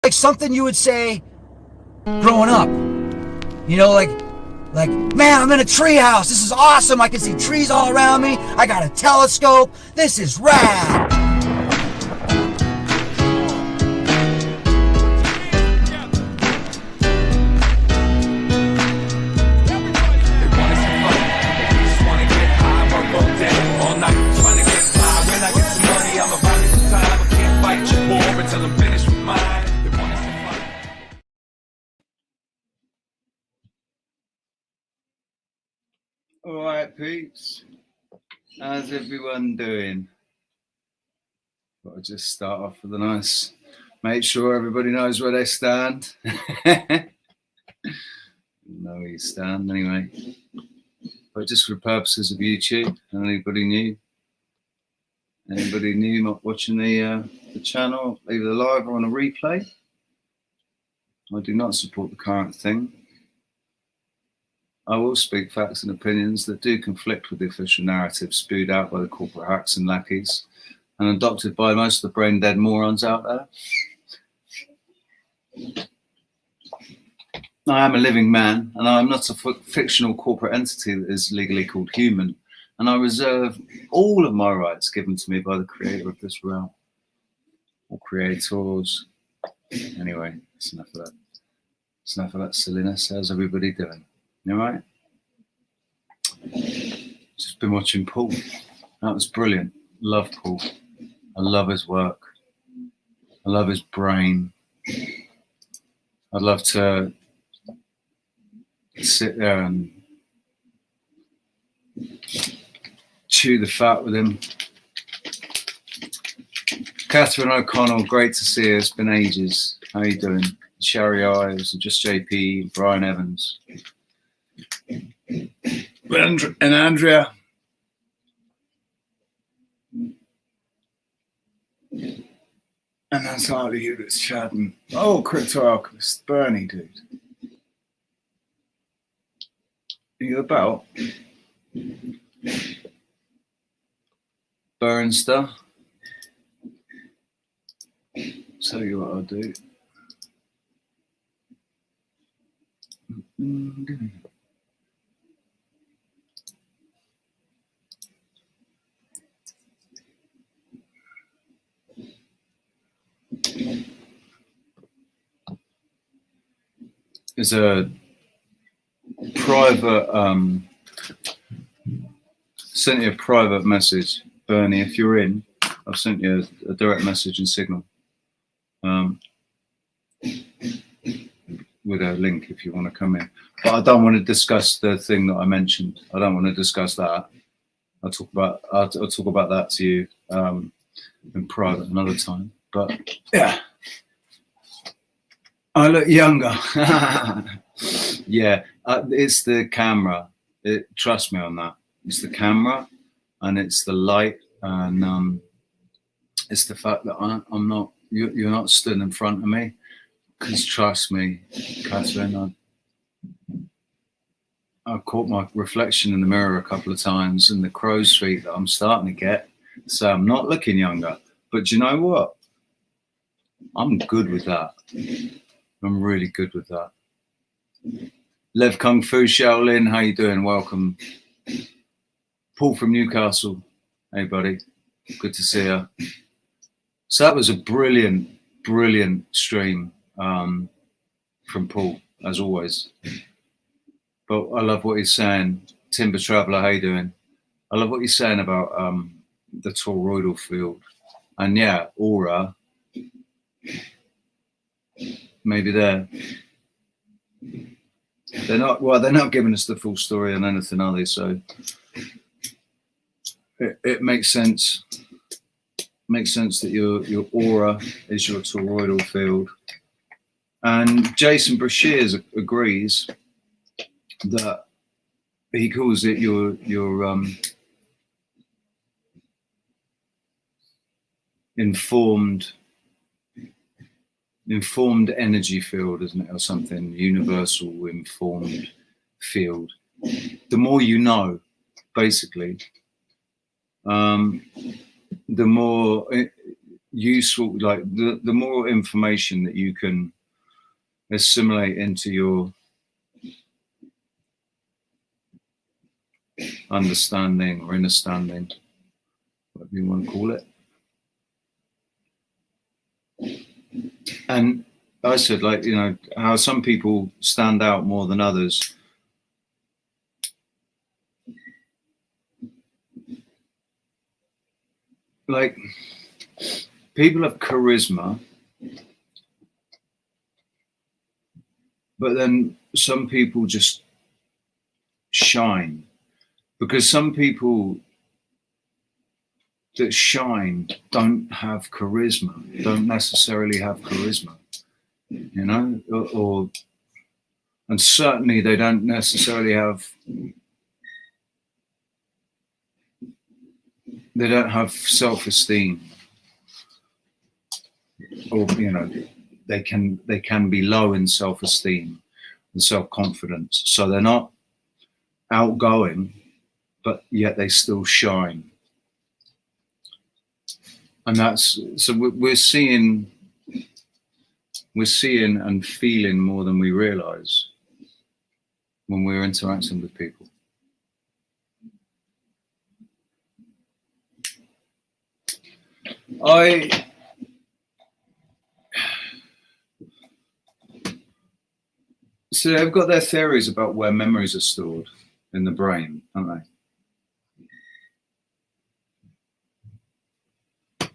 like something you would say growing up. You know, like, man, I'm in a tree house. This is awesome. I can see trees all around me. I got a telescope. This is rad. All right, peeps. How's everyone doing? I'll just start off with a nice, make sure everybody knows where they stand. Know where you stand anyway. But just for the purposes of YouTube, anybody new not watching the channel, either live or on a replay, I do not support the current thing. I will speak facts and opinions that do conflict with the official narrative spewed out by the corporate hacks and lackeys and adopted by most of the brain-dead morons out there. I am a living man, and I am not a fictional corporate entity that is legally called human, and I reserve all of my rights given to me by the creator of this realm, or creators. Anyway, it's enough of that. It's enough of that silliness. How's everybody doing? You all right? Just been watching Paul. That was brilliant. Love Paul. I love his work. I love his brain. I'd love to sit there and chew the fat with him. Catherine O'Connell, great to see you. It's been ages. How are you doing? Sherry Ives and just JP, Brian Evans. And Andrea. And that's hardly you that's chatting. Oh, Crypto Alchemist, Bernie, dude. Are you about? Burnster. Tell you what I'll do. There's a private sent you a private message, Bernie. If you're in, I've sent you a direct message and Signal with a link if you want to come in. But I don't want to discuss the thing that I mentioned. I don't want to discuss that. I'll talk about that to you in private another time. But yeah, I look younger. Yeah, it's the camera. Trust me on that. It's the camera, and it's the light, and it's the fact that I'm not. You're not stood in front of me. Because trust me, Catherine, I caught my reflection in the mirror a couple of times, and the crow's feet that I'm starting to get. So I'm not looking younger. But do you know what? I'm good with that. I'm really good with that. Lev Kung Fu Shaolin, how you doing? Welcome. Paul from Newcastle. Hey, buddy. Good to see you. So that was a brilliant, brilliant stream from Paul, as always. But I love what he's saying. Timber Traveller, how you doing? I love what he's saying about the toroidal field. And yeah, aura. Maybe they're not giving us the full story on anything, are they? So it makes sense. Makes sense that your aura is your toroidal field. And Jason Brashears agrees that he calls it your informed energy field, isn't it, or something? Universal informed field. The more you know, basically, the more useful, like the more information that you can assimilate into your understanding or understanding, whatever you want to call it. And I said, like, you know, how some people stand out more than others. Like, people have charisma, but then some people just shine, because some people that shine don't have charisma, don't necessarily have charisma, you know, or and certainly they don't necessarily have, they don't have self-esteem, or, you know, they can be low in self-esteem and self-confidence, so they're not outgoing, but yet they still shine. And that's, so we're seeing and feeling more than we realize when we're interacting with people. So they've got their theories about where memories are stored in the brain, haven't they?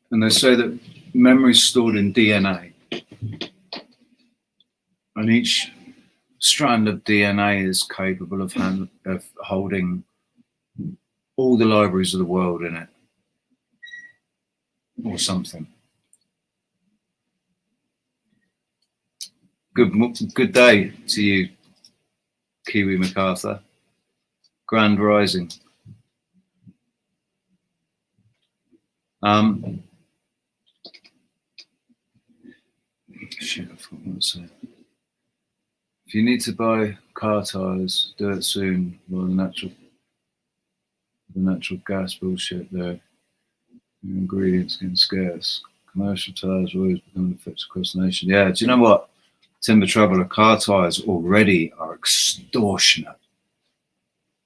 And they say that memory is stored in DNA. And each strand of DNA is capable of holding all the libraries of the world in it, or something. Good day to you, Kiwi MacArthur. Grand rising. Shit, I forgot what to say. If you need to buy car tires, do it soon. Well, the natural gas bullshit there. The ingredients getting scarce. Commercial tires are always becoming a fix across the nation. Yeah, do you know what? Timber Traveller, car tires already are extortionate.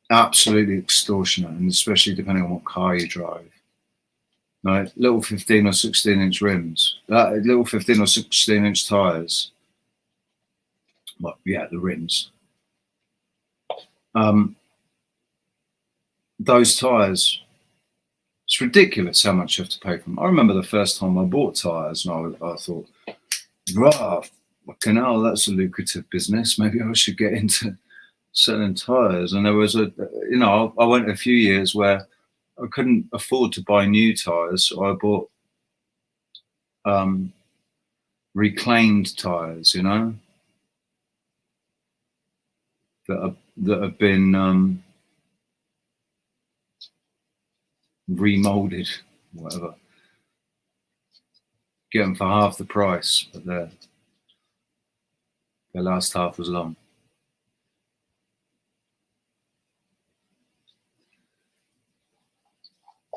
Absolutely extortionate, and especially depending on what car you drive. Right, little 15 or 16-inch rims, little 15 or 16-inch tires. Well, yeah, the rims. Those tires, it's ridiculous how much you have to pay for them. I remember the first time I bought tires, and I thought, rah, fucking hell, that's a lucrative business. Maybe I should get into selling tires. And there was I went a few years where I couldn't afford to buy new tires, so I bought reclaimed tires, you know, that have been remolded, whatever. Get them for half the price, but they last half as long.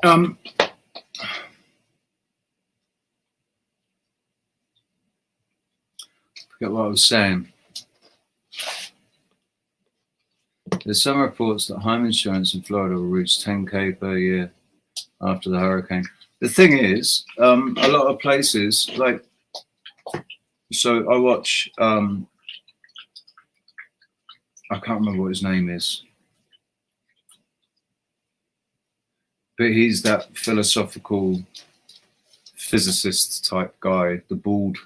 Forget what I was saying. There's some reports that home insurance in Florida will reach 10K per year after the hurricane. The thing is, a lot of places, like, so I watch, I can't remember what his name is, but he's that philosophical physicist type guy, the bald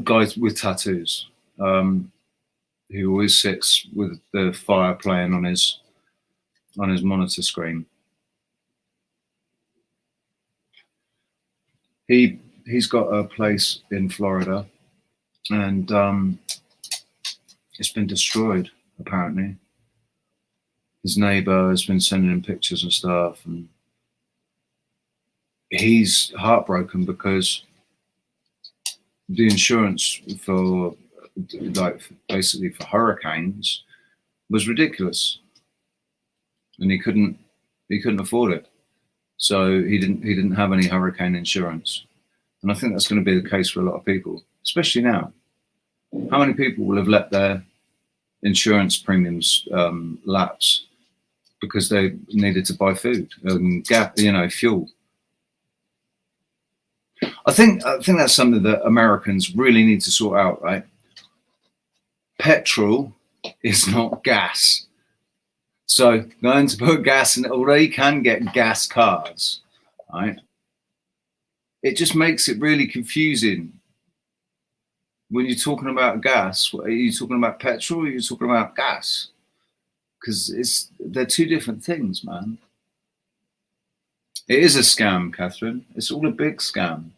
guy with tattoos, who always sits with the fire playing on his monitor screen. He's got a place in Florida, and it's been destroyed, apparently. His neighbor has been sending him pictures and stuff, and he's heartbroken because the insurance for, like, basically for hurricanes was ridiculous, and he couldn't afford it. So he didn't have any hurricane insurance. And I think that's going to be the case for a lot of people, especially now. How many people will have let their insurance premiums lapse because they needed to buy food and fuel? I think that's something that Americans really need to sort out, right? Petrol is not gas. So going to put gas in, although you can get gas cars, right? It just makes it really confusing. When you're talking about gas, are you talking about petrol or are you talking about gas? Because they're two different things, man. It is a scam, Catherine. It's all a big scam.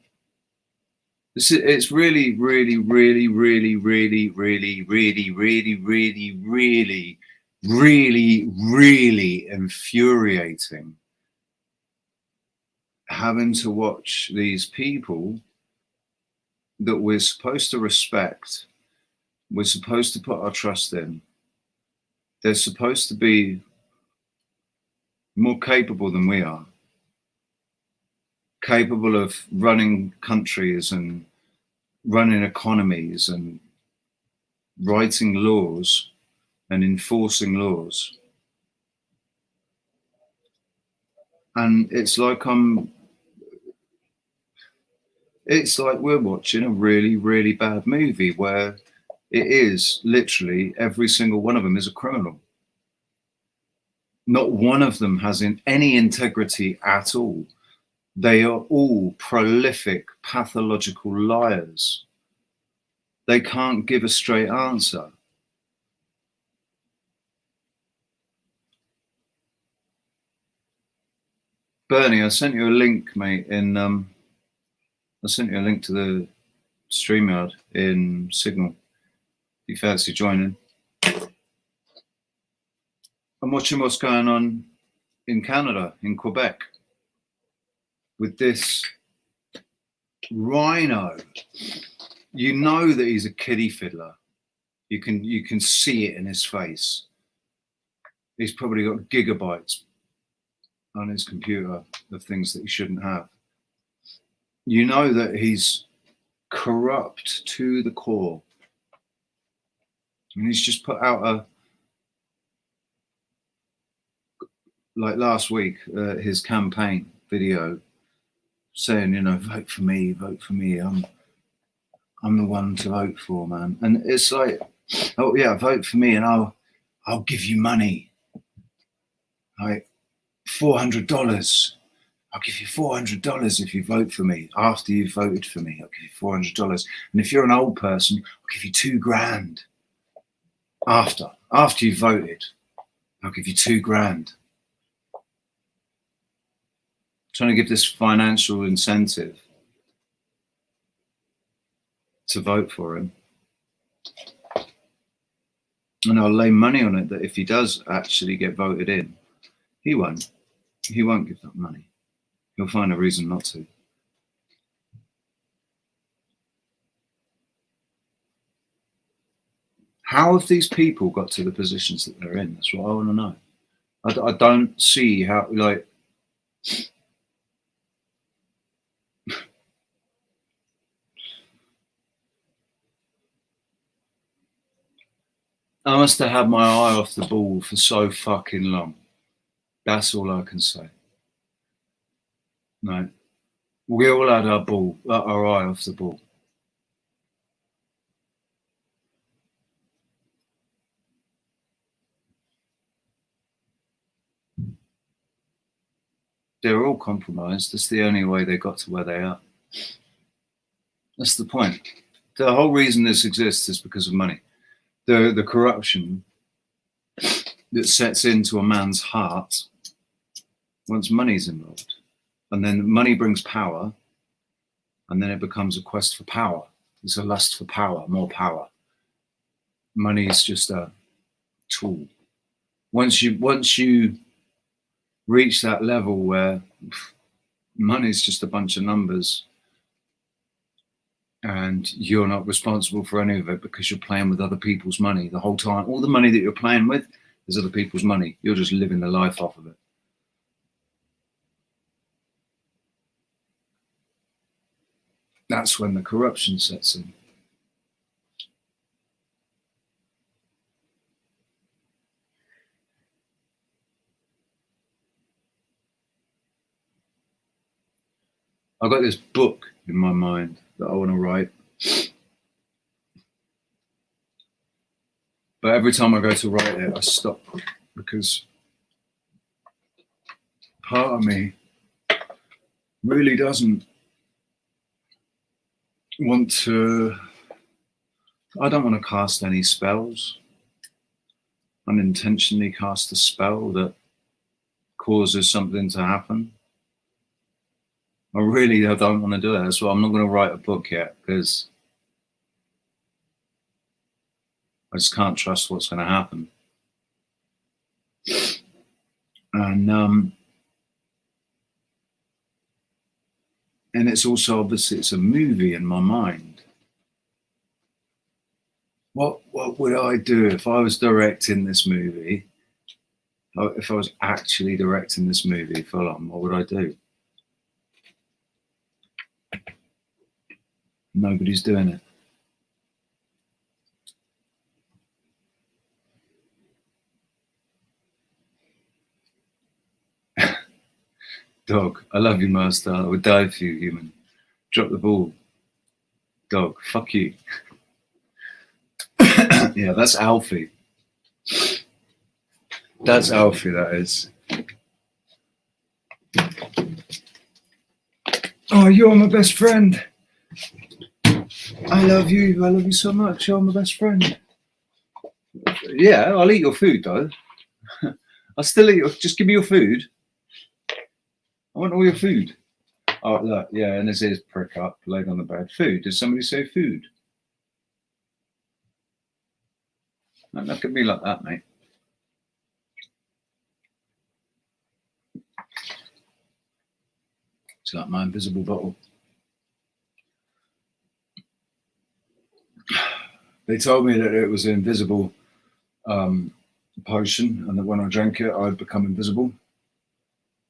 It's really, really, really, really, really, really, really, really, really, really, really, really infuriating having to watch these people that we're supposed to respect, we're supposed to put our trust in. They're supposed to be more capable than we are, capable of running countries and running economies and writing laws and enforcing laws. And it's like we're watching a really, really bad movie where it is literally every single one of them is a criminal. Not one of them has any integrity at all. They are all prolific, pathological liars. They can't give a straight answer. Bernie, I sent you a link, mate, I sent you a link to the StreamYard in Signal. If you fancy joining. I'm watching what's going on in Canada, in Quebec, with this rhino. You know that he's a kiddie fiddler. You can see it in his face. He's probably got gigabytes on his computer of things that he shouldn't have. You know that he's corrupt to the core. And he's just put out like last week, his campaign video saying, vote for me, vote for me. I'm the one to vote for, man. And it's like, oh yeah, vote for me and I'll give you money. Like $400. I'll give you $400 if you vote for me. After you've voted for me, I'll give you $400. And if you're an old person, I'll give you $2,000. After you've voted, I'll give you $2,000. Trying to give this financial incentive to vote for him. And I'll lay money on it that if he does actually get voted in, he won't give that money. He'll find a reason not to. How have these people got to the positions that they're in? That's what I want to know. I don't see how, like, I must have had my eye off the ball for so fucking long. That's all I can say. No, we all had our eye off the ball. They're all compromised. That's the only way they got to where they are. That's the point. The whole reason this exists is because of money. The corruption that sets into a man's heart once money's involved. And then money brings power, and then it becomes a quest for power. It's a lust for power, more power. Money is just a tool. Once you reach that level where money is just a bunch of numbers and you're not responsible for any of it because you're playing with other people's money the whole time. All the money that you're playing with is other people's money. You're just living the life off of it. that's when the corruption sets in. I've got this book in my mind that I want to write. But every time I go to write it, I stop because part of me really doesn't want to, I don't want to cast any spells, unintentionally cast a spell that causes something to happen. I don't want to do it. That's why I'm not going to write a book yet, because I just can't trust what's going to happen. And it's also obviously it's a movie in my mind. What would I do if I was directing this movie? If I was actually directing this movie full on, what would I do? Nobody's doing it. Dog, I love you, master. I would die for you, human. Drop the ball. Dog, fuck you. Yeah, that's Alfie. That's Alfie, that is. Oh, you're my best friend. I love you. I love you so much. You're my best friend. Yeah, I'll eat your food, though. I'll still eat. Just give me your food. I want all your food. Oh, look, yeah, and there's his prick up, laid on the bed. Food. Did somebody say food? Don't look at me like that, mate. It's like my invisible bottle. They told me that it was an invisible potion, and that when I drank it, I'd become invisible.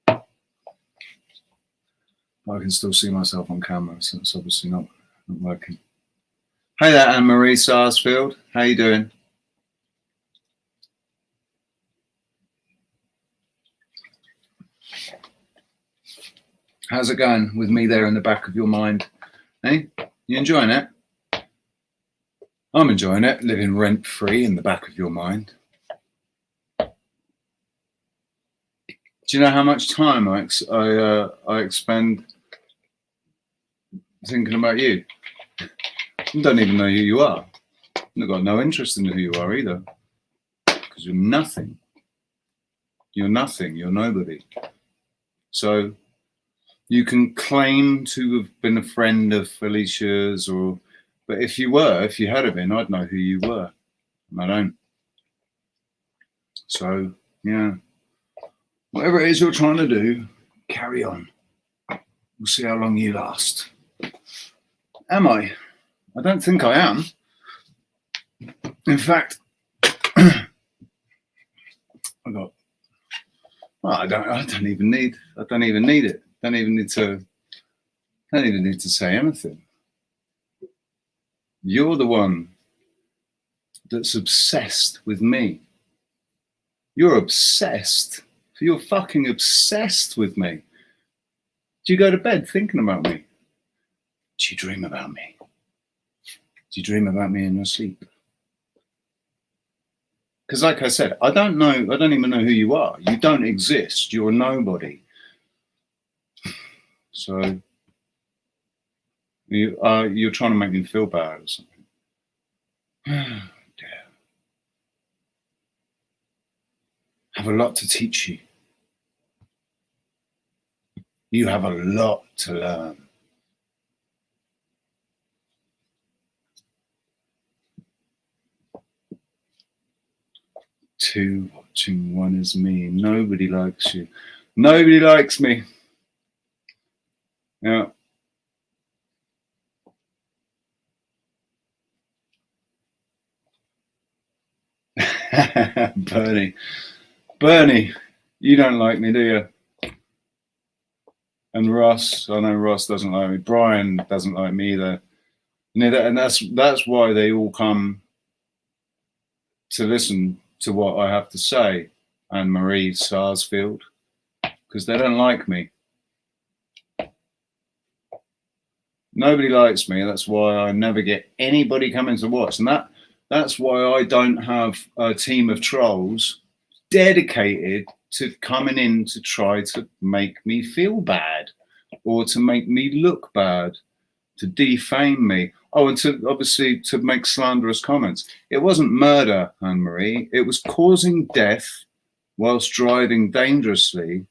But I can still see myself on camera, so it's obviously not working. Hey there, Anne-Marie Sarsfield. How you doing? How's it going with me there in the back of your mind? Hey, you enjoying it? I'm enjoying it, living rent-free in the back of your mind. Do you know how much time I expend thinking about you? I don't even know who you are. I've got no interest in who you are either, because you're nothing. You're nothing. You're nobody. So you can claim to have been a friend of Felicia's, but if you had been, I'd know who you were. And I don't. So, yeah. Whatever it is you're trying to do, carry on. We'll see how long you last. Am I? I don't think I am. In fact, I don't even need it. I don't even need to say anything. You're the one that's obsessed with me. You're obsessed. You're fucking obsessed with me. Do you go to bed thinking about me? Do you dream about me? Do you dream about me in your sleep? Because like I said, I don't even know who you are. You don't exist. You're nobody. So you're trying to make me feel bad or something. Dear. I have a lot to teach you. You have a lot to learn. Two watching, one is me. Nobody likes you. Nobody likes me. Yeah. Bernie, you don't like me, do you? And Ross, I know Ross doesn't like me. Brian doesn't like me either. And that's why they all come to listen to what I have to say. And Marie Sarsfield, because they don't like me. Nobody likes me. That's why I never get anybody coming to watch. And that's why I don't have a team of trolls dedicated to coming in to try to make me feel bad or to make me look bad, to defame me. Oh, and to obviously to make slanderous comments. It wasn't murder, Anne-Marie. It was causing death whilst driving dangerously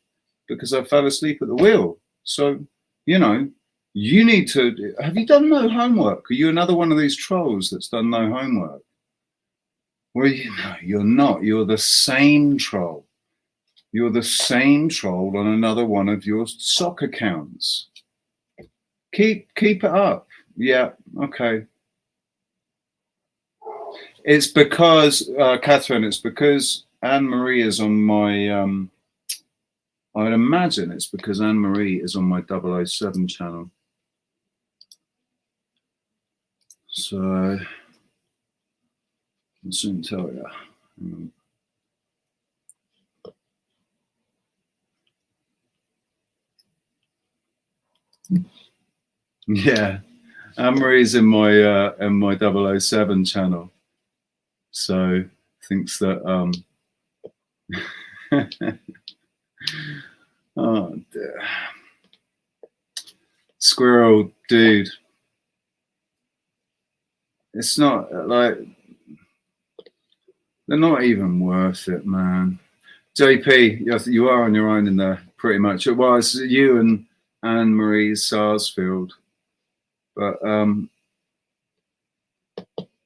because I fell asleep at the wheel. So, you know, you need to, have you done no homework? Are you another one of these trolls that's done no homework? Well, no, you're not. You're the same troll. You're the same troll on another one of your sock accounts. Keep it up. Yeah, okay. It's because, Catherine, it's because Anne-Marie is on my, I would imagine it's because Anne-Marie is on my 007 channel. So, I'll soon tell you. Yeah, Anne-Marie's in my 007 channel. So thinks that oh dear. Squirrel dude. It's not like they're not even worth it, man. JP, you are on your own in there pretty much. Well, it's you and Anne-Marie Sarsfield. But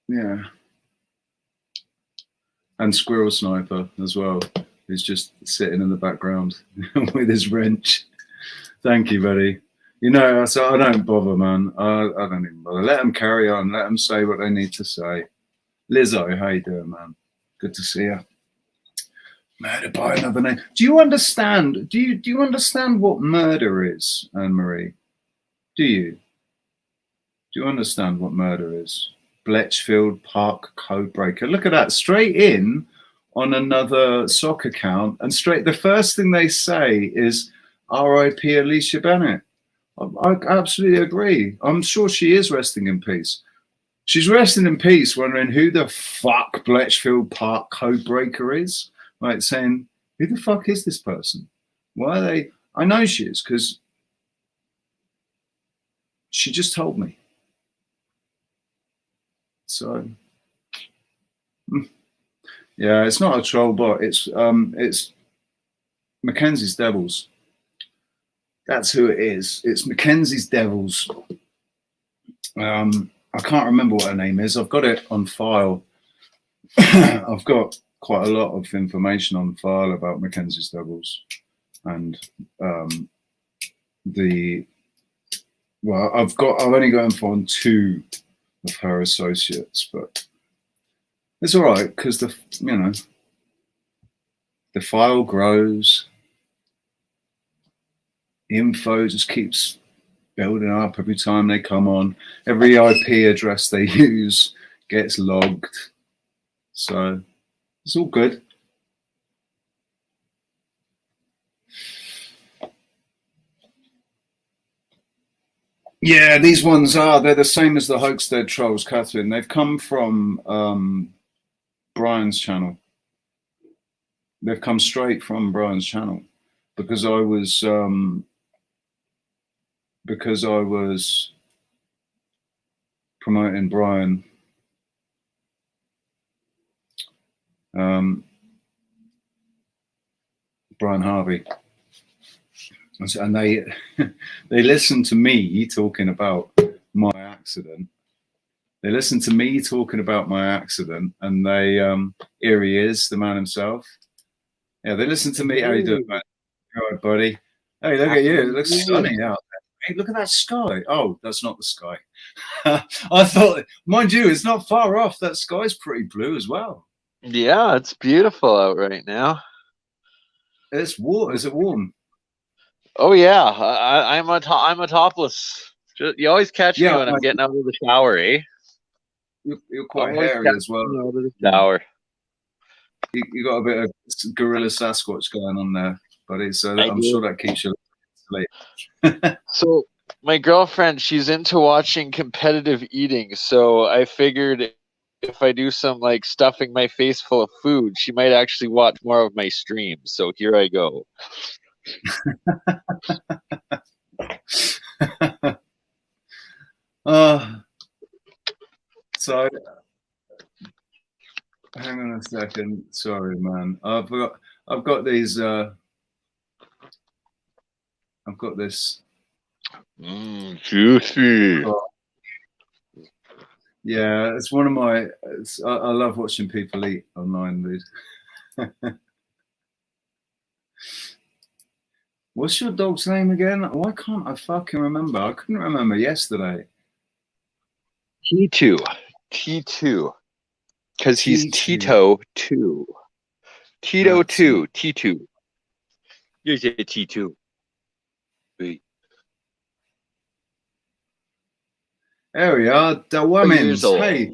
yeah. And Squirrel Sniper as well, who's just sitting in the background with his wrench. Thank you, buddy. You know, so I don't bother, man. I don't even bother. Let them carry on. Let them say what they need to say. Lizzo, how you doing, man? Good to see you. Murdered by another name. Do you understand? Do you understand what murder is, Anne-Marie? Do you? Do you understand what murder is? Bletchfield Park Codebreaker. Look at that, straight in on another sock account, and straight the first thing they say is R.I.P. Alicia Bennett. I absolutely agree. I'm sure she is resting in peace. She's resting in peace, wondering who the fuck Bletchfield Park Codebreaker is. Like saying, who the fuck is this person? Why are they? I know she is because she just told me. So, yeah, it's not a troll bot. It's Mackenzie's Devils. That's who it is. It's Mackenzie's Devils. I can't remember what her name is. I've got it on file. I've got quite a lot of information on file about Mackenzie's Devils, and I've only gone on 2 of her associates, but it's all right because the file grows, the info just keeps building up every time they come on. Every IP address they use gets logged, so it's all good. Yeah, these ones they're the same as the Hoaxstead trolls, Catherine. They've come from Brian's channel. They've come straight from Brian's channel because I was promoting Brian. Brian Harvey. And they listened to me talking about my accident. They listened to me talking about my accident, and they here he is, the man himself. Yeah, they listened to me. How you doing, man? All right, buddy. Hey, look at you. It looks sunny out there. Hey, look at that sky. Oh, that's not the sky. I thought, mind you, it's not far off. That sky's pretty blue as well. Yeah, it's beautiful out right now. It's warm. Is it warm? Oh yeah, I'm a topless. You always catch me Yeah, when I'm getting out of the shower, eh? you're quite Always hairy catch as well. me out of the Yeah. shower. You got a bit of gorilla Sasquatch going on there, buddy. So I I'm do. sure that keeps you asleep. So my girlfriend, she's into watching competitive eating. So I figured if I do some like stuffing my face full of food, she might actually watch more of my streams. So here I go. So hang on a second. Sorry, man. I've got these. I've got this. Juicy. Yeah, it's one of my. I love watching people eat online, dude. What's your dog's name again? Why can't I fucking remember? I couldn't remember yesterday. T2. T2. Because he's T2. Tito 2. Tito That's 2. T2. Here's a T2. Wait. There we are. The Years Wommins. old. Hey,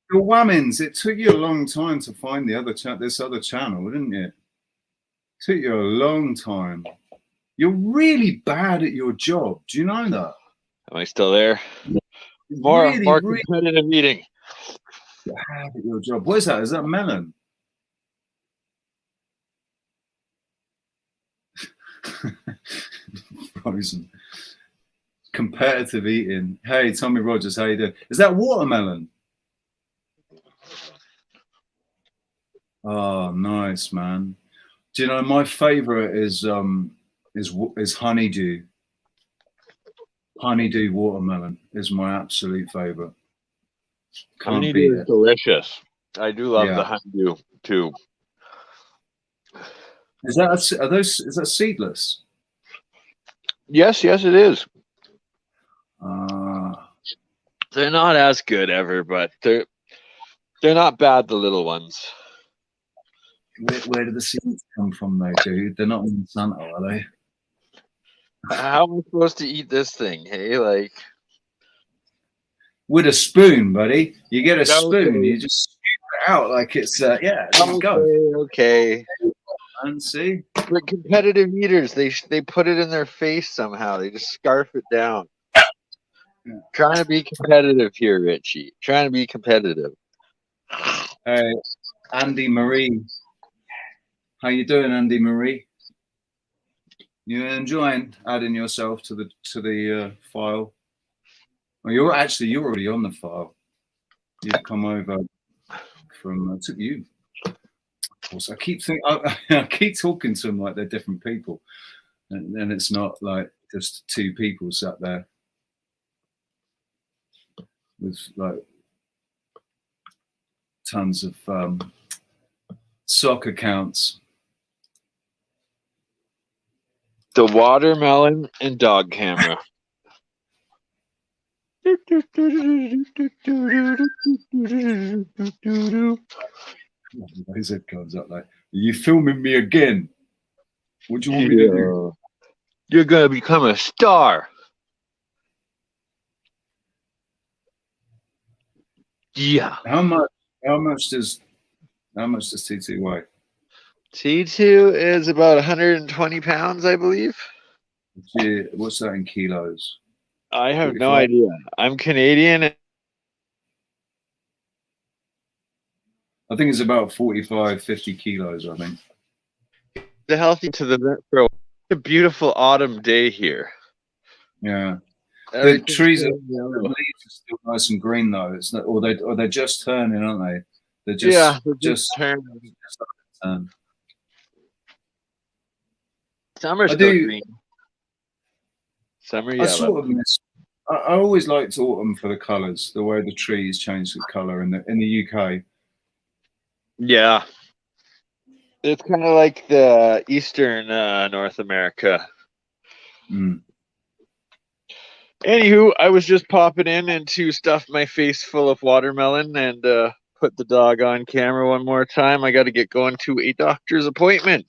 the Wommins. It took you a long time to find the other this other channel, didn't it? Took you a long time. You're really bad at your job. Do you know that? Am I still there? More Really competitive eating. bad at your job. What is that? Is that melon? Frozen. Competitive eating. Hey, Tommy Rogers, how you doing? Is that watermelon? Oh, nice, man. Do you know my favorite is honeydew. Honeydew watermelon is my absolute favorite. Can't beat Honeydew is it. delicious. I do love Yeah. the honeydew too. Is that seedless? Yes, it is. Uh, They're not as good ever, but they're not bad. The little ones. where do the seeds come from, though, dude? They're not Monsanto, are they? How am I supposed to eat this thing? Hey, like with a spoon, buddy. You get a spoon, okay. you just scoop it out like it's yeah. There you go. Okay. And see, For competitive eaters, they put it in their face somehow. They just scarf it down. Yeah. Trying to be competitive here, Richie. Trying to be competitive. Hey, Andy Marie, how you doing, Andy Marie? You enjoying adding yourself to the file? Well, you're already on the file. You've come over from took you. Of course, I keep talking to them like they're different people, and it's not like just two people sat there with like tons of sock accounts. The watermelon and dog camera. His head comes up like, "Are you filming me again? What do you want me to do?" You're gonna become a star. Yeah. How much does T2 weigh? T2 is about 120 pounds, I believe. What's that in kilos? I have 45? no idea. I'm Canadian. I think it's about 45, 50 kilos, I think. The healthy to the vet for a beautiful autumn day here. Yeah. The trees the leaves are still nice and green though. It's not, or they're just turning, aren't they? They're just turning. turn. Summer's still green. Summer yellow. I sort of miss. I always liked autumn for the colours, the way the trees change the colour in the UK. Yeah, it's kind of like the Eastern North America. Mm. Anywho, I was just popping in to stuff my face full of watermelon and put the dog on camera one more time. I got to get going to a doctor's appointment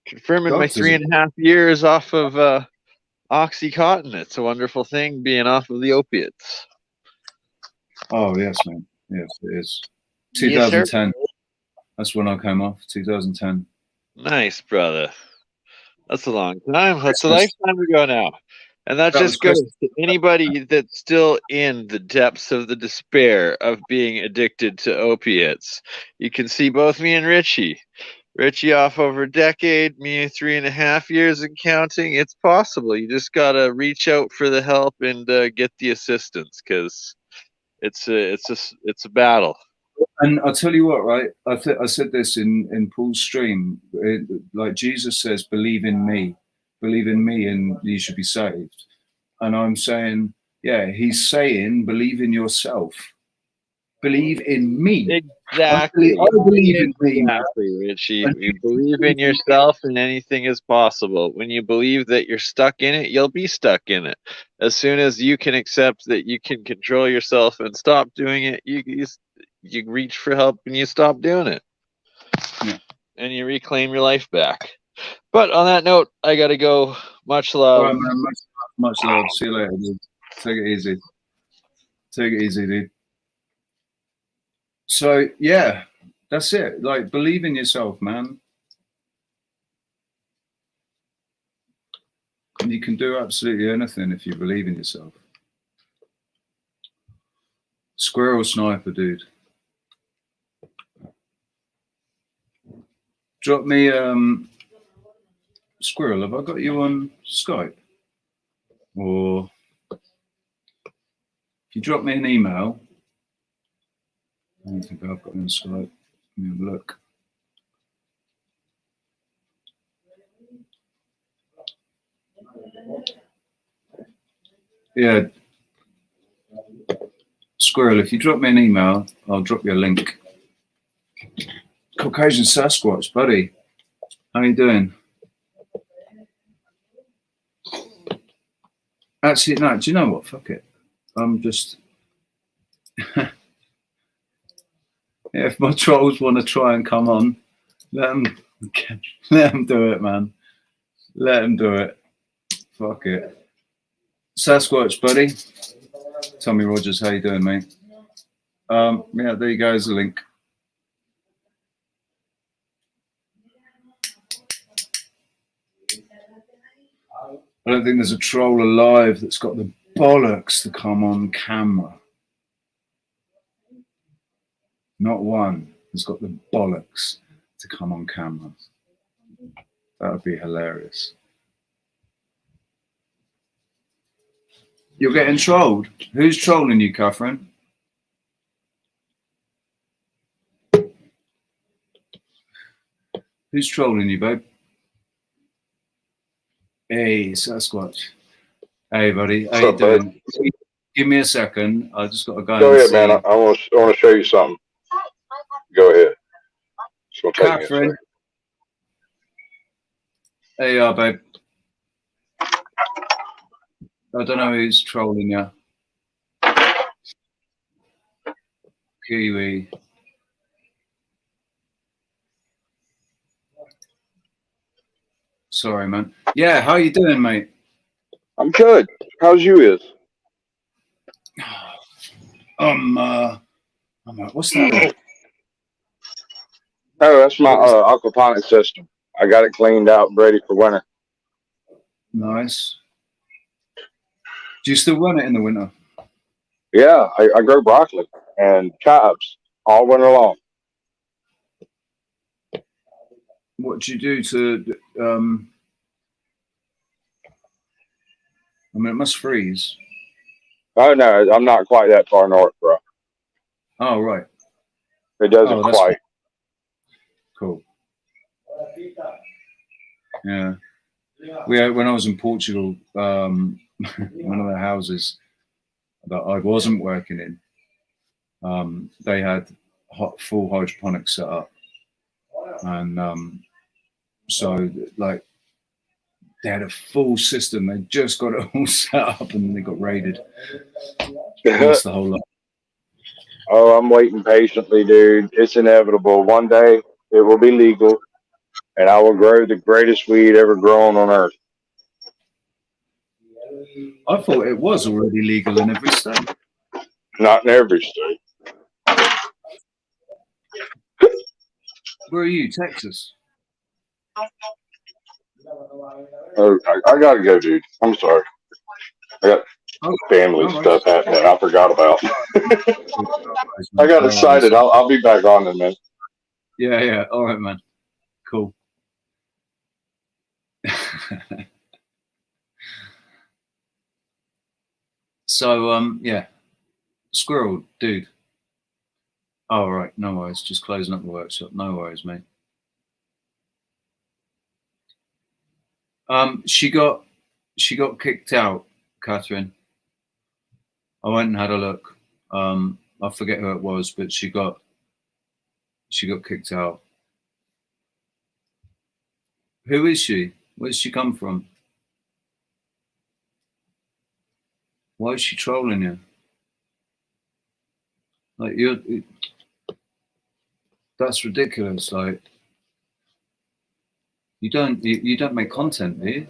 Confirming my Doctors- 3.5 years off of Oxycontin. It's a wonderful thing being off of the opiates. Oh, yes, man. Yes, it is. Yes, sir. 2010. That's when I came off. 2010. Nice, brother. That's a long time. That's a Christmas. lifetime ago now. And that That just was goes Christmas. to anybody that's still in the depths of the despair of being addicted to opiates. You can see both me and Richie. Richie off over a decade, me 3.5 years and counting. It's possible. You just gotta reach out for the help and get the assistance, because it's a battle. And I'll tell you what, right? I said this in Paul's stream. Like Jesus says, believe in me, and you should be saved. And I'm saying, yeah, he's saying, believe in yourself. Believe in me. Exactly. I believe in me. Exactly, Richie. And You believe in yourself and anything is possible. When you believe that you're stuck in it, you'll be stuck in it. As soon as you can accept that you can control yourself and stop doing it, you reach for help and you stop doing it. Yeah. And you reclaim your life back. But on that note, I gotta go. Much All love. right, man. Much love. See you later, dude. Take it easy. Take it easy, dude. So yeah, that's it. Like, believe in yourself, man. And you can do absolutely anything if you believe in yourself. Squirrel sniper, dude. Drop me Squirrel, have I got you on Skype? Or if you drop me an email, I don't think I've got you on Skype. Let me have a look. Yeah. Squirrel, if you drop me an email, I'll drop you a link. Caucasian Sasquatch, buddy. How you doing? Actually, no, do you know what? Fuck it. I'm just... yeah, if my trolls want to try and come on, let them do it, man. Let them do it. Fuck it. Sasquatch, buddy. Tommy Rogers, how you doing, mate? Yeah, there you go. There's a link. I don't think there's a troll alive that's got the bollocks to come on camera. Not one has got the bollocks to come on camera. That would be hilarious. You're getting trolled. Who's trolling you, Catherine? Who's trolling you, babe? Hey, Sasquatch. Hey, buddy. How you doing? Give me a second. I just got to go. Go ahead, see. man. I want to show you something. Go ahead. It's gonna take me a Catherine. second. There you are, babe. I don't know who's trolling you. Kiwi. Sorry, man. Yeah, how you doing, mate? I'm good. How's you is? What's that? Oh, that's my aquaponics system. I got it cleaned out, ready for winter. Nice. Do you still run it in the winter? Yeah, I grow broccoli and chives all winter long. What do you do to? I mean, it must freeze. Oh no, I'm not quite that far north, bro. Oh, right. It doesn't quite. Cool. Yeah. When I was in Portugal, one of the houses that I wasn't working in, they had full hydroponics set up, and so like they had a full system. They just got it all set up, and they got raided. That's the whole lot. Oh, I'm waiting patiently, dude. It's inevitable. One day it will be legal, and I will grow the greatest weed ever grown on earth. I thought it was already legal in every state. Not in every state. Where are you, Texas? Oh, I gotta go, dude. I'm sorry. I got family stuff happening I forgot about. I got excited. I'll be back on in a minute. Yeah. All right, man. Cool. So, yeah. Squirrel, dude. All right, no worries. Just closing up the workshop. No worries, mate. She got kicked out, Catherine. I went and had a look. I forget who it was, but she got kicked out. Who is she? Where's she come from? Why is she trolling you? Like that's ridiculous. Like you don't make content, do you?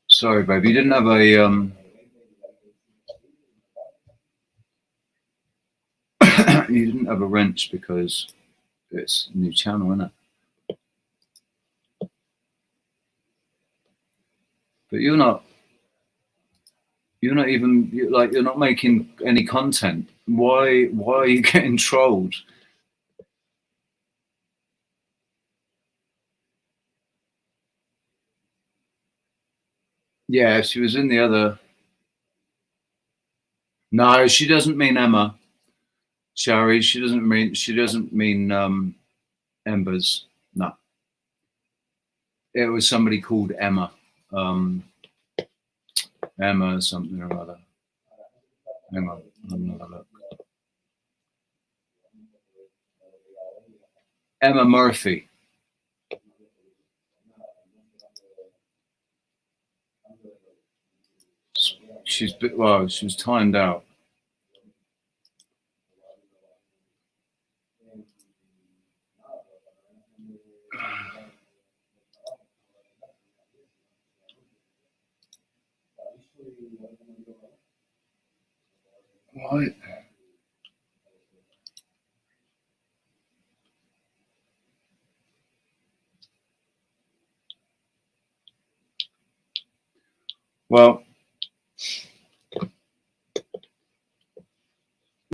Sorry, babe. You didn't have a you didn't have a wrench because it's a new channel, isn't it? But you're not even you're not making any content. Why are you getting trolled? Yeah, she was in the other. No, she doesn't mean Emma. Shari, she doesn't mean Embers. No. It was somebody called Emma. Emma something or other. Hang on, another look. Emma Murphy. She was timed out. What? Well,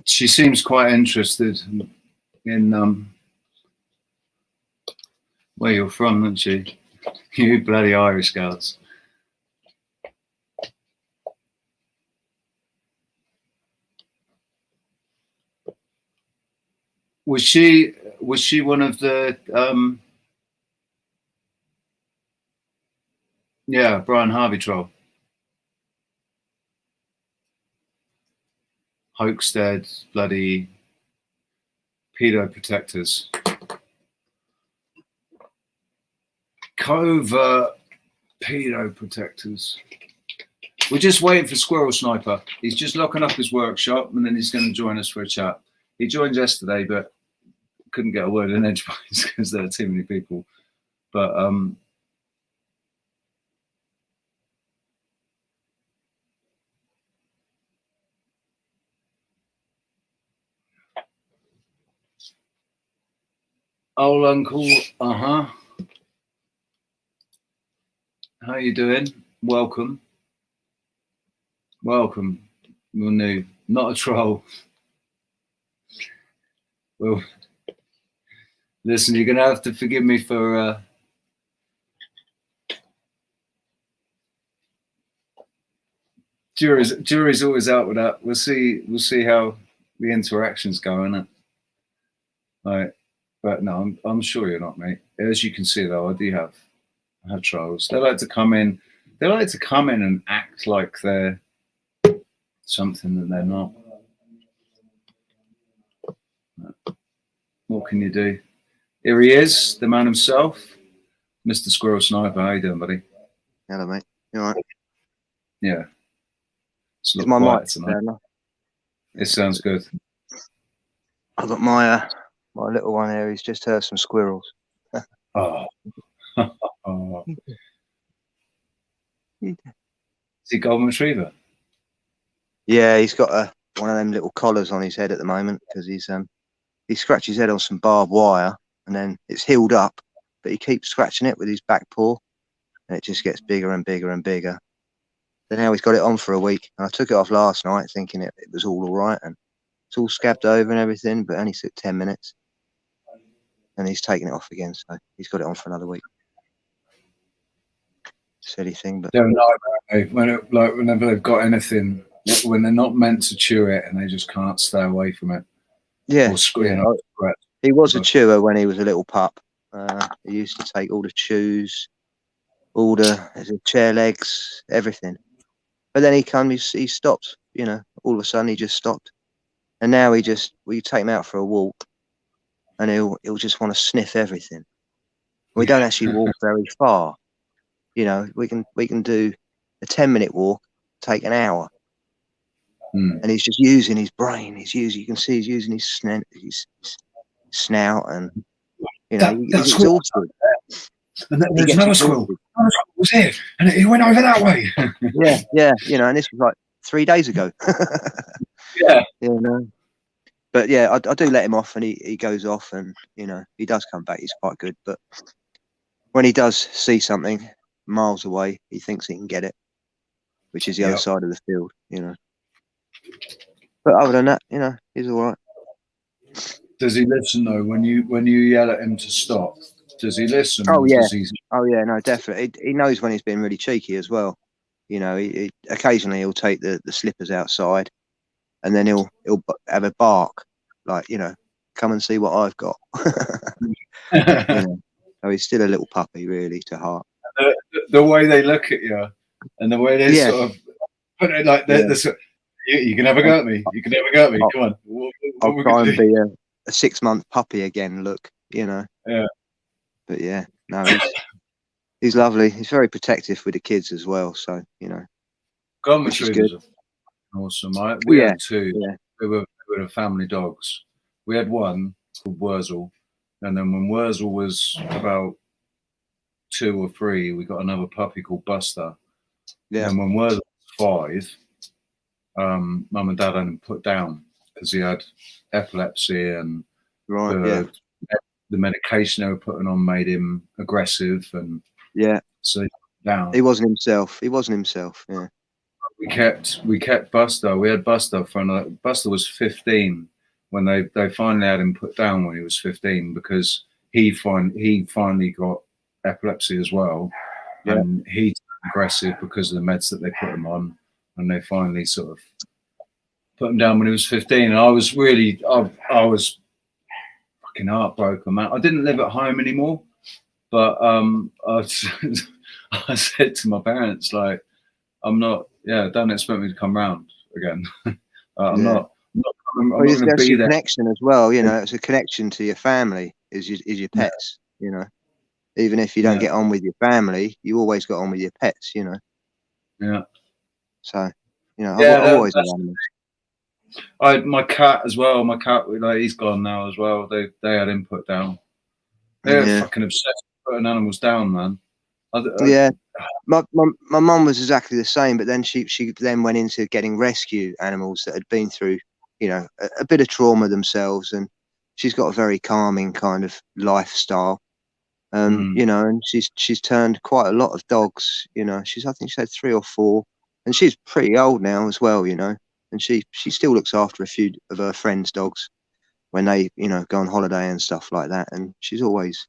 she seems quite interested in where you're from, doesn't she? You bloody Irish girls. Was she one of the yeah, Brian Harvey troll? Hoaxstead, bloody pedo protectors. Covert pedo protectors. We're just waiting for Squirrel Sniper. He's just locking up his workshop and then he's going to join us for a chat. He joined yesterday, but couldn't get a word in edgewise because there are too many people. But old uncle, how you doing? Welcome. You're new, not a troll. Well, listen, you're gonna have to forgive me for jury's always out with that. We'll see how the interaction's going. Right. But no, I'm sure you're not, mate. As you can see, though, I do have trolls. They like to come in. They like to come in and act like they're something that they're not. What can you do? Here he is, the man himself, Mr. Squirrel Sniper. How you doing, buddy? Hello, mate. You all right? Yeah. It's a Is lot my quiet mic tonight. fair enough? It sounds good. I've got my my little one here. He's just heard some squirrels. Oh. Oh. Is he golden retriever? Yeah, he's got one of them little collars on his head at the moment because he scratched his head on some barbed wire and then it's healed up, but he keeps scratching it with his back paw and it just gets bigger and bigger and bigger. So now he's got it on for a week. And I took it off last night thinking it was all right and it's all scabbed over and everything, but it only took 10 minutes. And he's taking it off again, so he's got it on for another week. Silly thing, but They're not, whenever they've got anything, when they're not meant to chew it and they just can't stay away from it. yeah, Or scream up. he was a chewer when he was a little pup. He used to take all the chews, all the chair legs, everything. But then he stopped. You know, all of a sudden he just stopped, and now we take him out for a walk, and he'll just want to sniff everything. We don't actually walk very far. You know, we can do a 10-minute walk, take an hour, and he's just using his brain. You can see he's using his snout, and you know he's exhausted. And then there's another squirrel. Another squirrel was here, and he went over that way. yeah. You know, and this was like 3 days ago. Yeah. You know. But yeah, I do let him off, and he goes off, and you know he does come back. He's quite good, but when he does see something miles away, he thinks he can get it, which is the other side of the field. You know. But other than that, you know, he's all right. Does he listen though? When you yell at him to stop, does he listen? Oh yeah. Does he... Oh yeah. No, definitely. He knows when he's being really cheeky as well. You know, he occasionally he'll take the slippers outside, and then he'll have a bark, like, you know, come and see what I've got. You know? So he's still a little puppy, really, to heart. The way they look at you, and the way they sort of put it like this. You can never go at me. You can never go at me. Come on. I'll try and be a 6-month puppy again. Look, you know. Yeah. But yeah, no, he's lovely. He's very protective with the kids as well. So you know, Golden which is retrievers good. are awesome. We had two. Yeah. They were family dogs. We had one called Wurzel, and then when Wurzel was about 2 or 3, we got another puppy called Buster. Yeah. And when Wurzel was 5, Mum and Dad had him put down because he had epilepsy, and the medication they were putting on made him aggressive, and so down. He wasn't himself. Yeah. We kept Buster. We had Buster for another. Buster was 15 when they finally had him put down when he was 15 because he finally got epilepsy as well, and he's aggressive because of the meds that they put him on, and they finally sort of put him down when he was 15. And I was really, I was fucking heartbroken, man. I didn't live at home anymore, but I said to my parents, like, don't expect me to come round again. I'm not going to be there. Connection as well, you know. It's a connection to your family. Is your pets, you know. Even if you don't get on with your family, you always got on with your pets, you know. Yeah. So, you know, I've always had animals. I had my cat as well. My cat, like, he's gone now as well. They had him put down. They're fucking obsessed with putting animals down, man. My mum was exactly the same, but then she then went into getting rescue animals that had been through, you know, a bit of trauma themselves, and she's got a very calming kind of lifestyle. You know, and she's turned quite a lot of dogs, you know. I think she had 3 or 4, and she's pretty old now as well, you know. And she still looks after a few of her friends' dogs when they, you know, go on holiday and stuff like that. And she's always,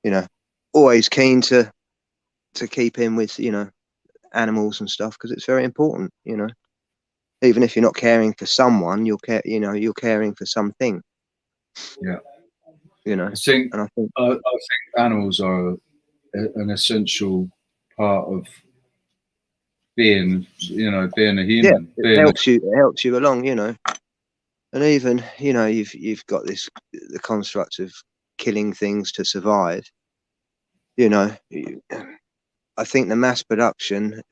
you know, always keen to keep in with, you know, animals and stuff, because it's very important, you know. Even if you're not caring for someone, you're caring for something. Yeah. You know, I think animals are an essential part of being a human. It helps you along, you know. And even, you know, you've got the construct of killing things to survive. You know, I think the mass production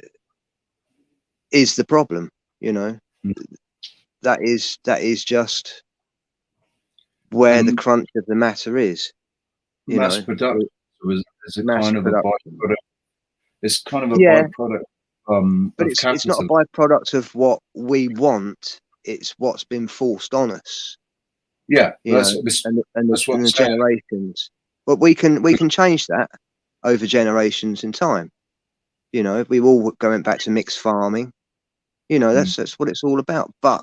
is the problem. You know, that is just where the crunch of the matter is. You mass know, production is a mass kind of a production. byproduct. It's kind of a Yeah, byproduct but of it's not a capitalism. byproduct of what we want. It's what's been forced on us. Yeah, You know, and that's what I'm the saying. generations. But we can change that over generations in time. You know, if we all went back to mixed farming, you know, that's what it's all about. But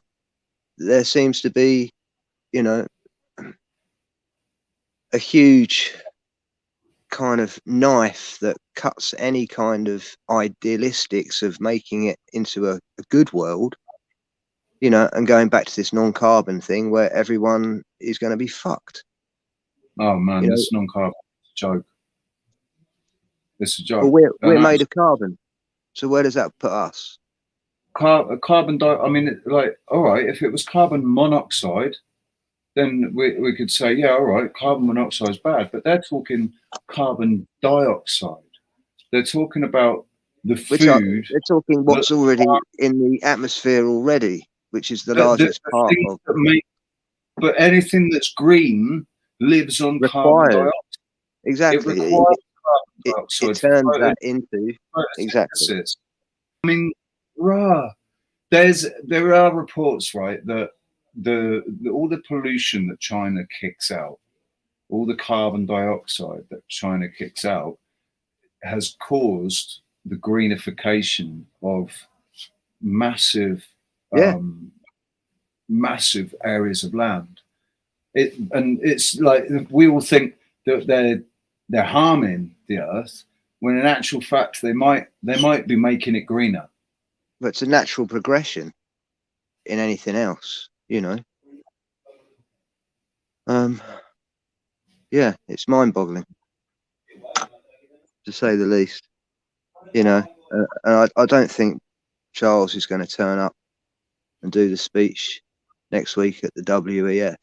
there seems to be, you know, a huge kind of knife that cuts any kind of idealistics of making it into a good world, you know, and going back to this non-carbon thing where everyone is going to be fucked. Oh man, You know, this non-carbon joke. It's a well, joke. we're made of carbon, so where does that put us? Carbon dioxide. I mean, like, all right, if it was carbon monoxide, then we could say, yeah, all right, carbon monoxide is bad. But they're talking carbon dioxide. They're talking about the food. They're talking what's already in the atmosphere already, which is the largest part things of that make. But anything that's green lives on carbon required. dioxide. Exactly. It requires It carbon dioxide turns for that into exactly. photosynthesis. I mean, there are reports, right, that all the pollution that China kicks out, all the carbon dioxide that China kicks out, has caused the greenification of massive, massive areas of land. And it's like we all think that they're harming the earth, when in actual fact they might be making it greener. But it's a natural progression in anything else, you know. Yeah, it's mind-boggling, to say the least. You know, and I don't think Charles is going to turn up and do the speech next week at the WEF.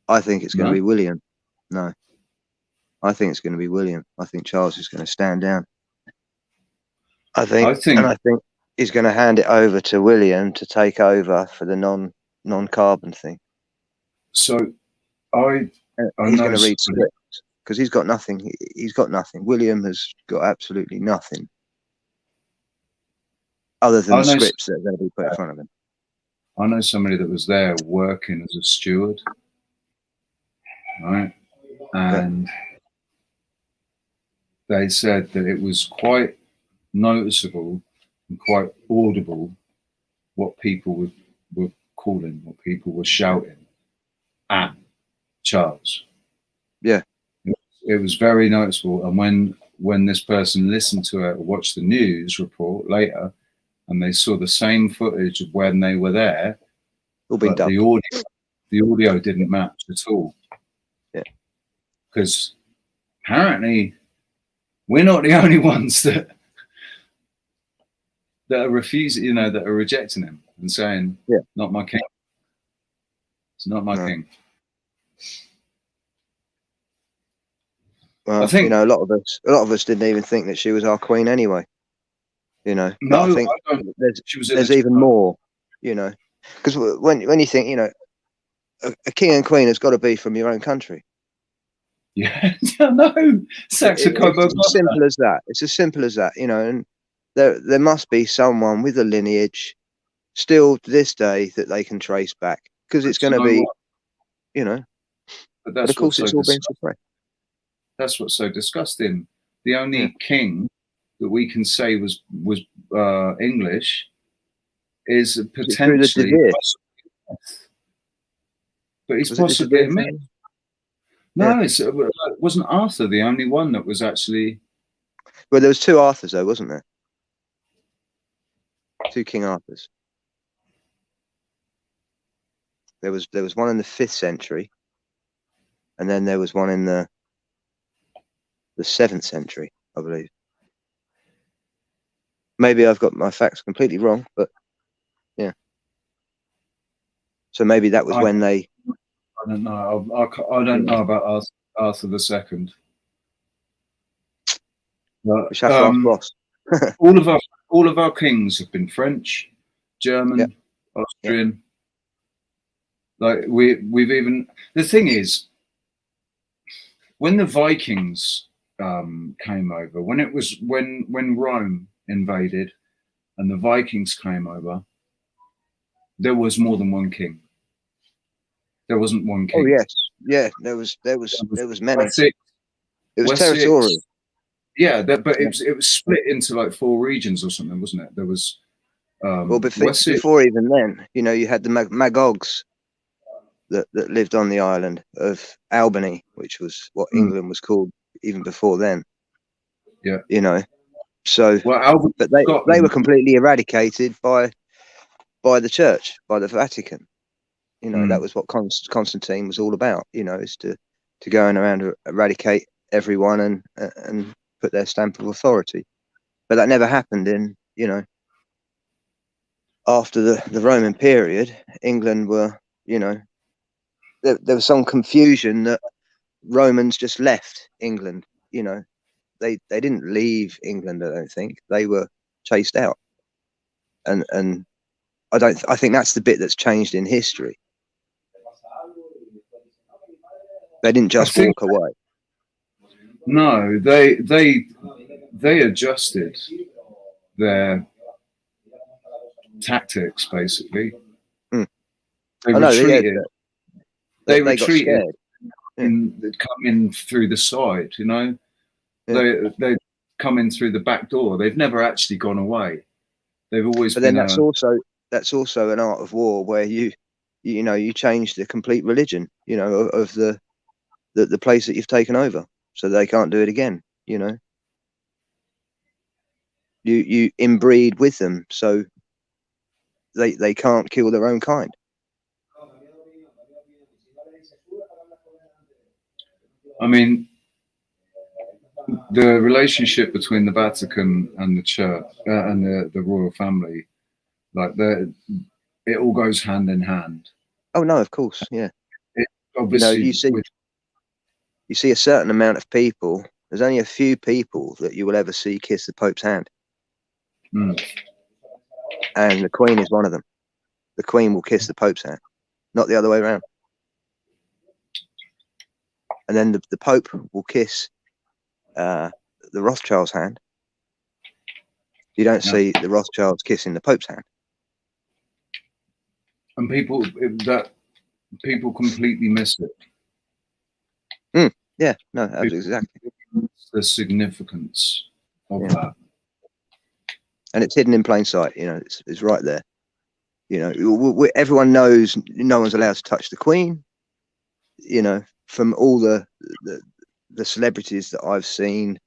I think it's going to be William. No, I think it's going to be William. I think Charles is going to stand down. I think he's going to hand it over to William to take over for the non-carbon thing. So he's going to read scripts because he's got nothing. He's got nothing. William has got absolutely nothing other than the scripts that are going to be put in front of him. I know somebody that was there working as a steward, right? And they said that it was quite noticeable and quite audible what people were calling, what people were shouting at Charles. Yeah. It was very noticeable. And when this person listened to it or watched the news report later, and they saw the same footage of when they were there, but the audio didn't match at all. Yeah. Because apparently we're not the only ones that are refusing, you know, that are rejecting him and saying, yeah, not my king. It's not my king. Well, I think, you know, a lot of us didn't even think that she was our queen anyway. You know, but I think there's even more. You know, because when you think, you know, a king and queen has got to be from your own country. Yeah, no, it's as simple as that. It's as simple as that. You know, and there must be someone with a lineage still to this day that they can trace back, because it's going to be, you know. But of course, it's all been suppressed. That's what's so disgusting. The only king that we can say was English is potentially, but he's possibly a myth. No, it wasn't Arthur the only one that was actually. Well, there was two Arthurs though, wasn't there? Two King Arthurs. There was one in the 5th century, and then there was one in the 7th century, I believe. Maybe I've got my facts completely wrong, but yeah. So maybe that was when they. I don't know. I don't know about Arthur II. But, We should have to ask Ross. all of our kings have been French, German, Yep. Austrian. Like we've even, the thing is, when the Vikings came over, when Rome invaded and the Vikings came over, there was more than one king. There wasn't one king. Oh yes, yeah. There was many. Wessex, It was Wessex, territorial. Yeah, but it was split into like 4 regions or something, wasn't it? There was Well, Wessex. before even then, you know, you had the Magogs that lived on the island of Albany, which was what England was called even before then. Yeah. You know, so Well, but they were completely eradicated by the church, by the Vatican. You know, that was what Constantine was all about. You know, is to go around and eradicate everyone and put their stamp of authority. But that never happened in, you know, after the Roman period. England were, you know, there was some confusion that Romans just left England. You know, they didn't leave England. I don't think they were chased out, and I think that's the bit that's changed in history. They didn't just walk away. No, they adjusted their tactics basically. They retreated. They retreated and come in through the side. You know, they come in through the back door. They've never actually gone away. They've always. But then that's also an art of war where you change the complete religion. You know, of the place that you've taken over, so they can't do it again. You know, you inbreed with them, so they can't kill their own kind. I mean, the relationship between the Vatican and the church and the royal family, like it all goes hand in hand. Oh no, of course, yeah. Obviously, you see a certain amount of people. There's only a few people that you will ever see kiss the Pope's hand, and the Queen is one of them. The Queen will kiss the Pope's hand, not the other way around. And then the Pope will kiss the Rothschild's hand. You don't see the Rothschilds kissing the Pope's hand. And people completely miss it. Yeah, no, exactly. The significance of that. And it's hidden in plain sight. You know, it's right there. You know, everyone knows no one's allowed to touch the Queen. You know, from all the celebrities that I've seen,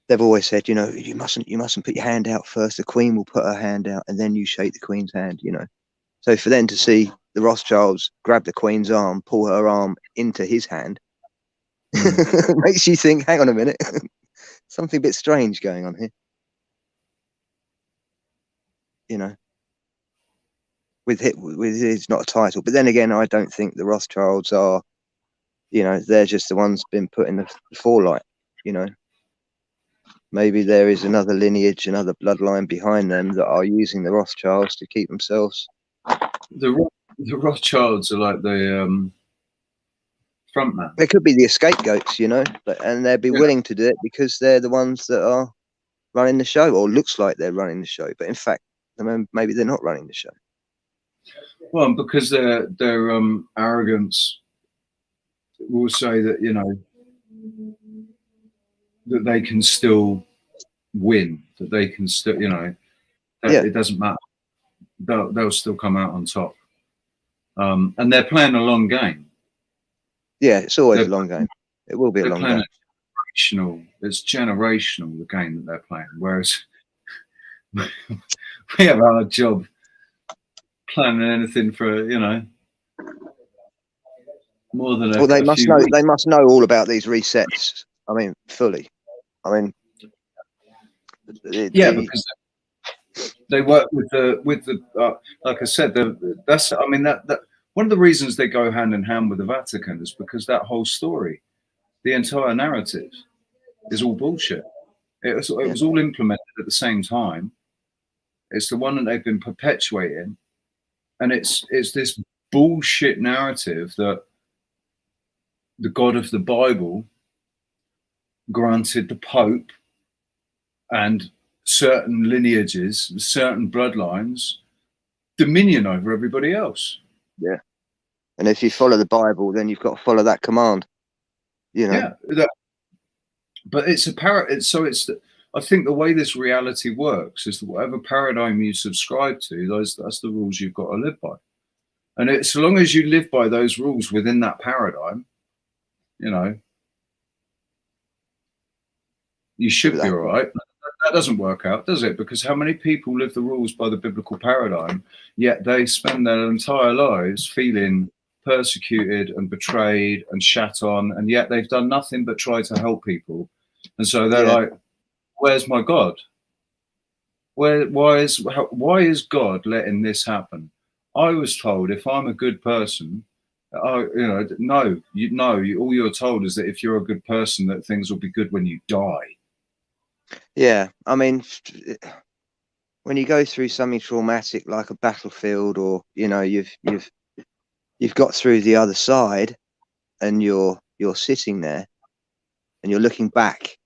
they've always said, you know, you mustn't put your hand out first. The Queen will put her hand out, and then you shake the Queen's hand. You know, so for them to see the Rothschilds grab the Queen's arm, pull her arm into his hand, makes you think, hang on a minute, something a bit strange going on here. You know, with it's not a title, but then again, I don't think the Rothschilds are, you know, they're just the ones been put in the forelight. You know, maybe there is another lineage, another bloodline behind them that are using the Rothschilds to keep themselves. The Rothschilds are like the front man. They could be the scapegoats, you know, and they'd be willing to do it because they're the ones that are running the show, or looks like they're running the show, but in fact, maybe they're not running the show. Well, because their arrogance will say that, you know, that they can still win, that they can still, you know, it doesn't matter. They'll still come out on top. And they're playing a long game. Yeah, it's always a long game. It will be a long game. It's generational, the game that they're playing. Whereas we have our job planning anything for, you know, more than well, they must know. They must know all about these resets. I mean, fully. I mean, because they work with the like I said, that's. I mean, that one of the reasons they go hand in hand with the Vatican is because that whole story, the entire narrative, is all bullshit. It was all implemented at the same time. It's the one that they've been perpetuating, and it's this bullshit narrative that the God of the Bible granted the Pope and certain lineages, certain bloodlines, dominion over everybody else. Yeah. And if you follow the Bible, then you've got to follow that command. You know. Yeah. But it's I think the way this reality works is that whatever paradigm you subscribe to, that's the rules you've got to live by. And it's so long as you live by those rules within that paradigm, you know, you should be all right. That doesn't work out, does it? Because how many people live the rules by the biblical paradigm, yet they spend their entire lives feeling persecuted and betrayed and shat on, and yet they've done nothing but try to help people. And so they're like, where's my God? Why is God letting this happen? I was told if I'm a good person, all you're told is that if you're a good person, that things will be good when you die. Yeah, I mean, when you go through something traumatic like a battlefield, or you know, you've got through the other side, and you're sitting there, and you're looking back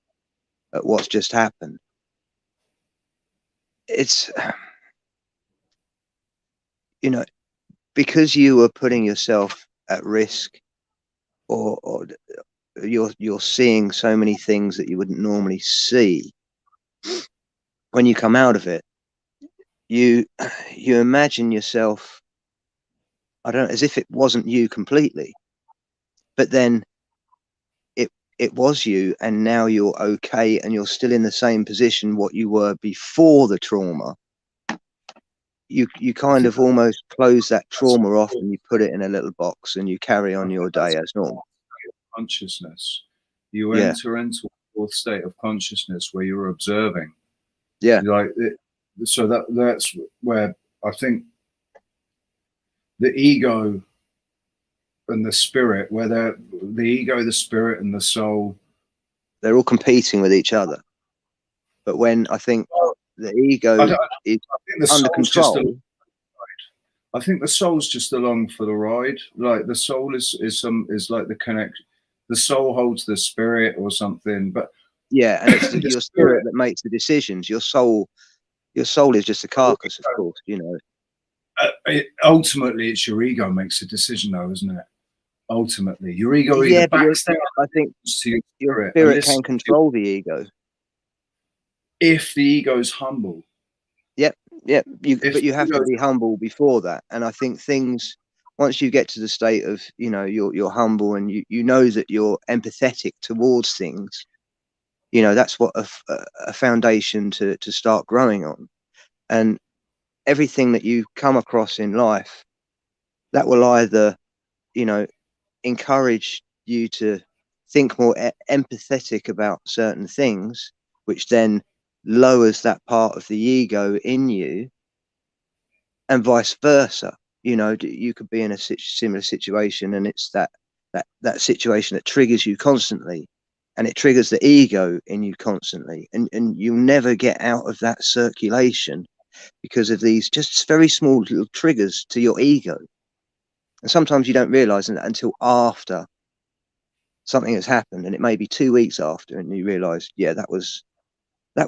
at what's just happened. It's, you know, because you were putting yourself at risk, or you're seeing so many things that you wouldn't normally see. When you come out of it, you imagine yourself, I don't know, as if it wasn't you completely, but then it was you, and now you're okay, and you're still in the same position what you were before the trauma. You kind of almost close that trauma off, and you put it in a little box, and you carry on your day as normal. Consciousness. You enter into a fourth state of consciousness where you're observing. Yeah. So that's where I think the ego and the spirit, where the ego, the spirit, and the soul, they're all competing with each other. But when I think the ego is under control, I think the soul's just along for the ride. Like the soul is like the connection. The soul holds the spirit or something. But yeah, and it's your spirit that makes the decisions. Your soul is just a carcass, of course. You know. Ultimately, it's your ego makes the decision, though, isn't it? Ultimately, your ego either backs down. I think to your spirit can control the ego if the ego's humble. Yep. But you have to be humble before that. And I think things, once you get to the state of, you know, you're humble, and you know that you're empathetic towards things, you know, that's what a foundation to start growing on. And everything that you come across in life, that will either, you know, encourage you to think more empathetic about certain things, which then lowers that part of the ego in you, and vice versa. You know, you could be in a similar situation, and it's that situation that triggers you constantly, and it triggers the ego in you constantly, and you'll never get out of that circulation because of these just very small little triggers to your ego. And sometimes you don't realize that until after something has happened, and it may be 2 weeks after, and you realize, yeah, that was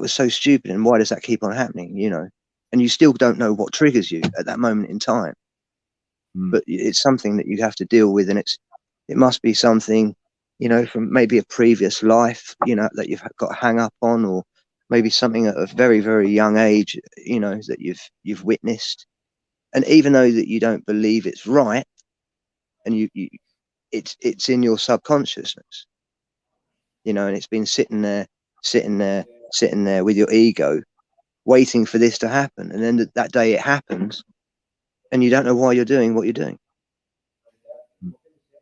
so stupid, and why does that keep on happening, you know? And you still don't know what triggers you at that moment in time. But it's something that you have to deal with, and it must be something, you know, from maybe a previous life, you know, that you've got to hang up on, or maybe something at a very, very young age, you know, that you've witnessed. And even though that you don't believe it's right, and it's in your subconsciousness, you know, and it's been sitting there with your ego, waiting for this to happen. And then that day it happens, and you don't know why you're doing what you're doing.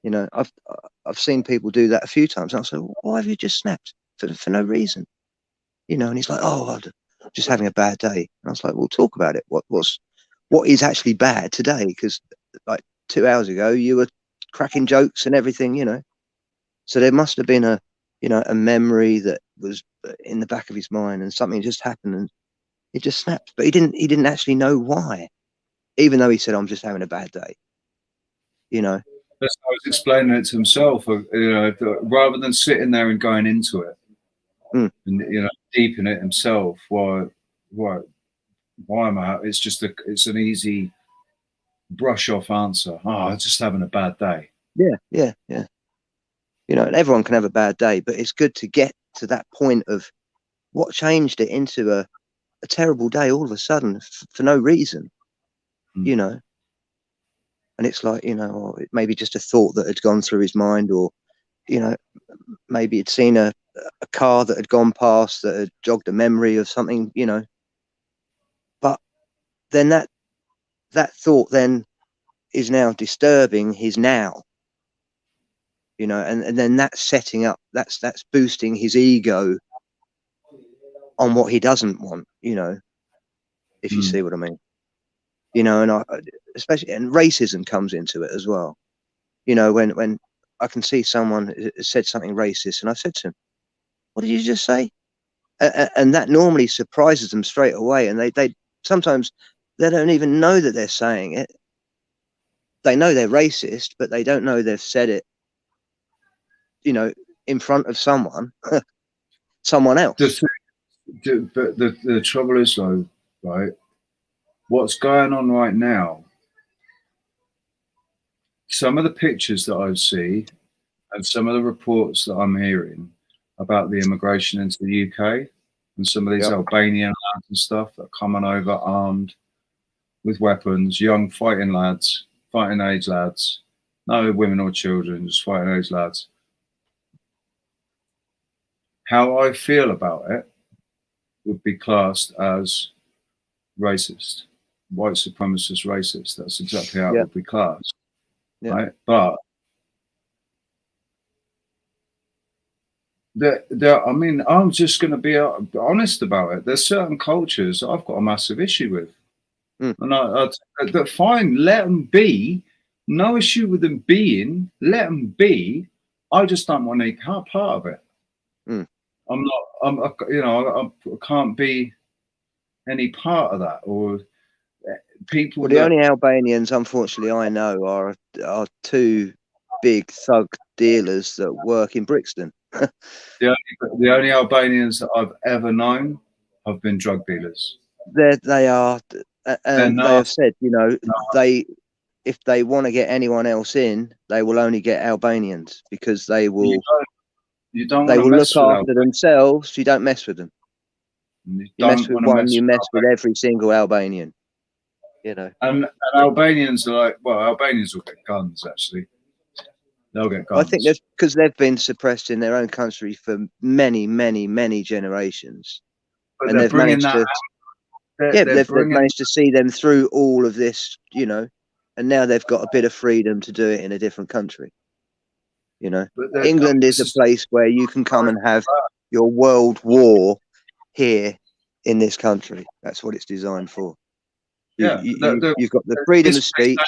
You know, I've seen people do that a few times. And I say, well, why have you just snapped for no reason? You know, and he's like, oh, I'm just having a bad day. And I was like, well, talk about it. What is actually bad today? Because like 2 hours ago, you were cracking jokes and everything, you know. So there must have been a you know, a memory that was in the back of his mind, and something just happened and it just snapped. But he didn't actually know why, even though he said, "I'm just having a bad day," you know. That's how I was explaining it to himself. You know, rather than sitting there and going into it, and you know, deep in it himself. Why am I? It's an easy brush off answer. Oh, I'm just having a bad day. Yeah. You know, and everyone can have a bad day, but it's good to get to that point of what changed it into a terrible day all of a sudden for no reason, you know. And it's like, you know, maybe just a thought that had gone through his mind, or, you know, maybe he'd seen a car that had gone past that had jogged a memory of something, you know. But then that thought then is now disturbing his now, you know, and then that's setting up, that's boosting his ego on what he doesn't want, you know, if you see what I mean. You know, and especially, and racism comes into it as well. You know, when I can see someone said something racist, and I said to him, "What did you just say?" And that normally surprises them straight away, and they sometimes they don't even know that they're saying it. They know they're racist, but they don't know they've said it, you know, in front of someone else. But the trouble is, though, right? What's going on right now? Some of the pictures that I see, and some of the reports that I'm hearing about the immigration into the UK, and some of these Albanian lads and stuff that are coming over armed with weapons, young fighting age lads, no women or children, just fighting age lads. How I feel about it would be classed as racist, white supremacist racist. That's exactly how it would be classed, right? But I mean, I'm just going to be honest about it. There's certain cultures I've got a massive issue with. And fine, let them be. No issue with them being. Let them be. I just don't want any part of it. I'm not. I can't be any part of that. Or people. Well, the only Albanians, unfortunately, I know are two big thug dealers that work in Brixton. The only Albanians that I've ever known have been drug dealers. They are, and they have said, you know, if they want to get anyone else in, they will only get Albanians, because they will. They will look after themselves. You don't mess with them. You mess with one, you mess with every single Albanian. You know. And Albanians are like, well, Albanians will get guns, actually. They'll get guns. I think because they've been suppressed in their own country for many, many, many generations, but and they've managed to. They've managed to see them through all of this, you know, and now they've got a bit of freedom to do it in a different country. You know, England is a place where you can come and have your world war here in this country. That's what it's designed for. You've got the freedom of speech,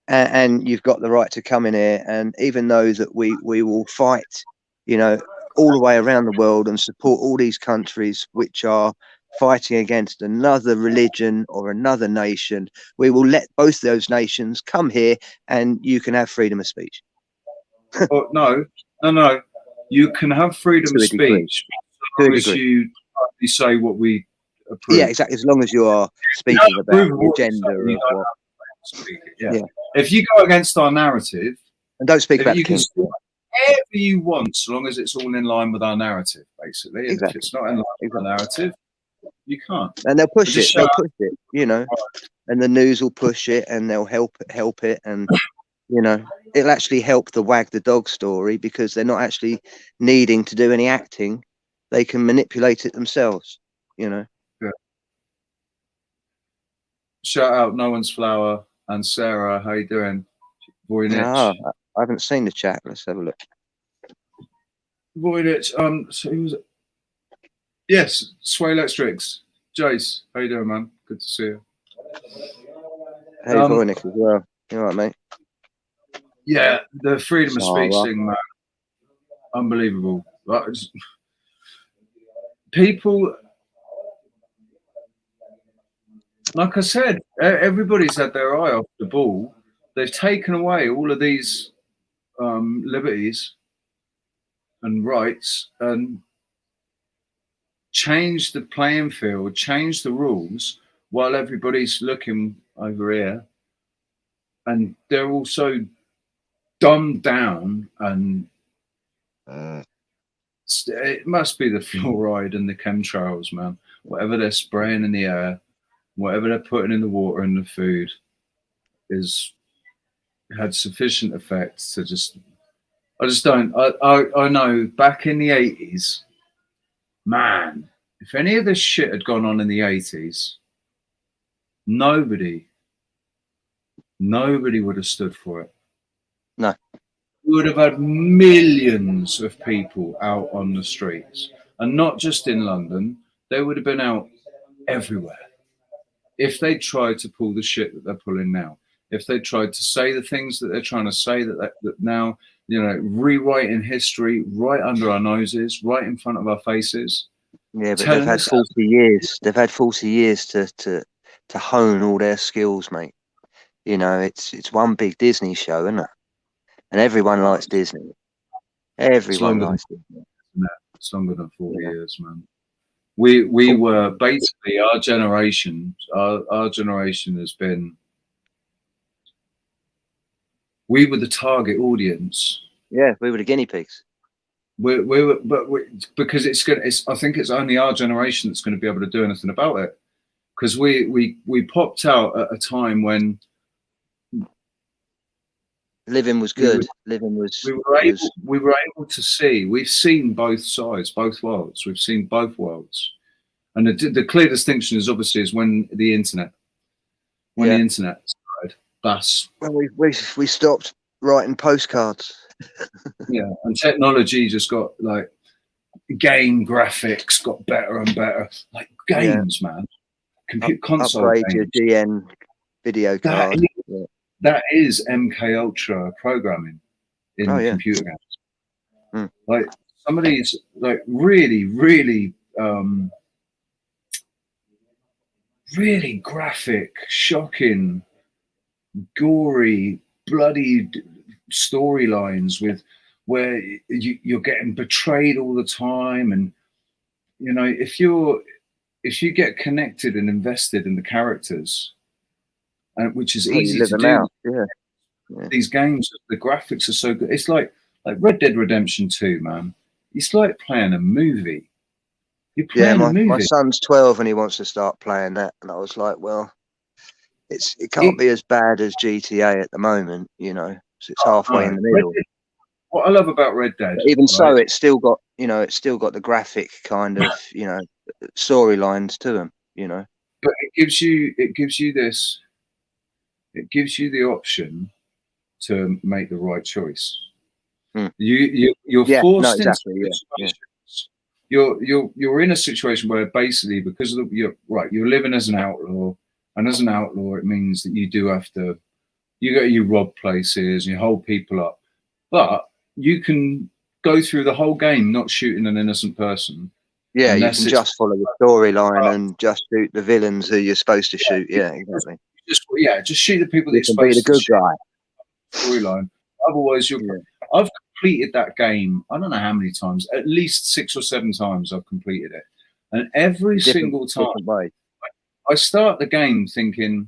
and you've got the right to come in here. And even though that we will fight, you know, all the way around the world and support all these countries which are fighting against another religion or another nation, we will let both those nations come here, and you can have freedom of speech. Oh, no. You can have freedom of speech as long as you say what we approve. Yeah, exactly. As long as you are speaking about the agenda of what. Yeah. If you go against our narrative, and don't speak about you the king. can speak whatever you want, so long as it's all in line with our narrative, basically. And if it's not in line with the narrative, you can't. And they'll push it. They'll push it. You know, and the news will push it, and they'll help it, and you know, it'll actually help the wag the dog story, because they're not actually needing to do any acting. They can manipulate it themselves. You know. Yeah. Shout out No One's Flower and Sarah. How you doing? I haven't seen the chat. Let's have a look. Voynich. So he was. Yes, Sway Electrics. Jace, how you doing, man? Good to see you. Hey, Voynich as well. You all right, mate? Yeah, the freedom of speech thing, man. Unbelievable. People, like I said, everybody's had their eye off the ball. They've taken away all of these liberties and rights and changed the playing field, changed the rules while everybody's looking over here. And they're also dumbed down, and it must be the fluoride and the chemtrails, man. Whatever they're spraying in the air, whatever they're putting in the water and the food is had sufficient effect to just, I know back in the 80s, man, if any of this shit had gone on in the 80s, nobody would have stood for it. No. We would have had millions of people out on the streets, and not just in London. They would have been out everywhere if they tried to pull the shit that they're pulling now. If they tried to say the things that they're trying to say, that now, you know, rewriting history right under our noses, right in front of our faces. Yeah, but they've had 40 years. They've had 40 years to hone all their skills, mate. You know, it's one big Disney show, isn't it? And everyone likes Disney. Everyone likes Disney. It's longer than 40 years, man. We were basically, our generation has been, we were the target audience. Yeah, we were the guinea pigs. Because I think it's only our generation that's going to be able to do anything about it. Because we popped out at a time when living was good. We were able to see. We've seen both sides, both worlds. We've seen both worlds, and the clear distinction is when the internet started. That's when we stopped writing postcards. Yeah, and technology just got like game graphics got better and better. Like games, man. Console upgrade games. Your GN video card. That is MK Ultra programming in computer games. Like some of these, like really, really, really graphic, shocking, gory, bloody storylines where you're getting betrayed all the time, and you know, if you get connected and invested in the characters, which is easy to do. These games, the graphics are so good. It's like Red Dead Redemption 2, man. It's like playing a movie. You're playing a movie. My son's 12 and he wants to start playing that, and I was like, well, it can't be as bad as GTA at the moment, you know. So it's halfway in the middle. What I love about Red Dead, but even so, it's still got the graphic kind of, you know, storylines to them, you know. But it gives you the option to make the right choice. You're forced into situations. You're in a situation where basically, because of you're living as an outlaw, and as an outlaw, it means that you do have to, you rob places, you hold people up, but you can go through the whole game not shooting an innocent person. Yeah, you can just follow the storyline and just shoot the villains who you're supposed to shoot. Yeah, exactly. Just shoot the people that you're supposed to shoot. Storyline. Otherwise, I've completed that game. I don't know how many times. At least 6 or 7 times I've completed it, and every single time I start the game thinking,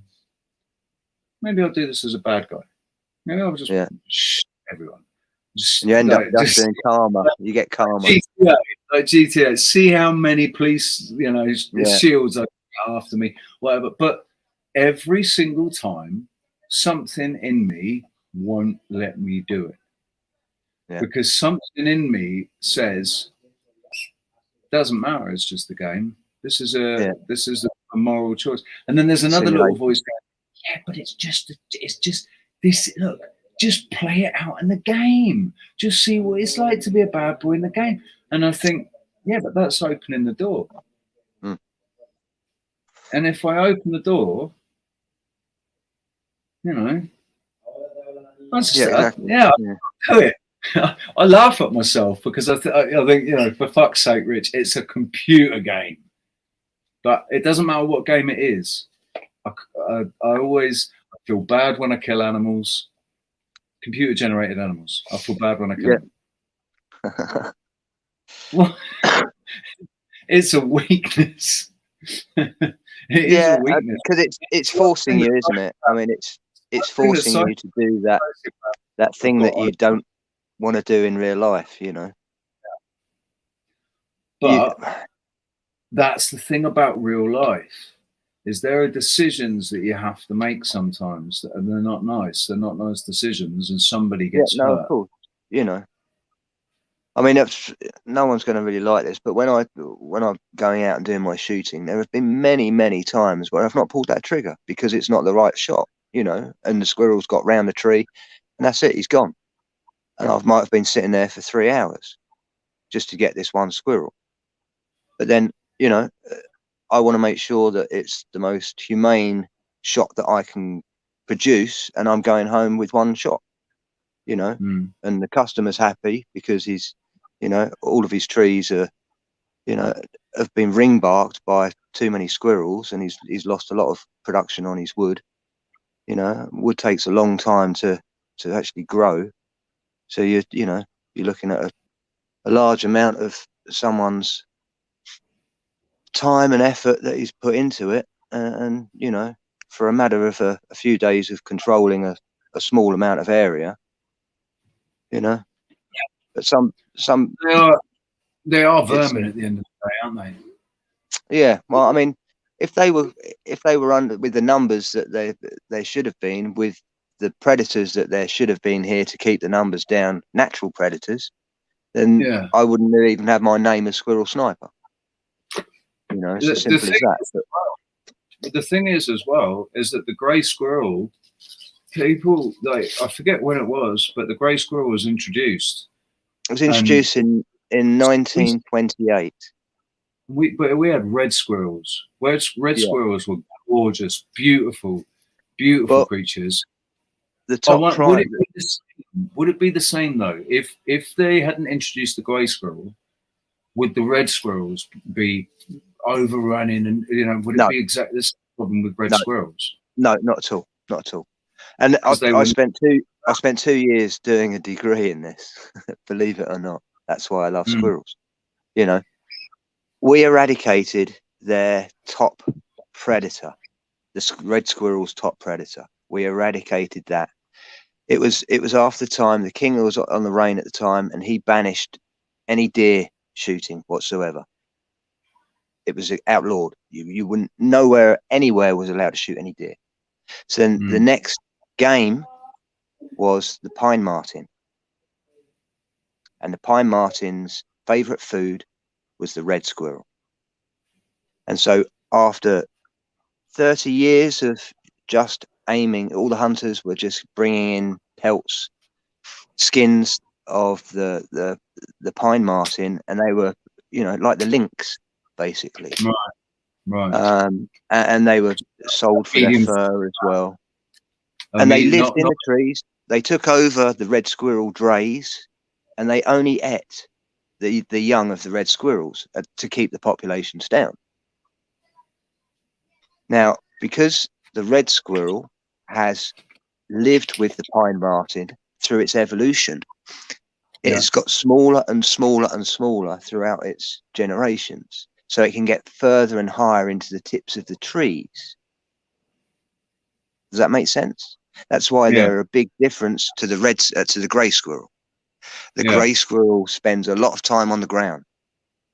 maybe I'll do this as a bad guy. Maybe I'll just shoot everyone. You end up just doing karma. You get karma. GTA, like GTA. See how many police, you know, shields are after me, whatever. But every single time, something in me won't let me do it, because something in me says, doesn't matter. It's just a game. This is a moral choice. And then there's another little voice going, yeah, but it's just this. Look. Just play it out in the game. Just see what it's like to be a bad boy in the game. And I think, yeah, but that's opening the door. And if I open the door, you know, I'll do it. I laugh at myself because I think, you know, for fuck's sake, Rich, it's a computer game. But it doesn't matter what game it is. I always feel bad when I kill animals, computer generated animals. I feel bad when I kill them. Well, it's a weakness. It is a weakness because it's forcing you, isn't it? I mean, it's forcing you to do that thing that you don't want to do in real life, you know. But that's the thing about real life, is there are decisions that you have to make sometimes, and they're not nice. They're not nice decisions, and somebody gets hurt. Of course, you know. I mean, no one's going to really like this, but when I'm going out and doing my shooting, there have been many times where I've not pulled that trigger because it's not the right shot, you know, and the squirrel's got round the tree, and that's it, he's gone. And I might have been sitting there for 3 hours just to get this one squirrel. But then, you know, I want to make sure that it's the most humane shot that I can produce, and I'm going home with one shot, you know, and the customer's happy because he's, you know, all of his trees are, you know, have been ring barked by too many squirrels, and he's lost a lot of production on his wood. You know, wood takes a long time to actually grow, so you're looking at a large amount of someone's time and effort that he's put into it, and you know, for a matter of a few days of controlling a small amount of area, you know. But some they are vermin at the end of the day, aren't they? Yeah, well, I mean, if they were under with the numbers that they should have been, with the predators that there should have been here to keep the numbers down, natural predators, then I wouldn't even have my name as Squirrel Sniper. You know, it's as simple as that. The thing is, as well, is that the grey squirrel, people, like, I forget when it was, but the grey squirrel was introduced. It was introduced in 1928. But we had red squirrels. Red squirrels were gorgeous, beautiful creatures. The top would it be the same though if they hadn't introduced the grey squirrel? Would the red squirrels be overrunning, and you know, would it be exactly the same problem with red squirrels? No, not at all. Not at all. And I spent 2 years doing a degree in this. Believe it or not, that's why I love squirrels. You know, we eradicated their top predator, the red squirrel's top predator. We eradicated that. It was after the time the king was on the reign at the time, and he banished any deer shooting whatsoever. It was outlawed. You wouldn't anywhere was allowed to shoot any deer. So then the next game was the pine marten, and the pine marten's favorite food was the red squirrel. And so after 30 years of just aiming, all the hunters were just bringing in pelts, skins of the pine marten, and they were, you know, like the lynx, basically. Right. And they were sold for their fur as well. And they lived in the trees. They took over the red squirrel drays, and they only ate the young of the red squirrels to keep the populations down. Now, because the red squirrel has lived with the pine marten through its evolution, it has got smaller and smaller and smaller throughout its generations, so it can get further and higher into the tips of the trees. Does that make sense? That's why there are a big difference to the grey squirrel. The grey squirrel spends a lot of time on the ground.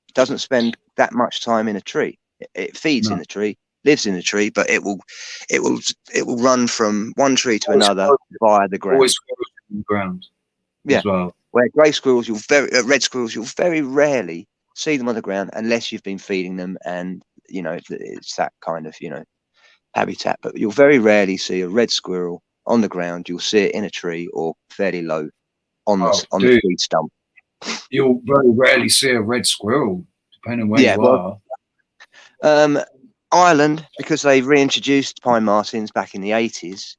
It doesn't spend that much time in a tree. It feeds in the tree, lives in the tree, but it will run from one tree to another via the ground. Always in the ground. As well. Where red squirrels, you'll very rarely see them on the ground unless you've been feeding them, and you know it's that kind of, you know, habitat. But you'll very rarely see a red squirrel on the ground. You'll see it in a tree or fairly low on the tree stump. You'll very rarely see a red squirrel, depending on where you are. Ireland, because they reintroduced pine martens back in the 80s,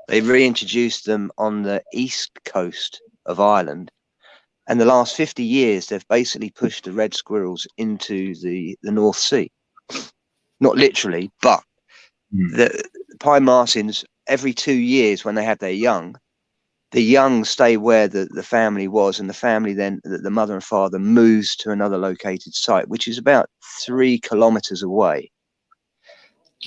they reintroduced them on the east coast of Ireland, And the last 50 years, they've basically pushed the red squirrels into the North Sea. Not literally, but the pine martins, every 2 years when they have their young, the young stay where the family was, and the family then, the mother and father, moves to another located site, which is about 3 kilometers away.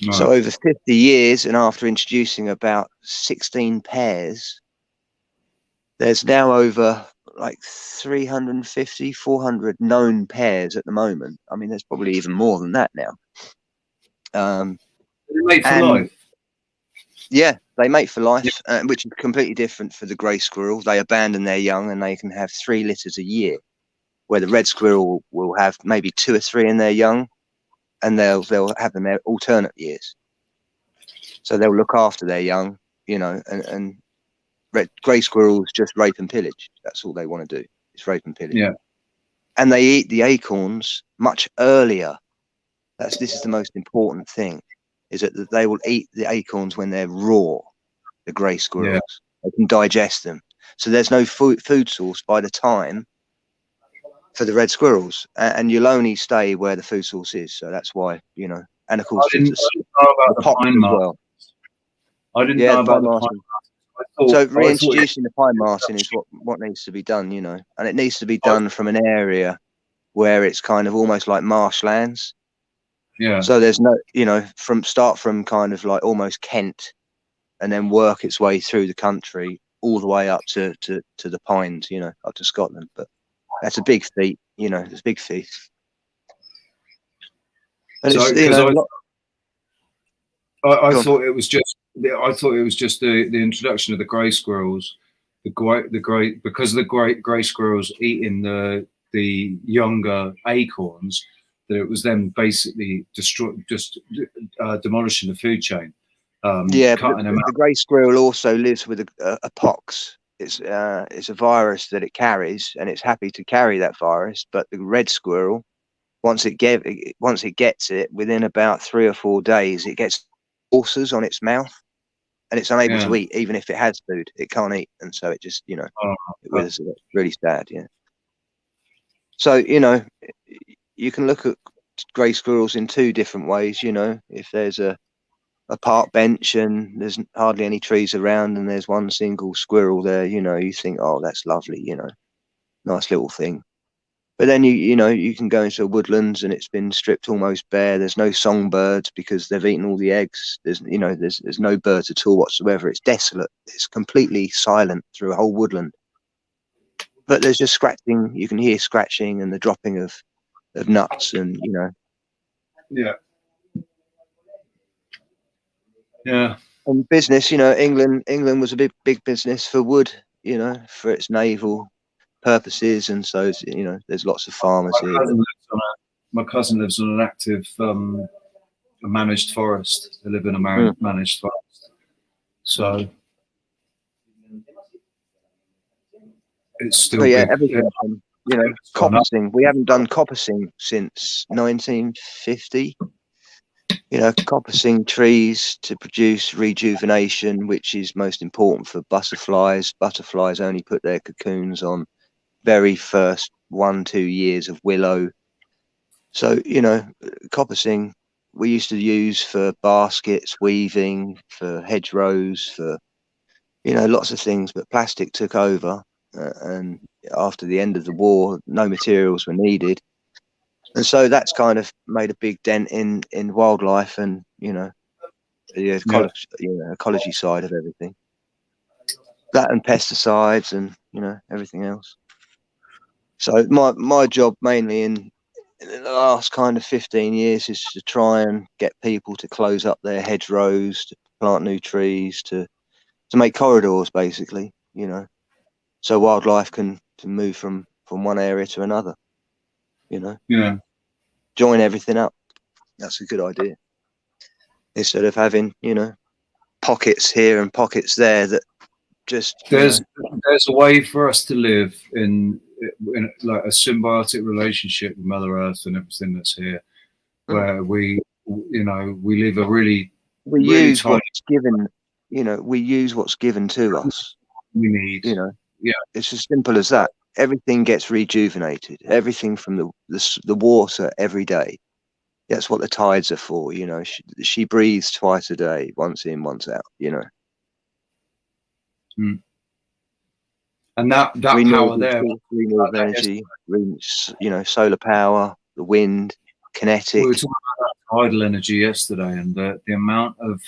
Right. So over 50 years, and after introducing about 16 pairs, there's now over like 350, 400 known pairs at the moment. I mean, there's probably even more than that now. They mate for and life. yeah, they mate for life, which is completely different for the grey squirrel. They abandon their young and they can have 3 litters a year, where the red squirrel will have maybe 2 or 3 in their young, and they'll have them there alternate years. So they'll look after their young, you know, and grey squirrels just rape and pillage. That's all they want to do, is rape and pillage. Yeah. And they eat the acorns much earlier. This is the most important thing, is that they will eat the acorns when they're raw, the grey squirrels. Yeah. They can digest them. So there's no food source by the time for the red squirrels. And you'll only stay where the food source is. So that's why, you know, and of course, the pine marten. Well. I didn't know about the pine marten. So reintroducing the pine marten is what needs to be done, you know, and it needs to be done from an area where it's kind of almost like marshlands. Yeah. So there's no, you know, start from kind of like almost Kent, and then work its way through the country all the way up to the pines, you know, up to Scotland. But that's a big feat, you know. It's a big feat. And so, it's, you know, I thought it was just the introduction of the grey squirrels, because the grey squirrels eating the younger acorns, that it was then basically demolishing the food chain. The grey squirrel also lives with a pox. It's a virus that it carries, and it's happy to carry that virus. But the red squirrel, once it gets it, within about 3 or 4 days, it gets ulcers on its mouth, and it's unable to eat. Even if it has food, it can't eat, and so it just, you know, it withers. It's really sad. Yeah. So, you know, you can look at grey squirrels in 2 different ways. You know, if there's a park bench and there's hardly any trees around and there's one single squirrel there, you know, you think, oh, that's lovely, you know, nice little thing. But then you know, you can go into woodlands and it's been stripped almost bare. There's no songbirds because they've eaten all the eggs. There's no birds at all whatsoever. It's desolate. It's completely silent through a whole woodland. But there's just scratching. You can hear scratching and the dropping of nuts, and you know. Yeah. Yeah. And business, you know, England was a big business for wood, you know, for its naval purposes, and so, you know, there's lots of farmers here. My cousin lives on an active managed forest. They live in a managed forest. So it's still everything from, you know, coppicing. We haven't done coppicing since 1950. You know, coppicing trees to produce rejuvenation, which is most important for butterflies. Butterflies only put their cocoons on very first 1-2 years of willow. So, you know, coppicing we used to use for baskets, weaving, for hedgerows, for, you know, lots of things. But plastic took over, and after the end of the war, no materials were needed. And so that's kind of made a big dent in wildlife and, you know, the ecology side of everything. That and pesticides and, you know, everything else. So my job mainly in the last kind of 15 years is to try and get people to close up their hedgerows, to plant new trees, to make corridors, basically, you know, so wildlife can move from one area to another, you know. Yeah. Join everything up. That's a good idea. Instead of having, you know, pockets here and pockets there that just... There's a way for us to live in like a symbiotic relationship with Mother Earth and everything that's here, where we live a really... We use what's given, you know, we use what's given to us. We need. You know, yeah, it's as simple as that. everything gets rejuvenated. Everything from the water every day. That's what the tides are for. You know, she breathes twice a day, once in, once out. You know. And that power there, renewable energy, you know, solar power, the wind, kinetic. We were talking about tidal energy yesterday, and the amount of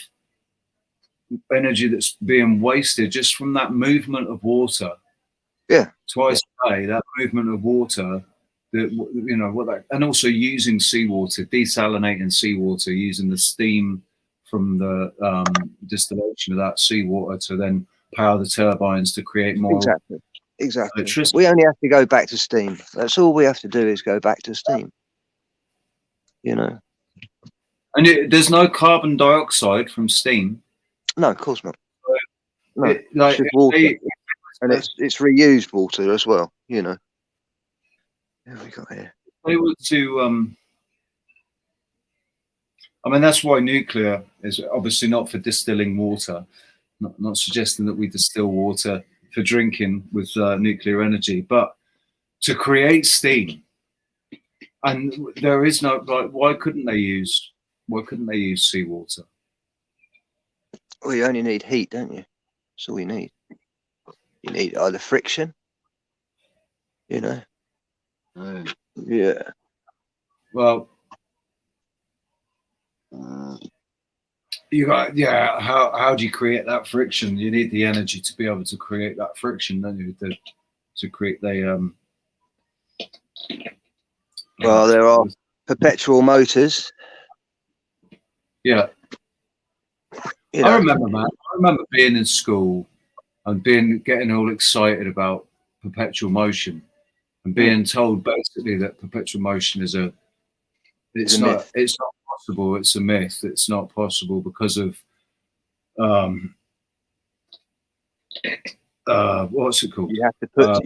energy that's being wasted just from that movement of water. Yeah. Twice a day, that movement of water, that, you know, what that, and also using seawater, desalinating seawater, using the steam from the distillation of that seawater to then power the turbines to create more exactly. electricity. We only have to go back to steam. That's all we have to do is go back to steam. You know. And there's no carbon dioxide from steam. No, of course not. No, Like, it's just water. And it's reused water as well, you know. What have we got here? They were to, I mean, that's why nuclear is obviously not for distilling water. Not suggesting that we distill water for drinking with nuclear energy, but to create steam. And there is no, like, why couldn't they use seawater? Well, you only need heat, don't you? That's all you need. You need either friction, you know. Yeah. Well, you got, yeah. How do you create that friction? You need the energy to be able to create that friction, don't you? To create the Well, there are perpetual motors. Yeah. You know. I remember, man. I remember being in school and getting all excited about perpetual motion and being told basically that perpetual motion is it's not possible. It's a myth. It's not possible because of what's it called? You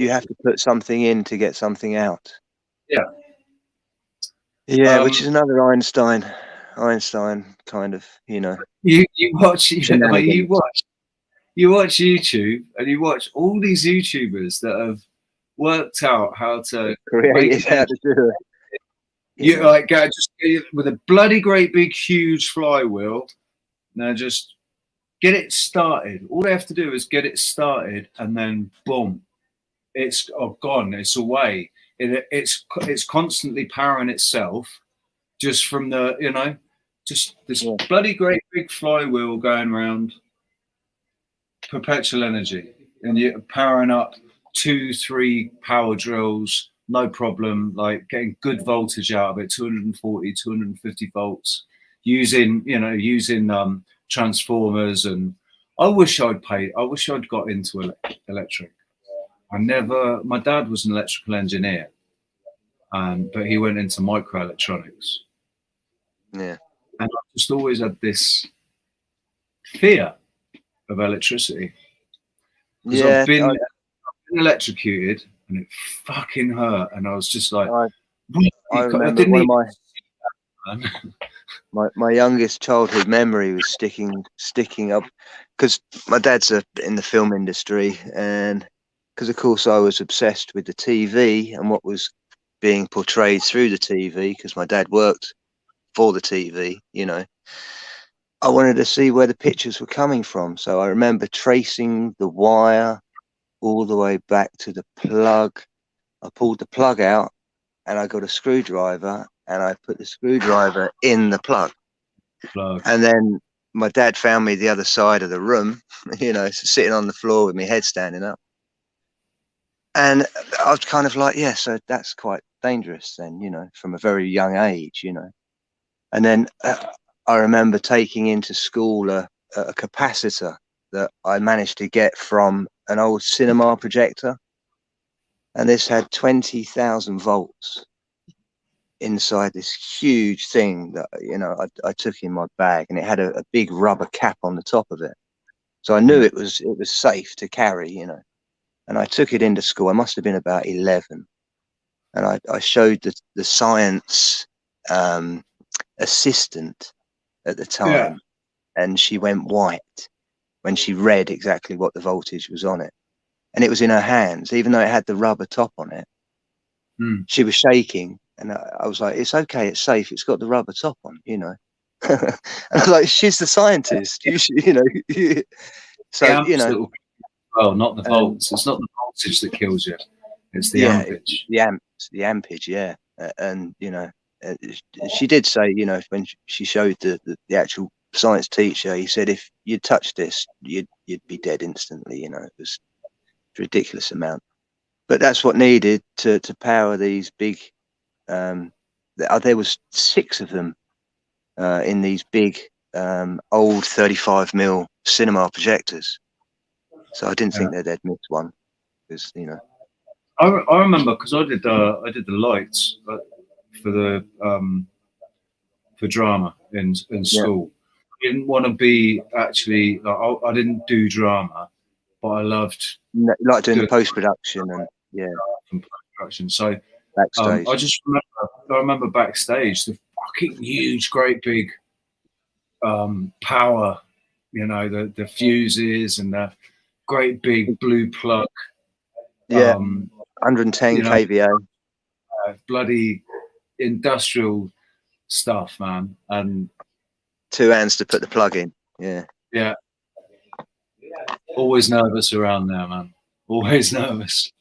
have to put something in to get something out. Yeah. Yeah, which is another Einstein kind of, you know. You watch YouTube and you watch all these YouTubers that have worked out how to create how to do it. You like go just with a bloody great big huge flywheel. Now just get it started. All they have to do is get it started, and then boom, it's gone. It's away. It's constantly powering itself just from the, you know, just this bloody great big flywheel going around. Perpetual energy, and you're powering up 2-3 power drills, no problem, like getting good voltage out of it, 240, 250 volts, using transformers. And I wish I'd got into electric. My dad was an electrical engineer, but he went into microelectronics. Yeah. And I just always had this fear of electricity. Yeah. I've been electrocuted and it fucking hurt. And I was just like, I remember one of my youngest childhood memory was sticking up, because my dad's in the film industry, and because of course I was obsessed with the TV and what was being portrayed through the TV, because my dad worked for the TV, you know. I wanted to see where the pictures were coming from. So I remember tracing the wire all the way back to the plug. I pulled the plug out and I got a screwdriver and I put the screwdriver in the plug. And then my dad found me the other side of the room, you know, sitting on the floor with my head standing up. And I was kind of like, yeah, so that's quite dangerous then, you know, from a very young age, you know. And then I remember taking into school a capacitor that I managed to get from an old cinema projector. And this had 20,000 volts inside this huge thing that, you know, I took in my bag, and it had a big rubber cap on the top of it. So I knew it was safe to carry, you know. And I took it into school. I must have been about 11. And I showed the science assistant at the time, and she went white when she read exactly what the voltage was on it. and it was in her hands, even though it had the rubber top on it. She was shaking, and I was like, "It's okay, it's safe. It's got the rubber top on, you know." And I was like, "She's the scientist, you know." So you know, well, not the volts. It's not the voltage that kills you. It's the yeah, ampage. the ampage, yeah. And you know, she did say, you know, when she showed the actual science teacher, he said if you touched this, you'd be dead instantly. You know, it was a ridiculous amount. But that's what needed to power these big. There was 6 of them in these big old 35mm cinema projectors. So I didn't think they'd missed one, because you know. I remember because I did the lights for the for drama in school. I didn't want to be actually. I didn't do drama, but I loved like doing the post production and post production. So backstage. I remember backstage the fucking huge, great big power. You know, the fuses and the great big blue plug. 110 kVA. Bloody industrial stuff, man. And 2 hands to put the plug in. Yeah. Always nervous around there, man. Always nervous.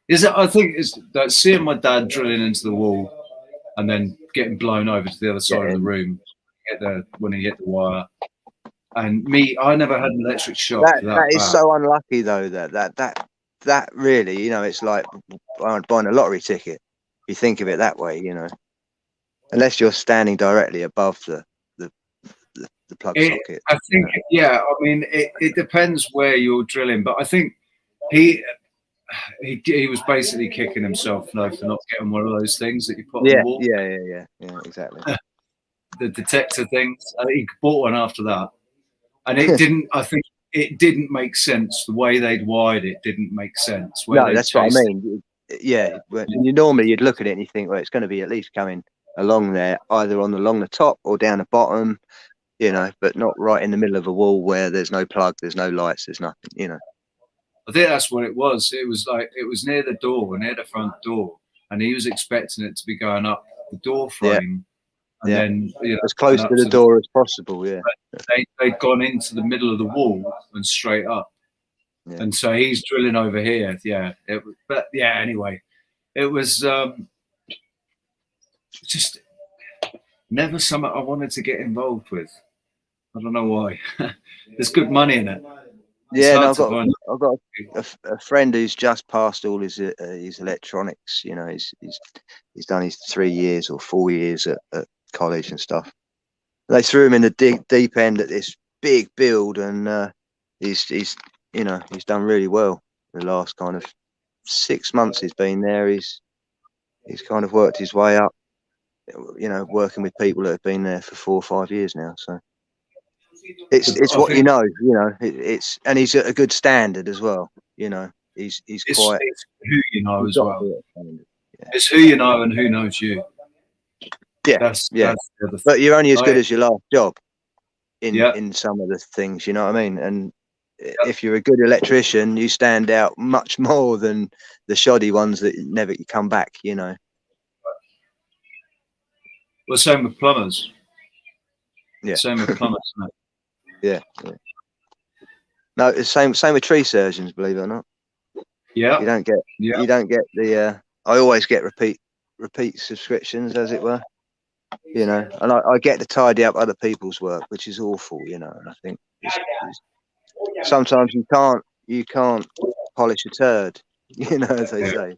I think it's that seeing my dad drilling into the wall and then getting blown over to the other side of the room when he hit the wire. And me, I never had an electric shock. That is so unlucky though. That really, you know, it's like buying a lottery ticket. You think of it that way, you know, unless you're standing directly above the plug socket. I think, I mean, it depends where you're drilling, but I think he was basically kicking himself for not getting one of those things that you put on the wall. Yeah, exactly. The detector things. I think he bought one after that, and it didn't. I think it didn't make sense. The way they'd wired it didn't make sense. No, that's what I mean. Yeah, you'd look at it and you think, well, it's going to be at least coming along there, either along the top or down the bottom, you know, but not right in the middle of a wall where there's no plug, there's no lights, there's nothing, you know. I think that's what it was. It was like it was near the door, near the front door, and he was expecting it to be going up the door frame, and then as close to the door as possible. Yeah, they'd gone into the middle of the wall and straight up, and so he's drilling over here. Anyway, it was just never something I wanted to get involved with. I don't know why. There's good money in it. I've got a friend who's just passed all his electronics. You know, he's done his 3 years or 4 years at college and stuff. They threw him in the deep end at this big build, and he's done really well. The last kind of 6 months he's been there, he's kind of worked his way up. You know, working with people that have been there for 4 or 5 years now. So it's what you know. It's and he's at a good standard as well. You know, he's quite. It's who you know as well. It's who you know and who knows you. That's but you're only as good as your last job in some of the things. You know what I mean? And if you're a good electrician, you stand out much more than the shoddy ones that never come back. You know. Well, same with plumbers. Yeah. Same with plumbers. Yeah. No, it's same with tree surgeons, believe it or not. Yeah. You don't get the. I always get repeat subscriptions, as it were. You know, and I get to tidy up other people's work, which is awful. You know, and I think sometimes you can't polish a turd. You know, as they say.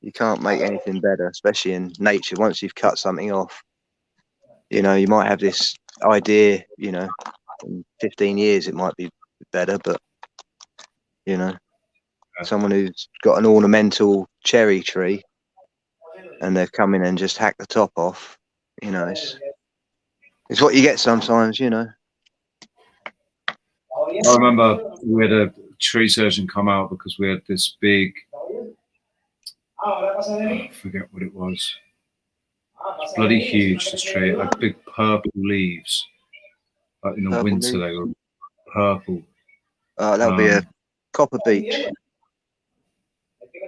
You can't make anything better, especially in nature. Once you've cut something off, you know, you might have this idea, you know, in 15 years it might be better, but, you know, someone who's got an ornamental cherry tree and they've come in and just hack the top off, you know, it's what you get sometimes, you know. I remember we had a tree surgeon come out because we had this big... I forget what it was. It's bloody huge, this tree. It had big purple leaves. Like in the winter, they were purple. That would be a copper beech.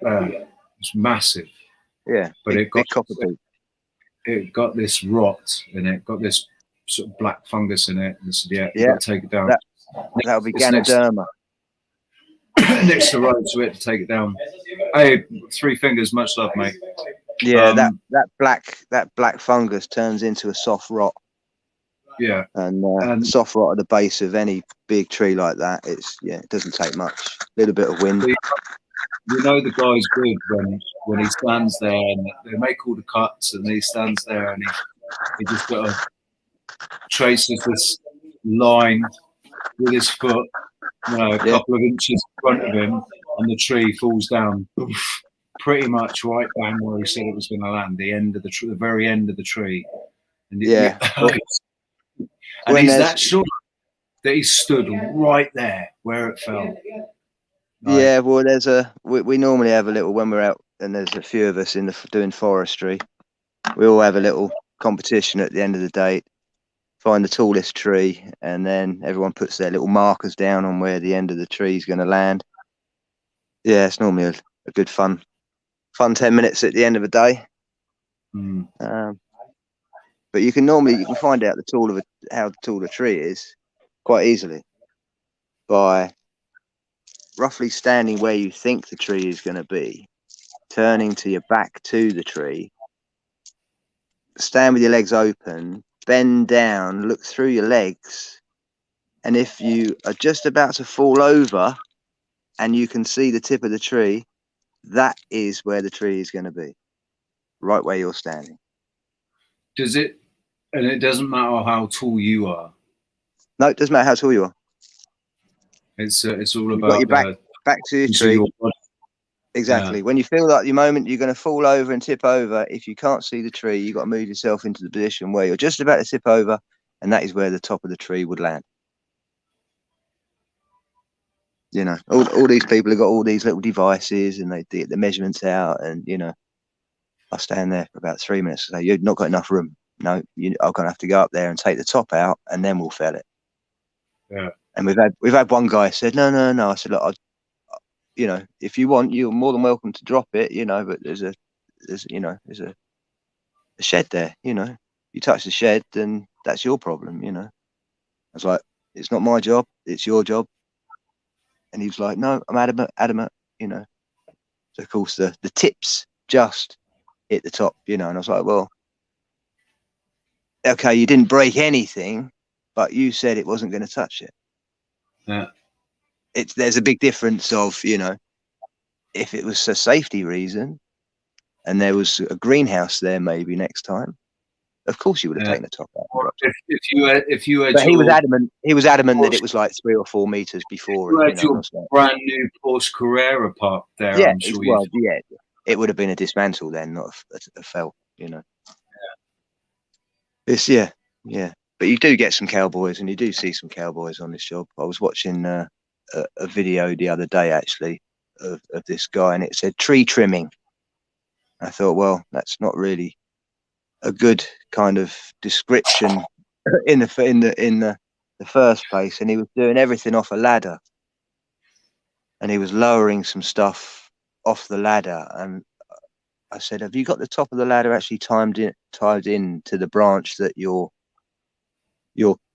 It's massive. Yeah, But big copper beak. it got this rot in it, got this sort of black fungus in it. And said, yeah, you Yeah, got to take it down. That'll be It's next Ganoderma. to the road, so we had to take it down. Hey, 3 fingers, much love, mate. Yeah, that black fungus turns into a soft rot. Yeah, and soft rot at the base of any big tree like that, it doesn't take much. A little bit of wind. You know the guy's good when he stands there and they make all the cuts and he stands there and he just sort of traces this line with his foot, a couple of inches in front of him, and the tree falls down, pretty much right bang where he said it was going to land, the end of the very end of the tree. And and he's that sure that he stood right there where it fell. Yeah, well, we normally have a little, when we're out and there's a few of us doing forestry, we all have a little competition at the end of the day, find the tallest tree, and then everyone puts their little markers down on where the end of the tree is going to land. Yeah, it's normally a good fun 10 minutes at the end of the day. But you can find out how tall the tree is quite easily by roughly standing where you think the tree is going to be, turning to your back to the tree, stand with your legs open, bend down, look through your legs, and if you are just about to fall over and you can see the tip of the tree, that is where the tree is going to be, right where you're standing. Does it? And it doesn't matter how tall you are. No, it doesn't matter how tall you are. It's all You've about got your back to your tree. Exactly. Yeah. When you feel like the moment you're going to fall over and tip over, if you can't see the tree, you've got to move yourself into the position where you're just about to tip over, and that is where the top of the tree would land. All these people have got all these little devices, and they get the measurements out, and I stand there for about 3 minutes and say, "You've not got enough room. No, I'm going to have to go up there and take the top out, and then we'll fell it." Yeah. And we've had one guy said, no. I said, look, if you want, you're more than welcome to drop it, but there's a shed there, you touch the shed, then that's your problem, I was like, it's not my job, it's your job. And he was like, no, I'm adamant, So of course the tips just hit the top, and I was like, well, okay, you didn't break anything, but you said it wasn't going to touch it. Yeah. There's a big difference of, if it was a safety reason and there was a greenhouse there maybe next time, of course you would have taken the top out. If you had but he was adamant that it was like 3 or 4 meters before. You had your brand new Porsche Carrera parked there. Yeah, I'm sure it would have been a dismantle then, not a fell. It's But you do get some cowboys, and you do see some cowboys on this job. I was watching a video the other day actually of this guy, and it said tree trimming. I thought, well, that's not really a good kind of description in the first place. And he was doing everything off a ladder, and he was lowering some stuff off the ladder. And I said, have you got the top of the ladder actually tied in to the branch that you're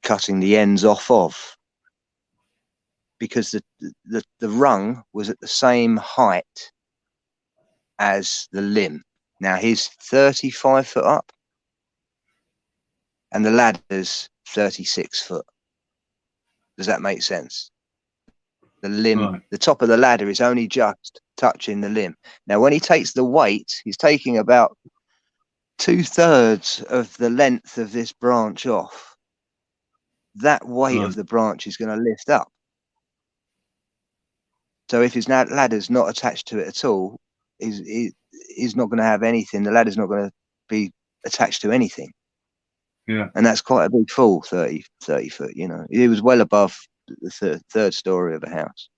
cutting the ends off of? Because the rung was at the same height as the limb. Now he's 35 foot up, and the ladder's 36 foot. Does that make sense? The limb, the top of the ladder is only just touching the limb. Now, when he takes the weight, he's taking about 2/3 of the length of this branch off. That weight of the branch is going to lift up. So if his ladder's not attached to it at all, he's not going to have anything. The ladder's not going to be attached to anything. Yeah. And that's quite a big fall, 30 foot, It was well above the third story of a house.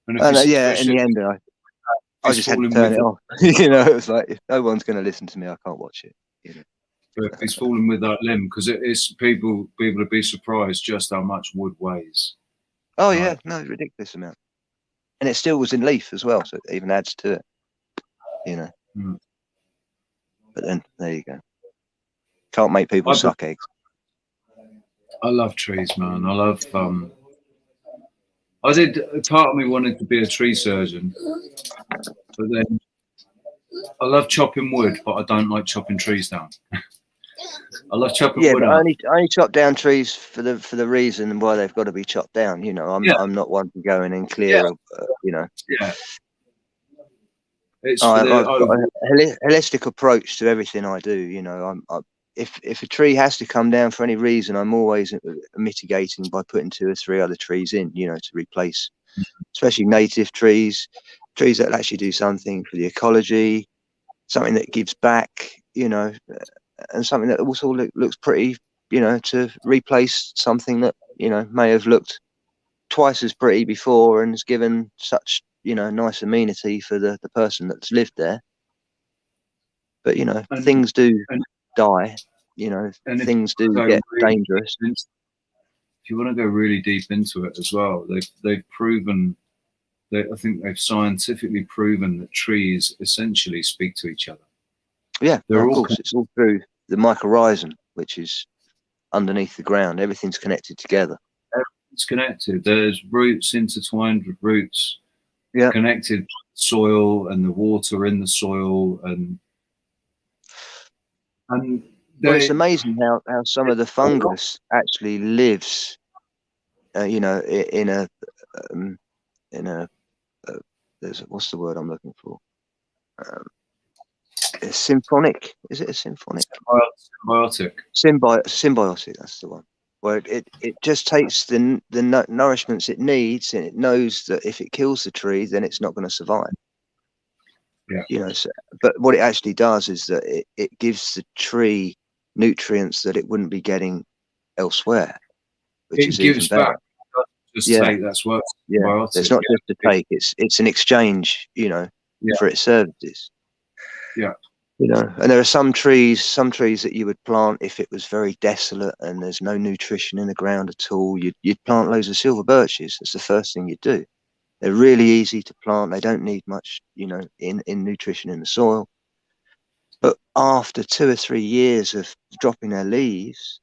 And in the end, I just had to turn it off. It was like, if no one's going to listen to me, I can't watch it. But he's falling with that limb, because it is people would be surprised just how much wood weighs. Oh yeah, no, ridiculous amount. and it still was in leaf as well, so it even adds to it, you know. But then there you go. Can't make people suck eggs. I love trees, man. I love I did, part of me wanted to be a tree surgeon, but then I love chopping wood, but I don't like chopping trees down. I love chopping wood but up. I only chop down trees for the reason why they've got to be chopped down. You know, I'm not one to go in and clear. You know. Yeah. It's I've got a holistic approach to everything I do. You know, if a tree has to come down for any reason, I'm always mitigating by putting 2 or 3 other trees in. You know, to replace, especially native trees that actually do something for the ecology, something that gives back. You know. And something that also looks pretty, you know, to replace something that, you know, may have looked twice as pretty before and has given such, you know, nice amenity for the person that's lived there. But, you know, things do die, you know, things do get dangerous. If you want to go really deep into it as well, they've proven that, I think they've scientifically proven that trees essentially speak to each other. Yeah, of course, it's all through the mycorrhizal, which is underneath the ground. Everything's connected together. Everything's connected. There's roots intertwined with roots, yeah, connected soil and the water in the soil, and well, it's amazing how some of the fungus actually lives, you know, in a there's what's the word I'm looking for? A symphonic, is it a symphonic? Symbiotic. Symbiotic, that's the one. Where it just takes the nourishments it needs, and it knows that if it kills the tree, then it's not going to survive. Yeah. You know, but what it actually does is that it gives the tree nutrients that it wouldn't be getting elsewhere, which is even better. Take, that's what. Yeah, it's not just to take; it's an exchange, you know, for its services. Yeah. You know, and there are some trees that you would plant if it was very desolate and there's no nutrition in the ground at all. You'd plant loads of silver birches. That's the first thing you'd do. They're really easy to plant. They don't need much, you know, in nutrition in the soil. But after 2 or 3 years of dropping their leaves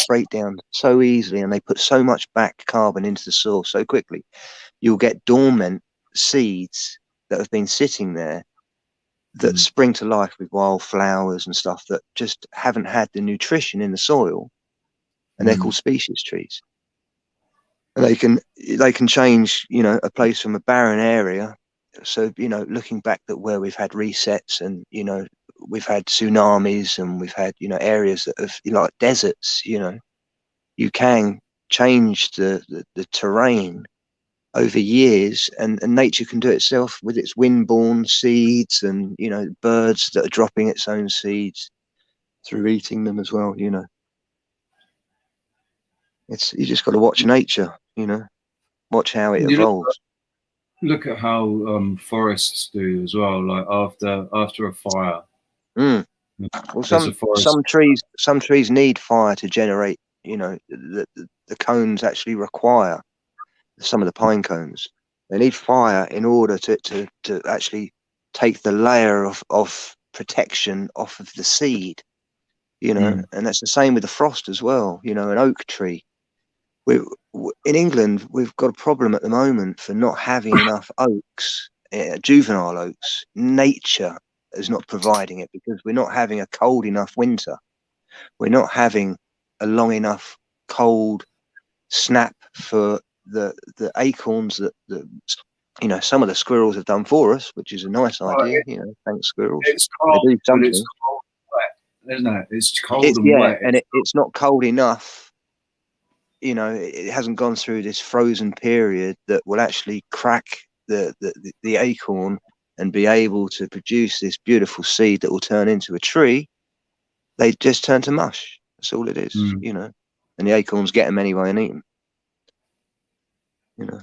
break down so easily, and they put so much back carbon into the soil so quickly. You'll get dormant seeds that have been sitting there that spring to life with wildflowers and stuff that just haven't had the nutrition in the soil, and they're called species trees. And they can change, you know, a place from a barren area. So, you know, looking back at where we've had resets, and, you know, we've had tsunamis, and we've had, you know, areas that have, like deserts, you know, you can change the terrain over years, and nature can do it itself with its wind-borne seeds, and, you know, birds that are dropping its own seeds through eating them as well. You know, you just got to watch nature. You know, watch how it evolves. Look at how forests do as well. Like after a fire. Well, some trees need fire to generate. You know, the cones actually require, some of the pine cones, they need fire in order to actually take the layer of protection off of the seed, you know. And that's the same with the frost as well. You know, an oak tree, in England we've got a problem at the moment for not having enough oaks, juvenile oaks. Nature is not providing it because we're not having a cold enough winter. We're not having a long enough cold snap for the acorns that you know, some of the squirrels have done for us, which is a nice idea. You know, thanks squirrels. It's cold, they do something. But it's cold and wet, isn't it? It's cold and wet. And it's not cold enough. You know, it hasn't gone through this frozen period that will actually crack the acorn and be able to produce this beautiful seed that will turn into a tree. They just turn to mush. That's all it is. You know, and the acorns get them anyway and eat them. You know.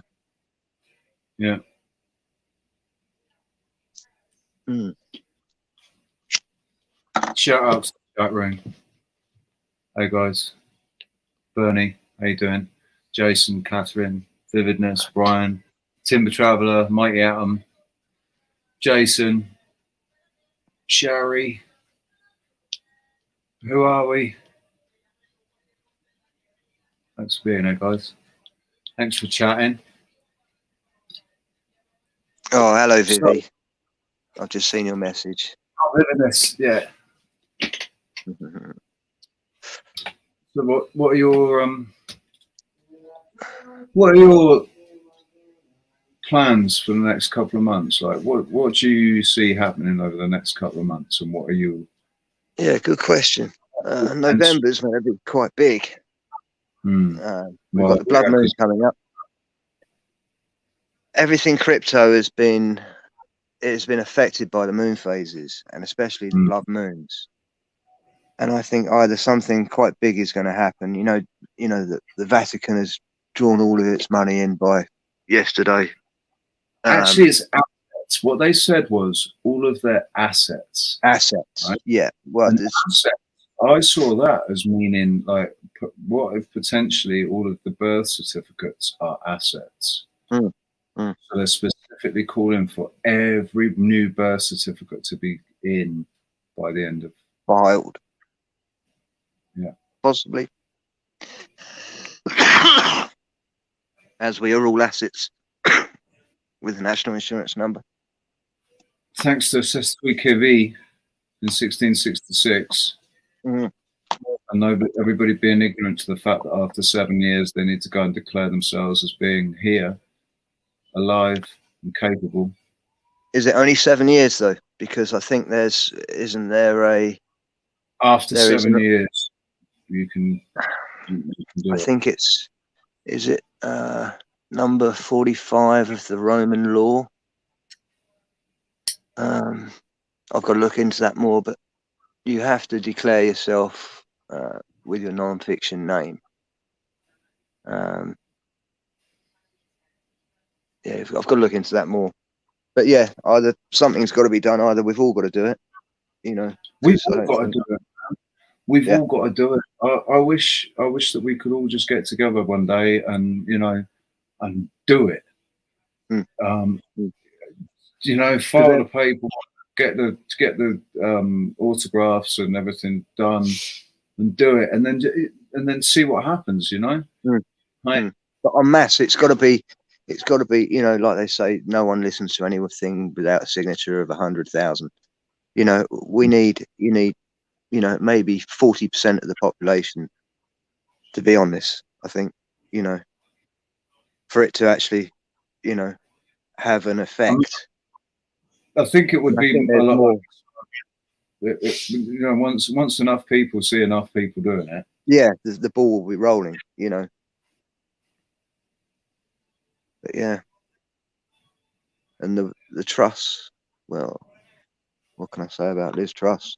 Yeah. Shout out to the chat room. Hey guys, Bernie, how you doing? Jason, Catherine, Vividness, Brian, Timber Traveller, Mighty Atom, Jason, Sherry. Who are we? Thanks for being here, guys. Thanks for chatting. Oh, hello, Vivi. I've just seen your message. Oh, look at this. Yeah. So what are your plans for the next couple of months? Like, what do you see happening over the next couple of months, and what are you? Yeah, good question. November's going to be quite big. We've got the blood moon coming up. Everything crypto has been affected by the moon phases, and especially the blood moons. And I think either something quite big is going to happen. You know that the Vatican has drawn all of its money in by yesterday. Actually, it's assets. What they said was all of their assets. Assets, right? Yeah. Well, assets, I saw that as meaning like, what if potentially all of the birth certificates are assets? So they're specifically calling for every new birth certificate to be in by the end of filed. Yeah, possibly. As we are all assets with a national insurance number. Thanks to Sestui-Kevi in 1666, and everybody being ignorant to the fact that after 7 years they need to go and declare themselves as being here, alive and capable. Is it only 7 years though? Because I think isn't there a after 7 years you can do I think is it number 45 of the Roman law? I've got to look into that more, but you have to declare yourself with your non-fiction name. Yeah, I've got to look into that more. But yeah, either something's got to be done. Either we've all got to do it. You know, we've all got to do it. We've all got to do it. I wish that we could all just get together one day and and do it. File the paper, get the autographs and everything done, and do it, and then see what happens. Right? But en masse, it's got to be. Like they say, no one listens to anything without a signature of 100,000. You need maybe 40% of the population to be on this. I think, for it to actually, have an effect. I think it would be a lot more. Once enough people see enough people doing it. Yeah, the ball will be rolling. But yeah. And the Truss, well, what can I say about Liz Truss?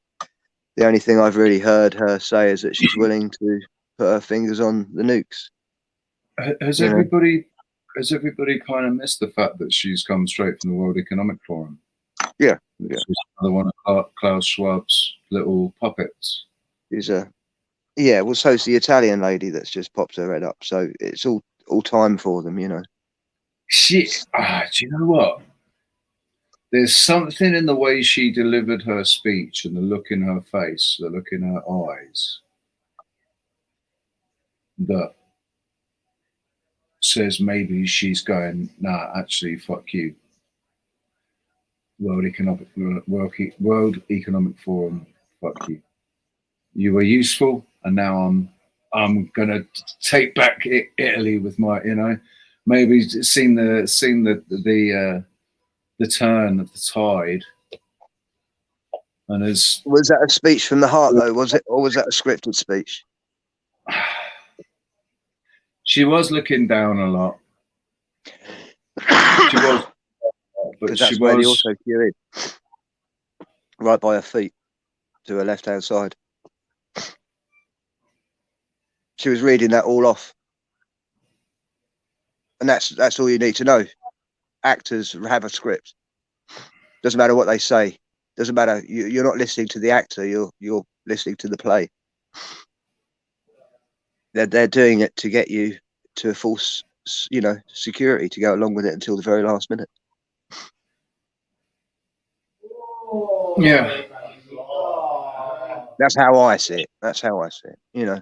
The only thing I've really heard her say is that she's willing to put her fingers on the nukes. Has everybody kind of missed the fact that she's come straight from the World Economic Forum? Yeah. She's another one of Klaus Schwab's little puppets. So's the Italian lady that's just popped her head up. So it's all time for them, Shit. Do you know what? There's something in the way she delivered her speech and the look in her face, the look in her eyes, that says maybe she's going, nah, actually, fuck you. World Economic Forum, fuck you. You were useful, and now I'm gonna take back Italy with my, maybe seen the turn of the tide. And was that a speech from the heart though? Was it, or was that a scripted speech? She was looking down a lot. She was, but that's where the auto cue is, right by her feet, to her left hand side. She was reading that all off, and that's all you need to know. Actors have a script. Doesn't matter what they say. Doesn't matter. You're not listening to the actor. You're listening to the play. They're doing it to get you to a false you know, security to go along with it until the very last minute. Yeah. That's how I see it. That's how I see it. You know,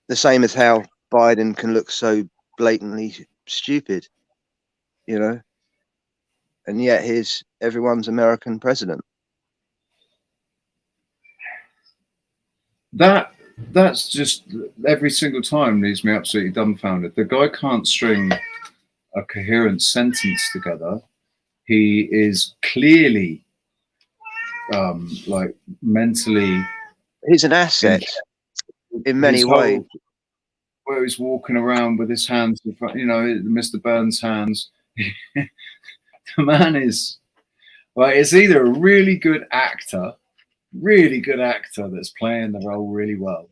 the same as how Biden can look so blatantly stupid, you know, and yet he's everyone's American president. That's just every single time leaves me absolutely dumbfounded. The guy can't string a coherent sentence together. He is clearly like mentally. He's an asset in many ways. Where he's walking around with his hands in front, you know, Mr. Burns' hands. The man is, well, it's either a really good actor that's playing the role really well,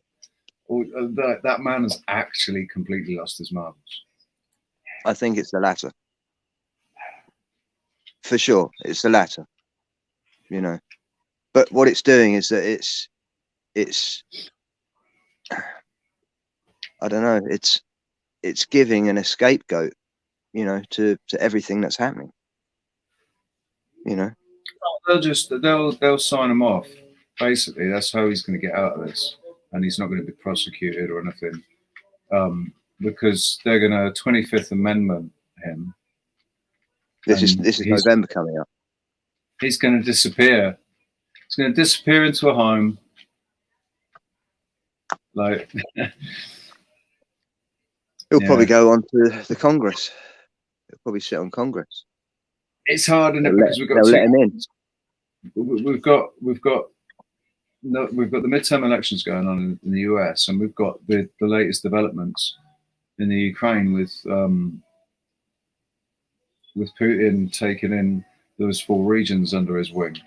or that man has actually completely lost his marbles. I think it's the latter. For sure, it's the latter. You know, but what it's doing is that it's I don't know, it's giving an scapegoat, you know, to everything that's happening. You know, they'll sign him off. Basically, that's how he's going to get out of this, and he's not going to be prosecuted or anything, because they're going to 25th Amendment him. This is November coming up. He's going to disappear. He's going to disappear into a home. Like he'll probably go on to the Congress. He'll probably sit on Congress. It's hard, isn't it? Because they'll let him in. We've got the midterm elections going on in the US, and we've got the latest developments in the Ukraine with Putin taking in those 4 regions under his wing.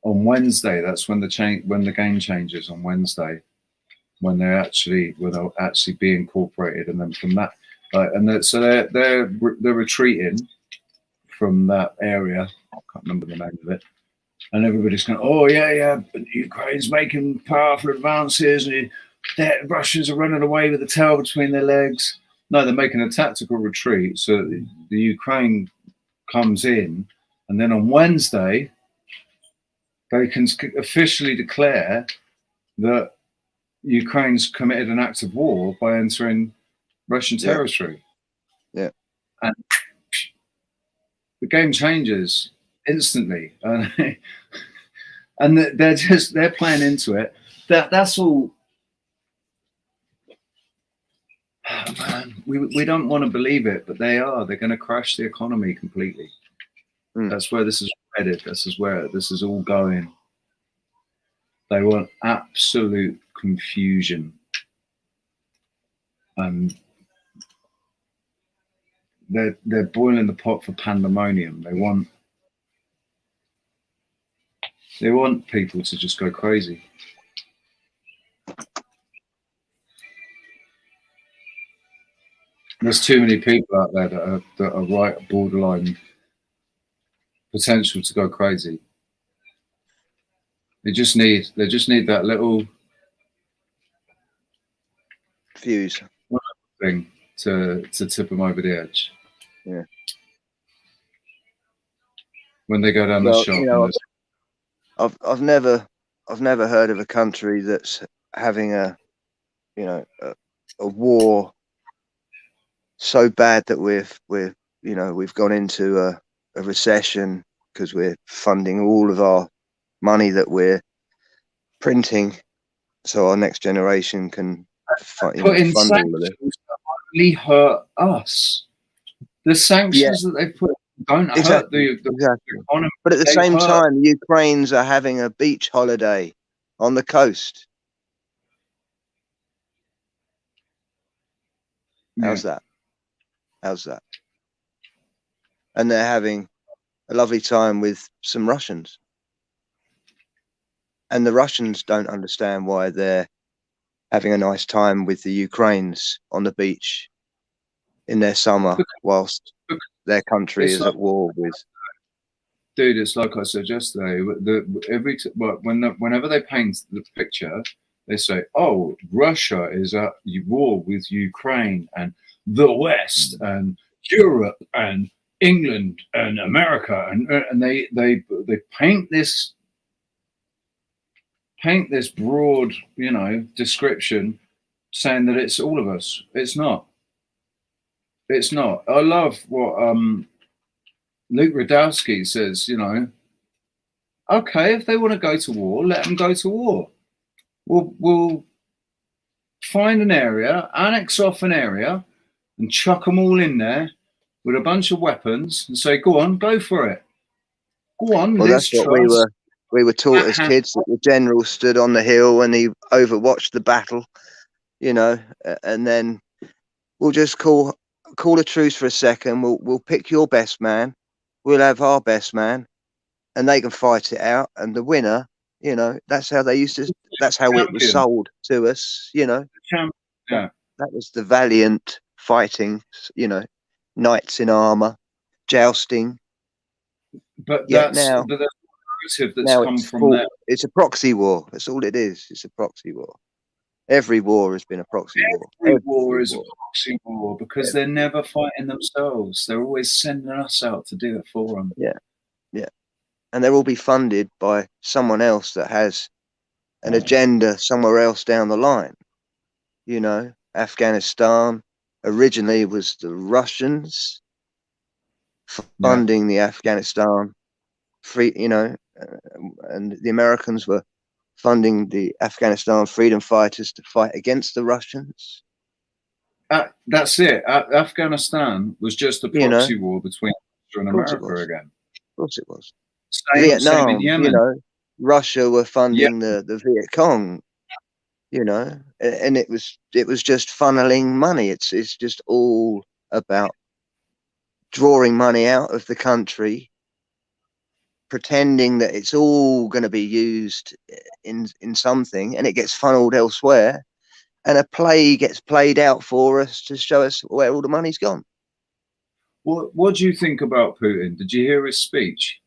On Wednesday, that's when the game changes. On Wednesday, when they'll actually be incorporated, and then from that, so they're retreating from that area. I can't remember the name of it. And everybody's going, oh yeah, but Ukraine's making powerful advances, and the Russians are running away with the tail between their legs. No, they're making a tactical retreat. So the Ukraine comes in, and then on Wednesday, they can officially declare that Ukraine's committed an act of war by entering Russian territory. Yeah. And the game changes instantly. And they're playing into it. That's all. Oh, man, we don't want to believe it, but they're going to crash the economy completely. That's where this is headed. This is where this is all going. They want absolute confusion, and they're boiling the pot for pandemonium. They want people to just go crazy. There's too many people out there that are right at borderline potential to go crazy. They just need that little fuse thing to tip them over the edge. Yeah. When they go down the shop. You know, I've never heard of a country that's having a war so bad that we've gone into a recession because we're funding all of our money that we're printing, so our next generation can fund all of it. Only hurt us. The sanctions that they put don't hurt the economy. But at the same time, the Ukrainians are having a beach holiday on the coast. How's that? And they're having a lovely time with some Russians. And the Russians don't understand why they're having a nice time with the Ukrainians on the beach in their summer whilst their country is at war with. Dude, it's like I said yesterday. Whenever they paint the picture, they say, oh, Russia is at war with Ukraine and the West and Europe and England and America, and they paint this broad, you know, description saying that it's all of us. It's not. It's not. I love what Luke Radowski says, you know, okay, if they want to go to war, let them go to war. We'll find an area, annex off an area, and chuck them all in there with a bunch of weapons and say, go on, go for it. Go on, Well, Liz that's what Truss. we were taught as kids, that the general stood on the hill and he overwatched the battle, you know, and then we'll just call a truce for a second. We'll pick your best man. We'll have our best man, and they can fight it out. And the winner, you know, that's how they used to. That's how it was sold to us, you know. Yeah. That was the valiant fighting, you know, knights in armor, jousting. But that's the narrative that's now come from there. It's a proxy war. That's all it is. It's a proxy war. Every war has been a proxy war. Every war is a proxy war because they're never fighting themselves. They're always sending us out to do it for them. Yeah, yeah. And they'll all be funded by someone else that has an agenda somewhere else down the line. You know, Afghanistan originally was the Russians funding the Afghanistan free, you know, and the Americans were funding the Afghanistan freedom fighters to fight against the Russians. That's it. Afghanistan was just a proxy war between Russia and America again. Of course it was. Same in Yemen. You know, Russia were funding the Viet Cong, you know, and it was just funneling money. It's just all about drawing money out of the country, pretending that it's all going to be used in something, and it gets funneled elsewhere, and a play gets played out for us to show us where all the money's gone. What do you think about Putin? Did you hear his speech?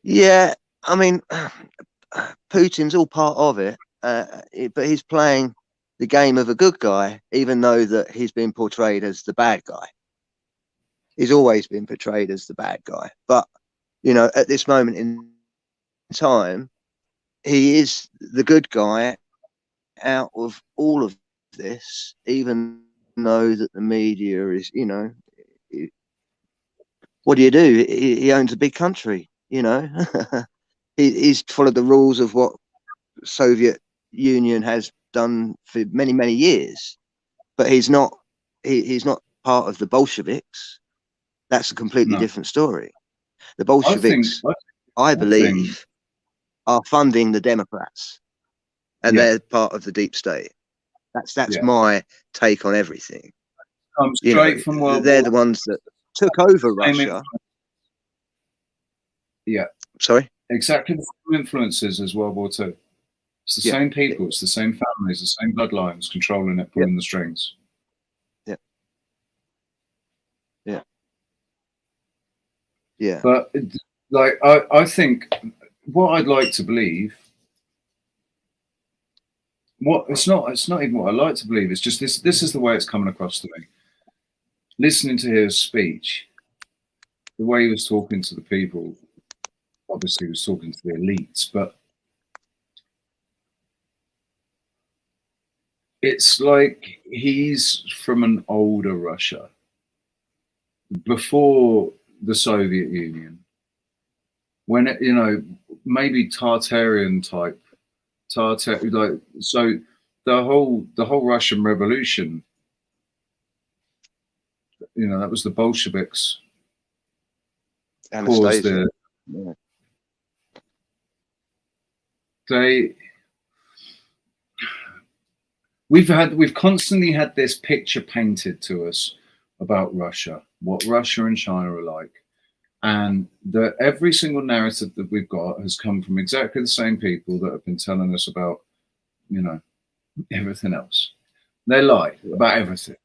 Yeah, I mean, Putin's all part of it, but he's playing the game of a good guy, even though that he's been portrayed as the bad guy. He's always been portrayed as the bad guy, but you know, at this moment in time, he is the good guy out of all of this, even though that the media is, you know, what do? He owns a big country, you know. He's followed the rules of what Soviet Union has done for many, many years, but he's not part of the Bolsheviks. That's a completely different story. The Bolsheviks, I believe, are funding the Democrats, and they're part of the deep state. That's my take on everything. Straight from World they're War. the ones that took over Russia. Yeah. Sorry? Exactly the same influences as World War II. It's the same people, it's the same families, the same bloodlines controlling it, pulling the strings. Yeah. Yeah. Yeah. But like I think what I'd like to believe, it's not even what I like to believe, it's just this is the way it's coming across to me. Listening to his speech, the way he was talking to the people, obviously he was talking to the elites, but it's like he's from an older Russia, before the Soviet Union, when it, you know, maybe Tartarian type, like, so the whole Russian Revolution, you know, that was the Bolsheviks caused the we've constantly had this picture painted to us about Russia, what Russia and China are like, and that every single narrative that we've got has come from exactly the same people that have been telling us about, you know, everything else. They lie about everything.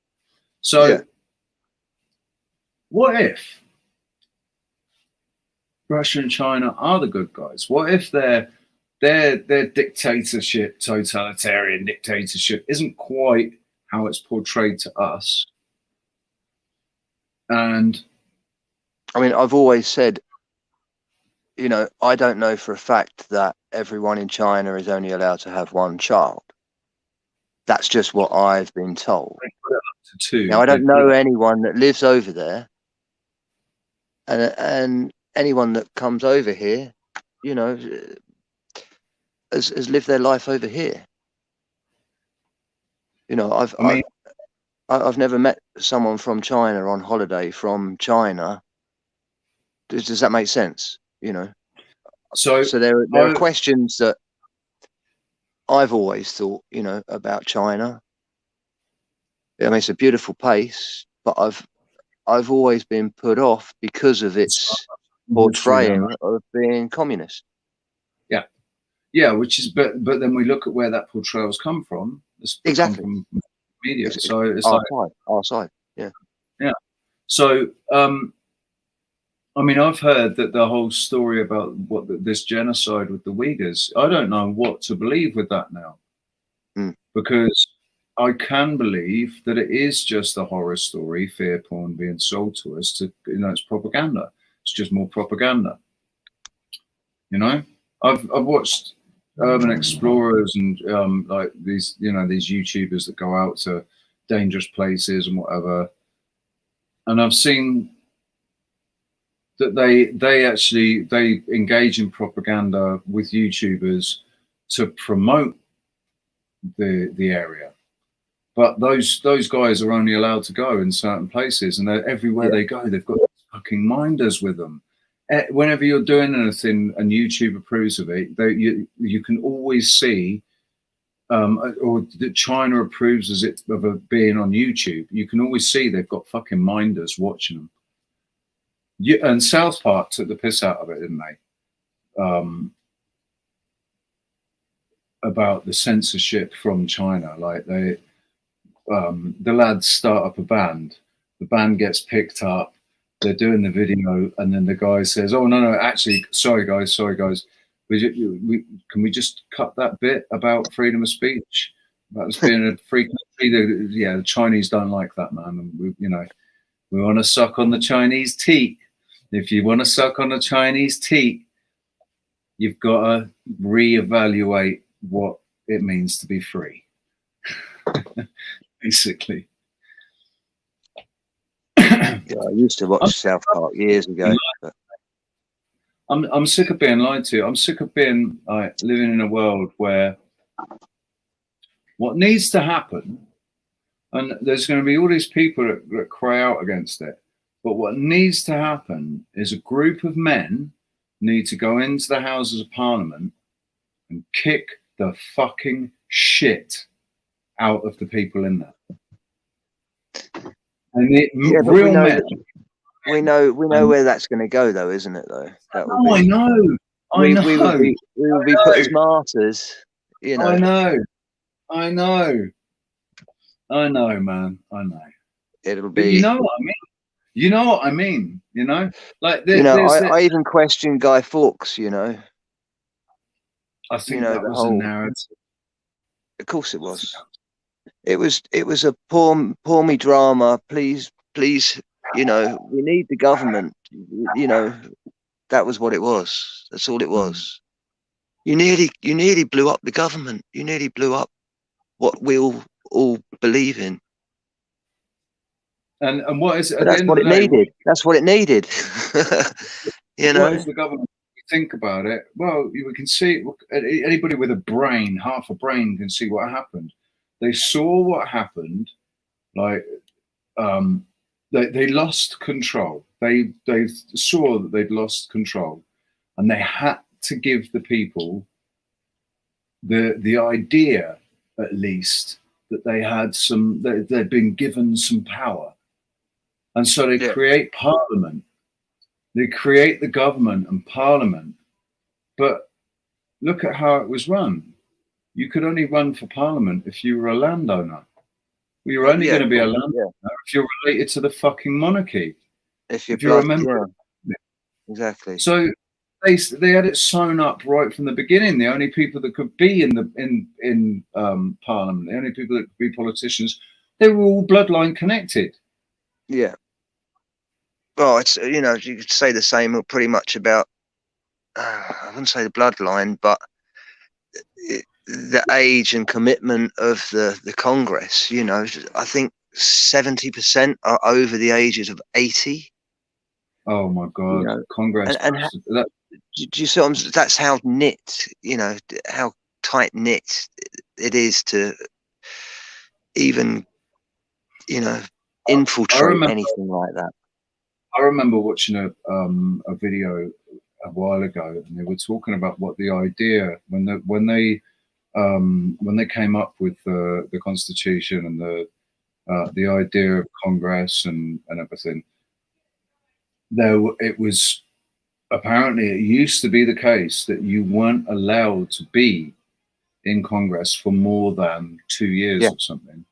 So what if Russia and China are the good guys? What if they're their dictatorship, totalitarian dictatorship, isn't quite how it's portrayed to us. And I mean, I've always said, you know, I don't know for a fact that everyone in China is only allowed to have one child. That's just what I've been told. Now, I don't know anyone that lives over there, and anyone that comes over here, you know, has lived their life over here. You know, I've never met someone from China on holiday from China. Does that make sense? You know, so there are questions that I've always thought, you know, about China. I mean, it's a beautiful place, but I've always been put off because of its portraying of being communist. Yeah, which is, but then we look at where that portrayal's come from. It's exactly come from media. So it's our side. Yeah. So I mean, I've heard that the whole story about this genocide with the Uyghurs, I don't know what to believe with that now. Because I can believe that it is just a horror story, fear porn being sold to us. To, you know, it's propaganda. It's just more propaganda. You know, I've watched urban explorers and like these, you know, these YouTubers that go out to dangerous places and whatever, and I've seen that they engage in propaganda with YouTubers to promote the area. But those guys are only allowed to go in certain places, and everywhere they go, they've got fucking minders with them. Whenever you're doing anything and YouTube approves of it, you can always see, or that China approves of it being on YouTube. You can always see they've got fucking minders watching them. And South Park took the piss out of it, didn't they? About the censorship from China, like the lads start up a band, the band gets picked up, they're doing the video, and then the guy says, "Oh no, actually, sorry guys, can we just cut that bit about freedom of speech, about us being a free country? The Chinese don't like that, man, and we want to suck on the Chinese teat. If you want to suck on the Chinese teat, you've got to reevaluate what it means to be free." Basically. Yeah, I used to watch South Park years ago. I'm sick of being lied to. I'm sick of being living in a world where what needs to happen, and there's going to be all these people that cry out against it, but what needs to happen is a group of men need to go into the Houses of Parliament and kick the fucking shit out of the people in there. And real men. We know where that's going to go, though, isn't it? Though I know. We will be put as martyrs. You know. I know, man. I know. It'll be. But you know what I mean. You know what I mean. You know, like I even question Guy Fawkes. You know. I think that was a narrative. Of course, it was. It was a poor me drama. Please, you know, we need the government. You know, that was what it was. That's all it was. You nearly blew up the government. You nearly blew up what we all believe in. And what is it? But that's what it needed. That's what it needed. You know. What is the government? Think about it. Well, we can see. Anybody with a brain, half a brain, can see what happened. They saw what happened, like they lost control. They saw that they'd lost control, and they had to give the people the idea, at least, that they had they'd been given some power, and so they create Parliament. They create the government and Parliament, but look at how it was run. You could only run for Parliament if you were a landowner. We were only going to be a landowner if you're related to the fucking monarchy. If you're a member. Yeah. Exactly. So they had it sewn up right from the beginning. The only people that could be in Parliament, the only people that could be politicians, they were all bloodline connected. Yeah. Well, it's, you know, you could say the same pretty much about, I wouldn't say the bloodline, but the age and commitment of the Congress. You know, I think 70% are over the ages of 80. Oh my God, You know, Congress! and do you see? That's how knit. You know, how tight knit it is to even, you know, infiltrate anything like that. I remember watching a video a while ago, and they were talking about what the idea when they came up with the Constitution and the idea of Congress and everything. It was apparently, it used to be the case that you weren't allowed to be in Congress for more than 2 years or something.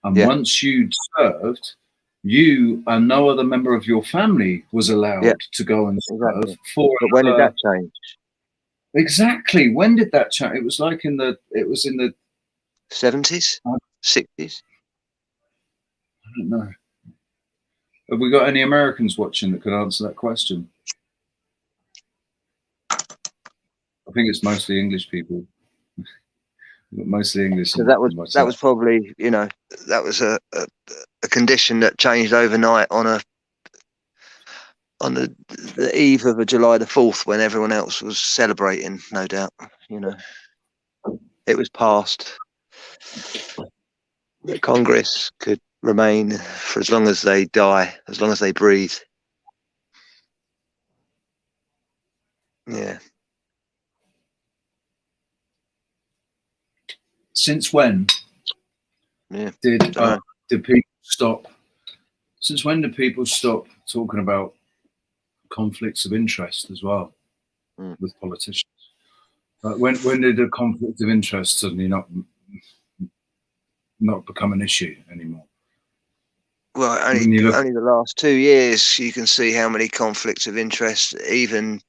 And once you'd served, you and no other member of your family was allowed to go and serve for. But when did that change? Exactly. When did that change? It was like in the 70s, 60s. I don't know. Have we got any Americans watching that could answer that question? I think it's mostly English people. Mostly English. So that was probably, you know, that was a condition that changed overnight on the eve of a July the 4th, when everyone else was celebrating. No doubt, you know, it was passed. The Congress could remain for as long as they die, as long as they breathe. Yeah. Since when did people stop? Since when did people stop talking about conflicts of interest as well with politicians? When did a conflict of interest suddenly not become an issue anymore? Well, only the last 2 years you can see how many conflicts of interest, even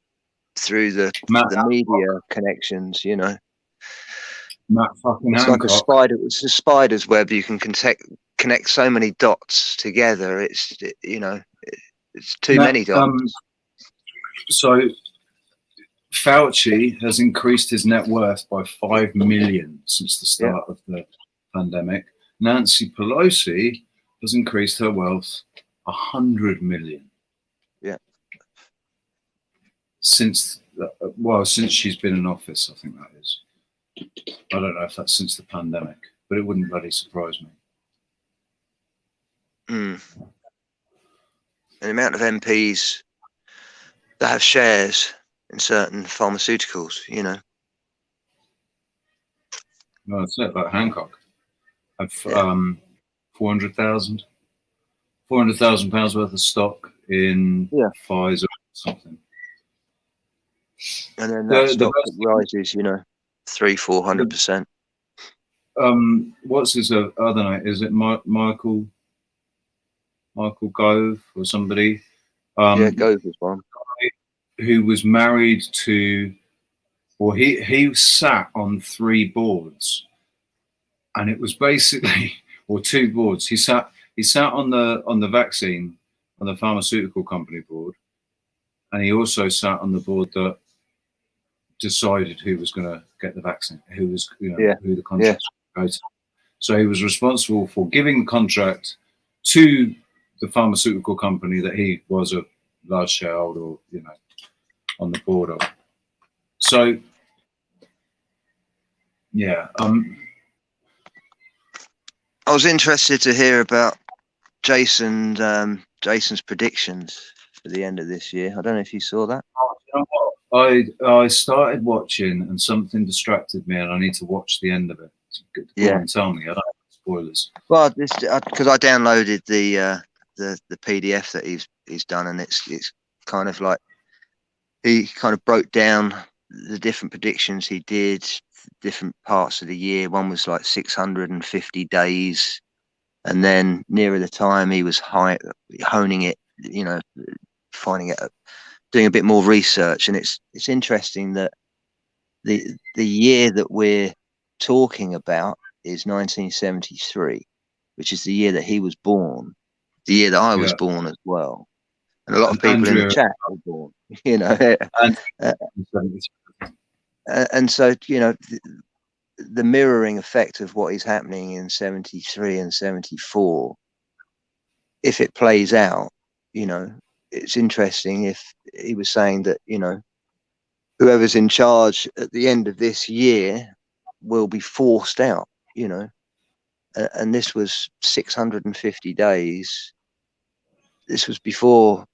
through the media connections, you know. Matt fucking it's Hancock. Like a spider. It's a spider's web. You can connect so many dots together. It's, you know, it's too many dots. So Fauci has increased his net worth by 5 million since the start of the pandemic. Nancy Pelosi has increased her wealth 100 million. Yeah. Since she's been in office, I think that is. I don't know if that's since the pandemic, but it wouldn't bloody surprise me. And the amount of MPs that have shares in certain pharmaceuticals, you know. No, that's it. Like Hancock had 400,000 pounds worth of stock in Pfizer or something. And then that stock rises, you know, 300-400%. What's his other name? Is it Michael Gove or somebody? Gove was one. Who was married to, or he sat on 3 boards, and it was basically, or 2 boards. He sat on the vaccine, on the pharmaceutical company board, and he also sat on the board that decided who was going to get the vaccine, who was, you know, who the contract would go to. So he was responsible for giving the contract to the pharmaceutical company that he was a large shareholder, or, you know, on the board of. So yeah, I was interested to hear about Jason's predictions for the end of this year. I don't know if you saw that. You know what? I started watching and something distracted me, and I need to watch the end of it. Go on, tell me. I don't have spoilers. Well, because I downloaded the PDF that he's done, and it's kind of like he kind of broke down the different predictions he did, different parts of the year. One was like 650 days, and then nearer the time he was honing it, you know, finding it doing a bit more research, and it's interesting that the year that we're talking about is 1973, which is the year that he was born, the year that I was born as well, and a lot of people in the chat were born, you know. And so, you know, the mirroring effect of what is happening in 73 and 74, if it plays out, you know, it's interesting if he was saying that, you know, whoever's in charge at the end of this year will be forced out, you know. And this was 650 days. This was before,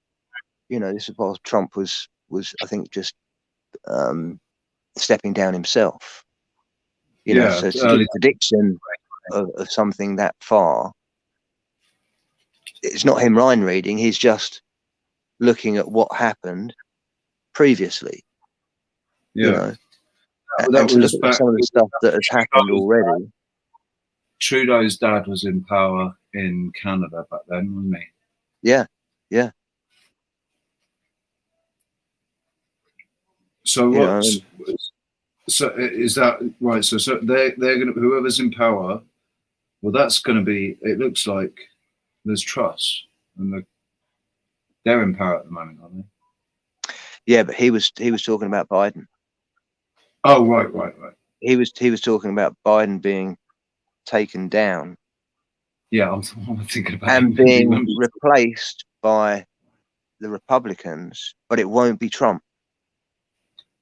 you know, this was while Trump was I think just stepping down himself. You know, so to give a prediction of something that far, it's not him mind reading. He's just looking at what happened previously. Yeah. You know, and to look at some of the stuff that has happened already. Trudeau's dad was in power in Canada back then, wasn't he? Yeah, yeah. So what's so is that right? So they're gonna, whoever's in power, well, that's gonna be. It looks like there's Truss, and they're in power at the moment, aren't they? Yeah, but he was talking about Biden. Oh, right. He was talking about Biden being taken down. Yeah, I'm thinking about and being replaced by the Republicans, but it won't be Trump.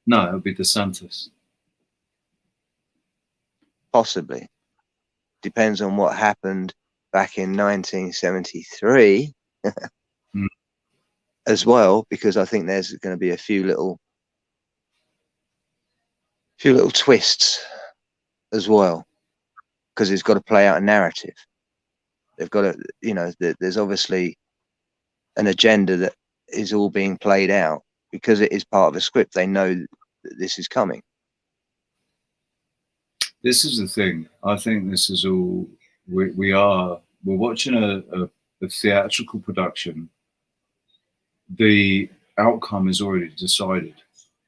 No, it'll be DeSantis. Possibly. Depends on what happened back in 1973 as well, because I think there's going to be a few little twists as well, because it's got to play out a narrative. They've got to, you know, there's obviously an agenda that is all being played out because it is part of a script. They know that this is coming. This is the thing. I think this is all we're watching a theatrical production. The outcome is already decided.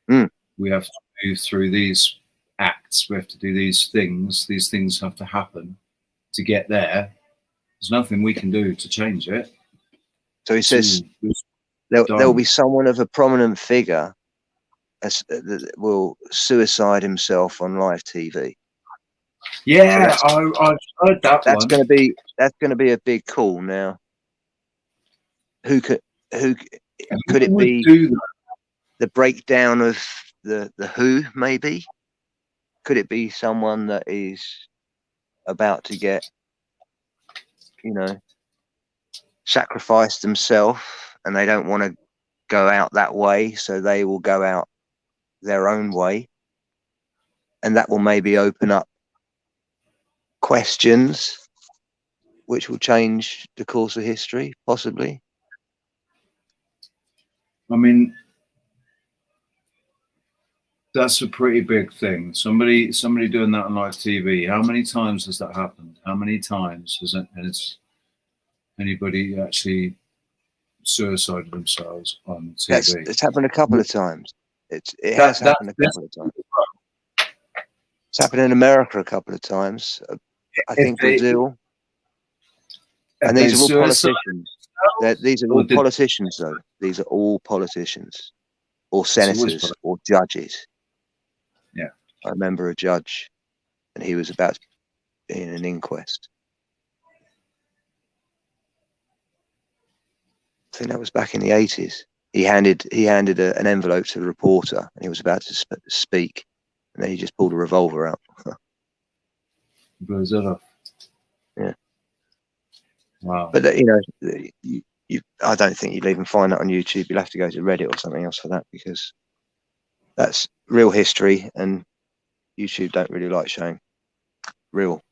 We have to move through these acts. We have to do these things. These things have to happen to get there. There's nothing we can do to change it. So he says there will be someone of a prominent figure that will suicide himself on live TV. Yeah, so I've heard that. That's going to be a big call now. Who could it be? The breakdown of the Who, maybe? Could it be someone that is about to get, you know, sacrificed themselves, and they don't want to go out that way, so they will go out their own way, and that will maybe open up questions which will change the course of history, possibly. I mean, that's a pretty big thing. Somebody doing that on live TV. How many times has that happened? How many times has anybody actually suicided themselves on TV? It's happened a couple of times. It has happened a couple of times. It's happened in America a couple of times. I think Brazil. And these are all politicians. These are all politicians, though. These are all politicians, or senators, or judges. Yeah, I remember a judge, and he was about to be in an inquest. I think that was back in the 80s. He handed an envelope to the reporter, and he was about to speak, and then he just pulled a revolver out. Brazil. Yeah. Wow. But you know, I don't think you'll even find that on YouTube. You'll have to go to Reddit or something else for that, because that's real history, and YouTube don't really like showing real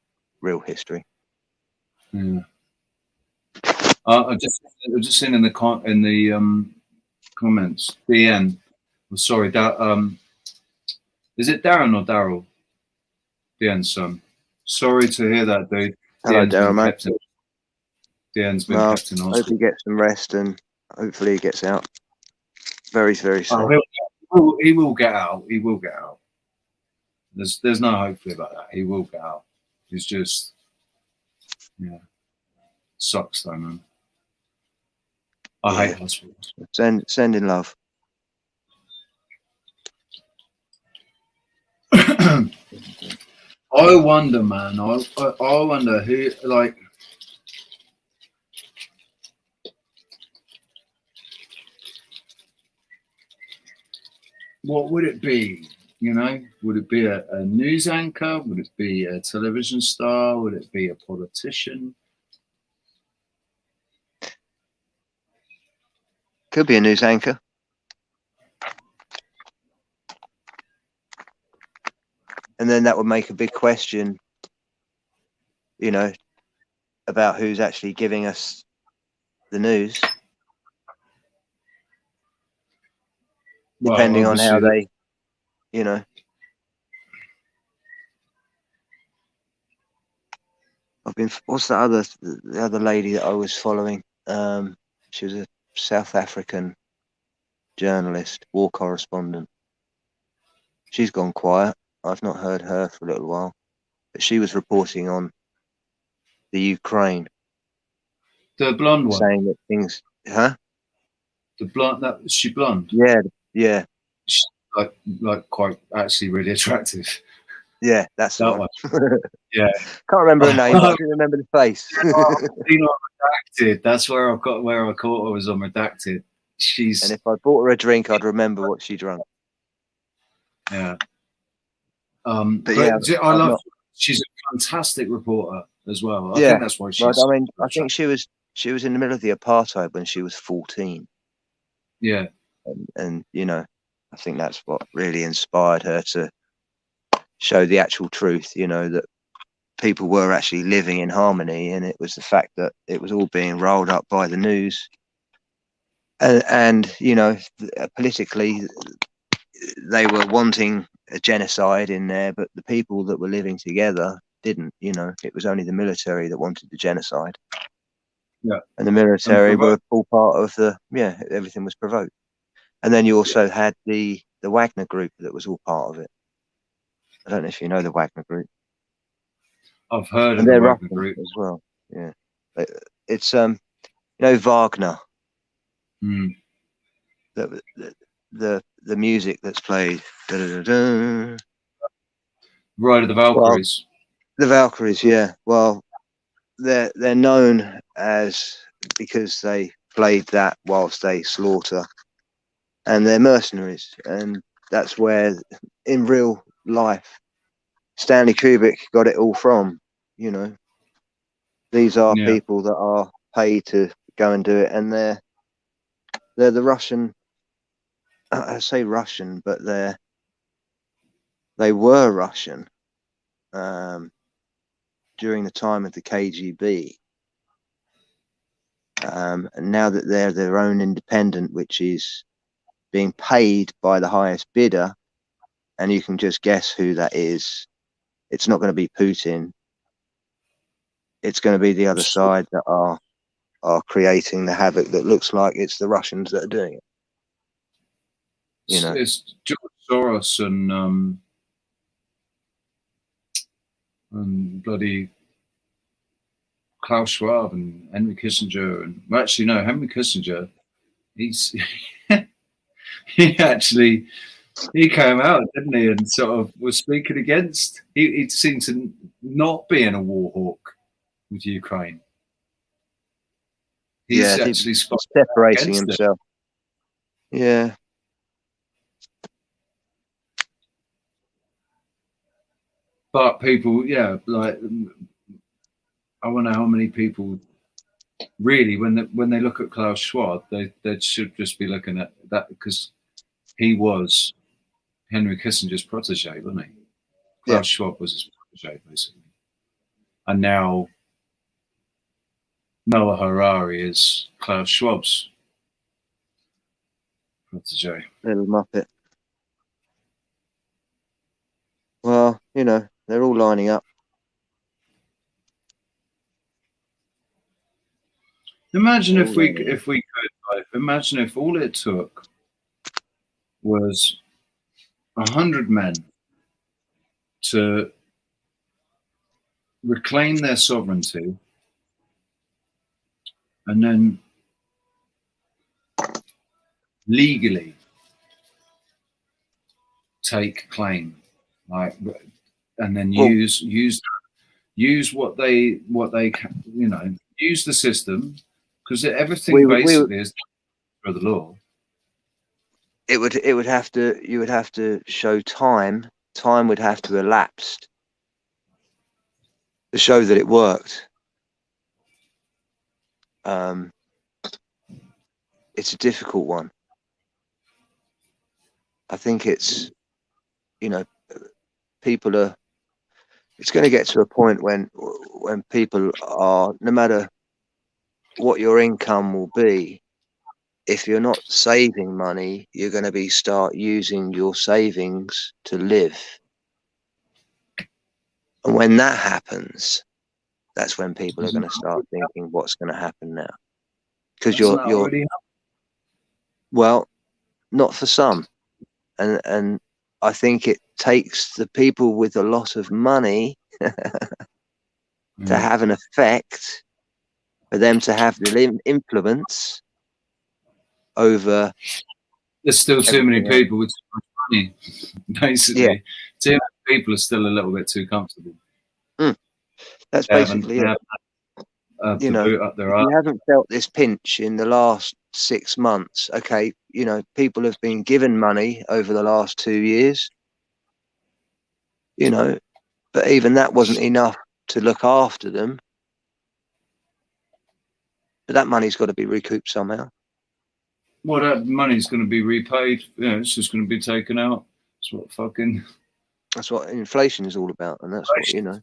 history. Yeah. I've just seen in the comments. DN. Oh, sorry, is it Darren or Daryl? DN's son. Sorry to hear that, dude. Hello, Darren, mate. DN's been kept in hospital. Hope he gets some rest, and hopefully he gets out very, very Oh, soon. he will get out. He will get out. There's no hopefully about that. He will get out. He's just, yeah, sucks though, man. I hate hospitals. Sending love. I wonder, man. I wonder who, like, what would it be? You know, would it be a news anchor? Would it be a television star? Would it be a politician? Could be a news anchor. And then that would make a big question, you know, about who's actually giving us the news. Well, Depending on how obviously they, you know. What's the other lady that I was following? She was a South African journalist, war correspondent. She's gone quiet. I've not heard her for a little while, but she was reporting on the Ukraine, the blonde one, saying that things, huh? the blonde, that she blonde. Yeah. She's like quite actually really attractive. Yeah, that's the That one. Yeah. Can't remember her name, but I can remember the face. Seen on Redacted. That's where I caught her was on Redacted. And if I bought her a drink, I'd remember what she drank. Yeah. But yeah, she's a fantastic reporter as well. I yeah, think that's why she's. I mean, I think she was in the middle of the apartheid when she was 14. Yeah. And you know, I think that's what really inspired her to show the actual truth. You know, that people were actually living in harmony, and it was the fact that it was all being rolled up by the news. And you know, politically, they were wanting a genocide in there, but the people that were living together didn't. You know, it was only the military that wanted the genocide. Yeah. And the military were all part of everything was provoked. And then you also had the Wagner group that was all part of it. I don't know if you know the Wagner group. I've heard of the Wagner group as well. Yeah, it's you know, Wagner. The music that's played. Ride of the Valkyries. Well, the Valkyries, yeah. Well, they're known as because they played that whilst they slaughter, and they're mercenaries, and that's where in real life Stanley Kubrick got it all from. You know, these are people that are paid to go and do it, and they're the Russian. I say Russian, but they were Russian during the time of the KGB. And now that they're their own independent, which is being paid by the highest bidder, and you can just guess who that is. It's not going to be Putin. It's going to be the other side that are creating the havoc that looks like it's the Russians that are doing it. You know, it's George Soros and bloody Klaus Schwab and Henry Kissinger, and well, actually no, Henry Kissinger, he came out, didn't he, and sort of was speaking against. He seemed to not be in a war hawk with Ukraine. He's actually separating himself. Yeah. But people, like, I wonder how many people really, when they look at Klaus Schwab, they should just be looking at that because he was Henry Kissinger's protege, wasn't he? Klaus Schwab was his protege, basically. And now Noah Harari is Klaus Schwab's protege. Little muppet. Well, you know, they're all lining up. Imagine if we could, like, imagine if all it took was 100 men to reclaim their sovereignty and then legally take claim, like, and then use what they use the system, because everything basically is for the law. You would have to show time. Time would have to elapse to show that it worked. It's a difficult one. I think it's, people are. It's going to get to a point when people are, no matter what your income will be, if you're not saving money, you're going to start using your savings to live. And when that happens, that's when people are going to start thinking, what's going to happen now? Because you're well, not for some. And I think it takes the people with a lot of money to have an effect, for them to have the influence over. There's still too many people with too much money, basically. Yeah. Too many people are still a little bit too comfortable. That's basically it. You haven't felt this pinch in the last 6 months. Okay, people have been given money over the last 2 years, but even that wasn't enough to look after them. But that money's got to be recouped somehow. Well, that money's going to be repaid. It's just going to be taken out. That's what inflation is all about, and that's what Yeah.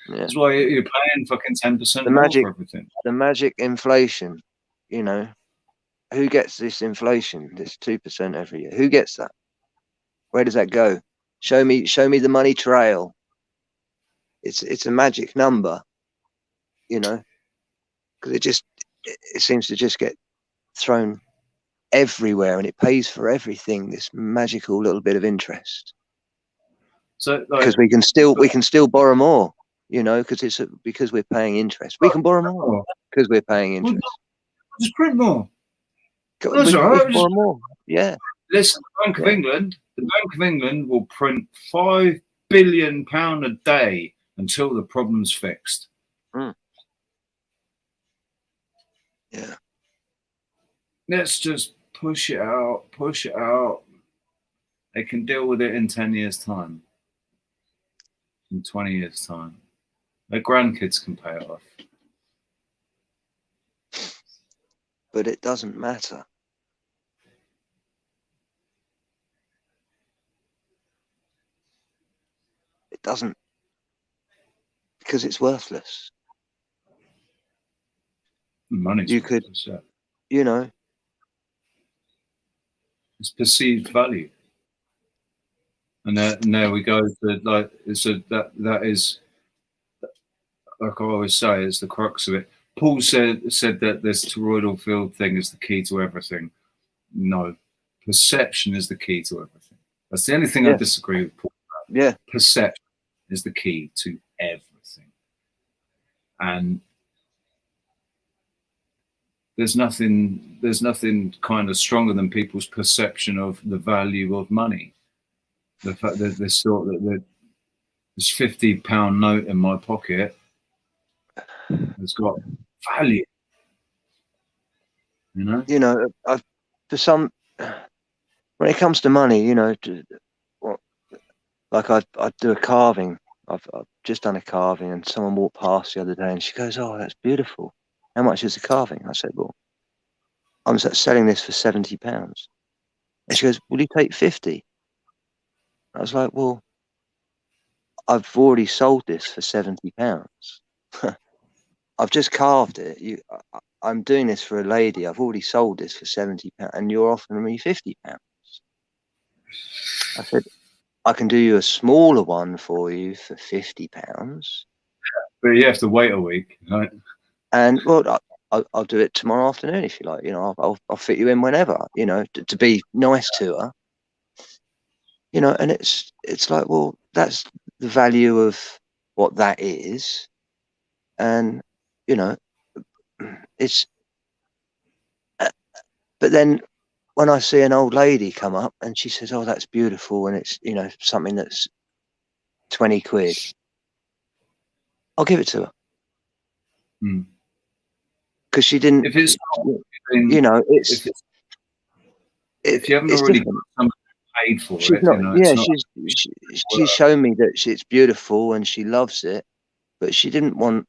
That's why you're paying fucking 10% more for everything. The magic inflation, who gets this inflation? This 2% every year. Who gets that? Where does that go? Show me the money trail. It's a magic number, because it seems to just get thrown everywhere, and it pays for everything. This magical little bit of interest. So, because we can still borrow more. Because we're paying interest. We can borrow more because we're paying interest. Just print more. That's all right. Borrow more. Yeah. Listen, the Bank of England will print £5 billion a day until the problem's fixed. Yeah. Let's just push it out. They can deal with it in 10 years' time. In 20 years' time. Their grandkids can pay it off. But it doesn't matter. It doesn't. Because it's worthless. Money's worthless, yeah. It's perceived value. And there we go. That is, like I always say, it's the crux of it. Paul said that this toroidal field thing is the key to everything. No, perception is the key to everything. That's the only thing I disagree with Paul about. Yeah, perception is the key to everything, and there's nothing kind of stronger than people's perception of the value of money. The fact that this £50 note in my pocket has got value. For some, when it comes to money, like I do a carving. I've just done a carving, and someone walked past the other day, and she goes, "Oh, that's beautiful. How much is the carving?" I said, "Well, I'm selling this for £70." And she goes, "Will you take 50?" I was like, "Well, I've already sold this for £70. I've just carved it. I'm doing this for a lady. I've already sold this for £70, and you're offering me £50." I said, "I can do you a smaller one for you for £50. But you have to wait a week, right?" And well, I'll do it tomorrow afternoon if you like. You know, I'll fit you in whenever. You know, to be nice to her. You know, and it's like, well, that's the value of what that is, and you know, it's. But then when I see an old lady come up and she says, "Oh, that's beautiful," and it's, you know, something that's 20 quid, I'll give it to her because she didn't. If it's not, You know, if you haven't it's already different. got somebody paid for She's it, not. you know, Yeah, it's not. she's shown me that it's beautiful and she loves it, but she didn't want.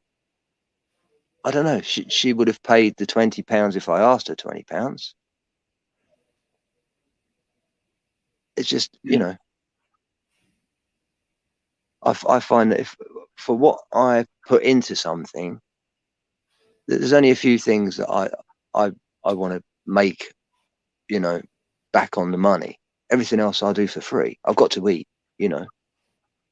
I don't know. She would have paid the £20 if I asked her £20. It's just, you know, I find that if for what I put into something, there's only a few things that I want to make, you know, back on the money. Everything else I'll do for free. I've got to eat, you know,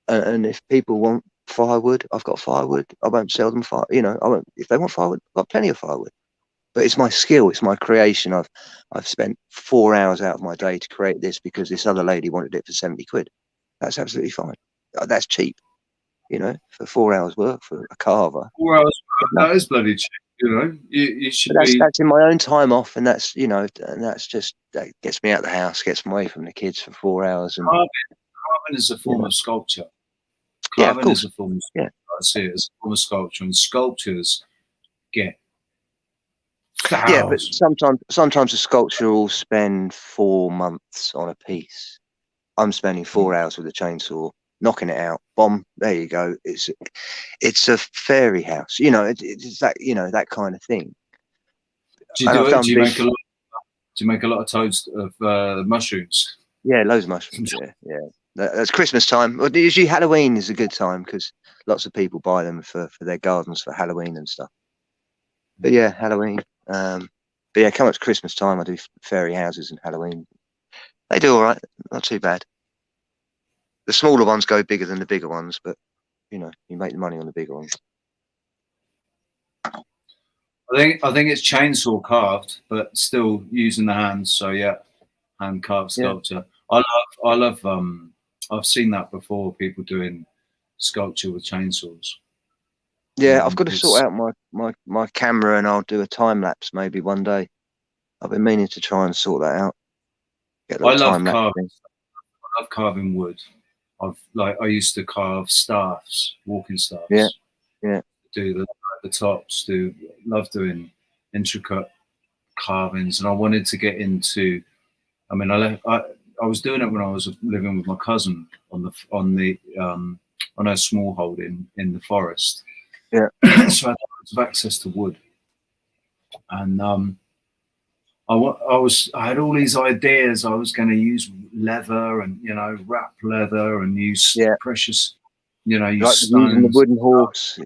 and if people want firewood, I've got firewood. I won't sell them fire. You know, I won't. If they want firewood, I've got plenty of firewood. But it's my skill, it's my creation. I've spent 4 hours out of my day to create this because this other lady wanted it for 70 quid. That's absolutely fine. That's cheap, you know, for 4 hours work for a carver. 4 hours, that is bloody cheap. You know, you should But be. that's in my own time off, and that's, you know, and that's just, that gets me out of the house, gets me away from the kids for 4 hours, and Carving is a form of sculpture. yeah, of Carving is course, a form of yeah, I see it as a form of sculpture, and sculptures get yeah. But thousands. sometimes a sculpture will spend 4 months on a piece. I'm spending 4 hours with a chainsaw, knocking it out. Bomb. There you go. It's a fairy house. You know, it's that, you know, that kind of thing. Do you And do I've it? done Do you big. make a lot? Do you make a lot of toads of mushrooms? Yeah, loads of mushrooms. Yeah, yeah. That's Christmas time. Well, usually Halloween is a good time because lots of people buy them for their gardens for Halloween and stuff. But yeah, Halloween. But yeah, come up to Christmas time, I do fairy houses and Halloween. They do all right. Not too bad. The smaller ones go bigger than the bigger ones, but you know, you make the money on the bigger ones. I think it's chainsaw carved, but still using the hands. So yeah, hand carved Yeah. sculpture. I love. I've seen that before. People doing sculpture with chainsaws. Yeah, I've got to It's sort out my camera, and I'll do a time lapse maybe one day. I've been meaning to try and sort that out. Get a I little love time lapse carving. thing. I love carving wood. I used to carve staffs, walking staffs. Yeah, yeah, Do the tops. Love doing intricate carvings, and I wanted to get into. I mean, I was doing it when I was living with my cousin on a small holding in the forest. yeah, So I had lots of access to wood, and I had all these ideas. I was going to use leather and, you know, wrap leather and use yeah. precious, you know, use Like using the stones. wooden horse.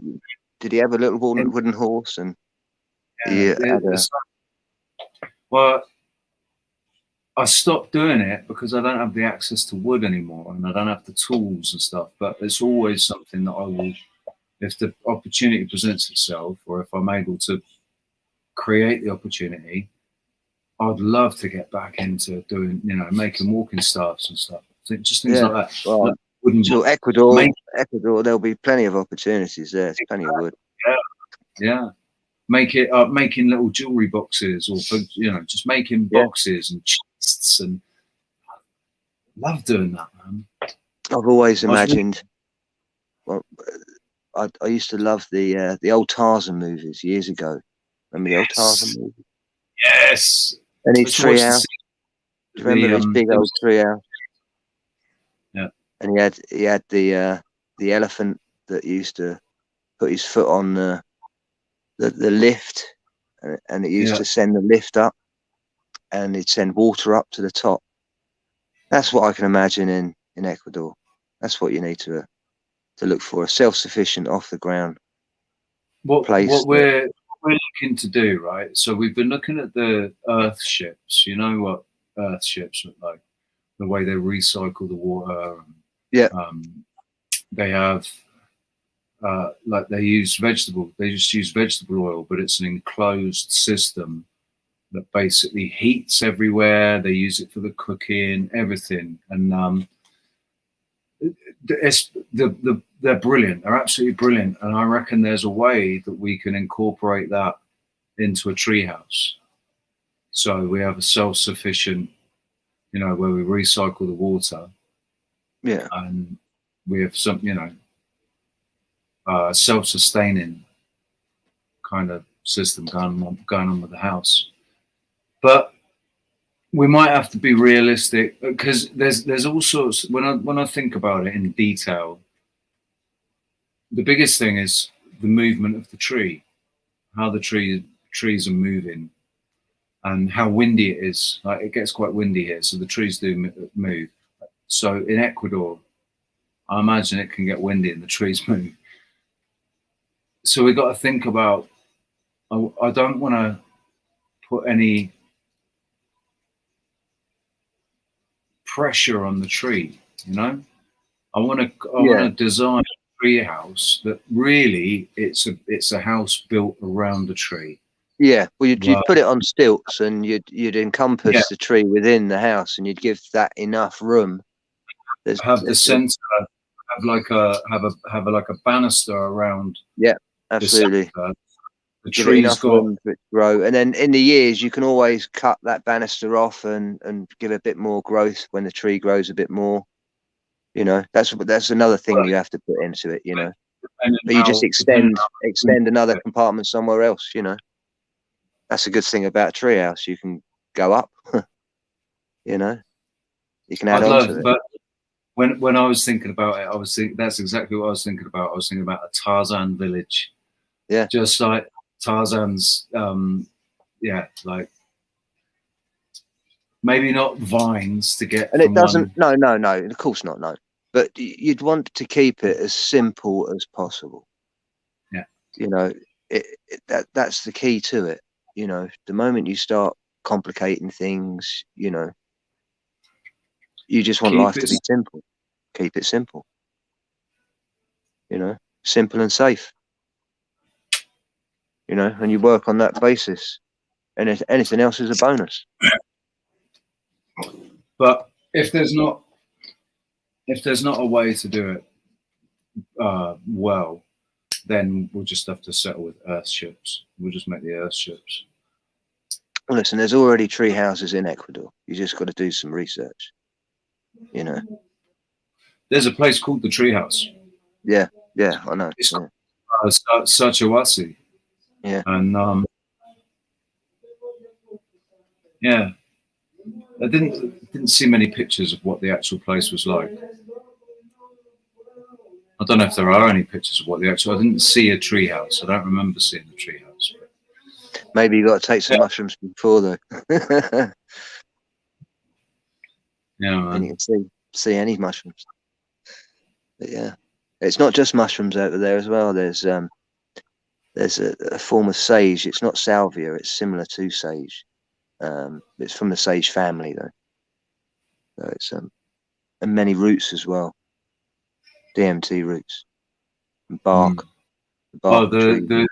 Did he have a little wooden horse? And he Yeah, had a. well, I stopped doing it because I don't have the access to wood anymore, and I don't have the tools and stuff. But it's always something that I will, if the opportunity presents itself, or if I'm able to create the opportunity, I'd love to get back into doing, you know, making walking staffs and stuff. Just things Yeah. like that. Well, Like wooden so make, Ecuador, there'll be plenty of opportunities there. There's plenty of wood. yeah. Make it making little jewelry boxes, or, you know, just making Yeah. boxes and chests, and love doing that, man. I've always imagined. Well, I used to love the old Tarzan movies years ago. Remember the old Tarzan movies? Yes. And his Let's watch the treehouse. Do you remember his big old treehouse? Yeah. And he had the elephant that used to put his foot on the lift, and it used to send the lift up, and it'd send water up to the top. That's what I can imagine in Ecuador. That's what you need to look for, a self-sufficient, off the ground place. What we're looking to do, right? So we've been looking at the Earth ships. You know what Earth ships look like? The way they recycle the water. Yeah. They have like they just use vegetable oil, but it's an enclosed system that basically heats everywhere. They use it for the cooking, everything, and they're brilliant. They're absolutely brilliant, and I reckon there's a way that we can incorporate that into a treehouse. So we have a self-sufficient, you know, where we recycle the water, Yeah. and we have some, you know, self-sustaining kind of system going on with the house. But we might have to be realistic, because there's all sorts. When I think about it in detail, the biggest thing is the movement of the tree, how the trees are moving, and how windy it is. Like, it gets quite windy here, so the trees do move. So in Ecuador, I imagine it can get windy and the trees move. So we got to think about. I don't want to put any pressure on the tree, you know. I want to design a tree house that really it's a house built around a tree. Yeah, well, you'd put it on stilts, and you'd encompass the tree within the house, and you'd give that enough room. Have the center, have like a banister around. Yeah, absolutely. The give tree's enough room for it to grow, and then in the years you can always cut that banister off and give a bit more growth when the tree grows a bit more. You know, that's another thing you have to put into it. You know, but you just extend another compartment somewhere else. You know, that's a good thing about a treehouse. You can go up. You know, you can add on to it. But when I was thinking about it, that's exactly what I was thinking about. I was thinking about a Tarzan village. Yeah, just like Tarzan's, like maybe not vines to get. And it doesn't. No, of course not. No, but you'd want to keep it as simple as possible. Yeah, you know, that's the key to it. You know, the moment you start complicating things, you know, you just want life to be simple. Keep it simple. You know, simple and safe. You know, and you work on that basis, and if anything else is a bonus. But if there's not a way to do it well, then we'll just have to settle with earth ships. We'll just make the earth ships. Well, listen, there's already tree houses in Ecuador. You just got to do some research. You know, there's a place called the Treehouse. Yeah, I know. It's called Sachawasi. Yeah, and I didn't see many pictures of what the actual place was like. I don't know if there are any pictures of what the actual. I didn't see a treehouse. I don't remember seeing the treehouse. Maybe you got to take some mushrooms before though. Yeah, man. And you can see any mushrooms. But yeah, it's not just mushrooms over there as well. There's a form of sage. It's not salvia. It's similar to sage. It's from the sage family though. So it's and many roots as well. DMT roots, and bark. The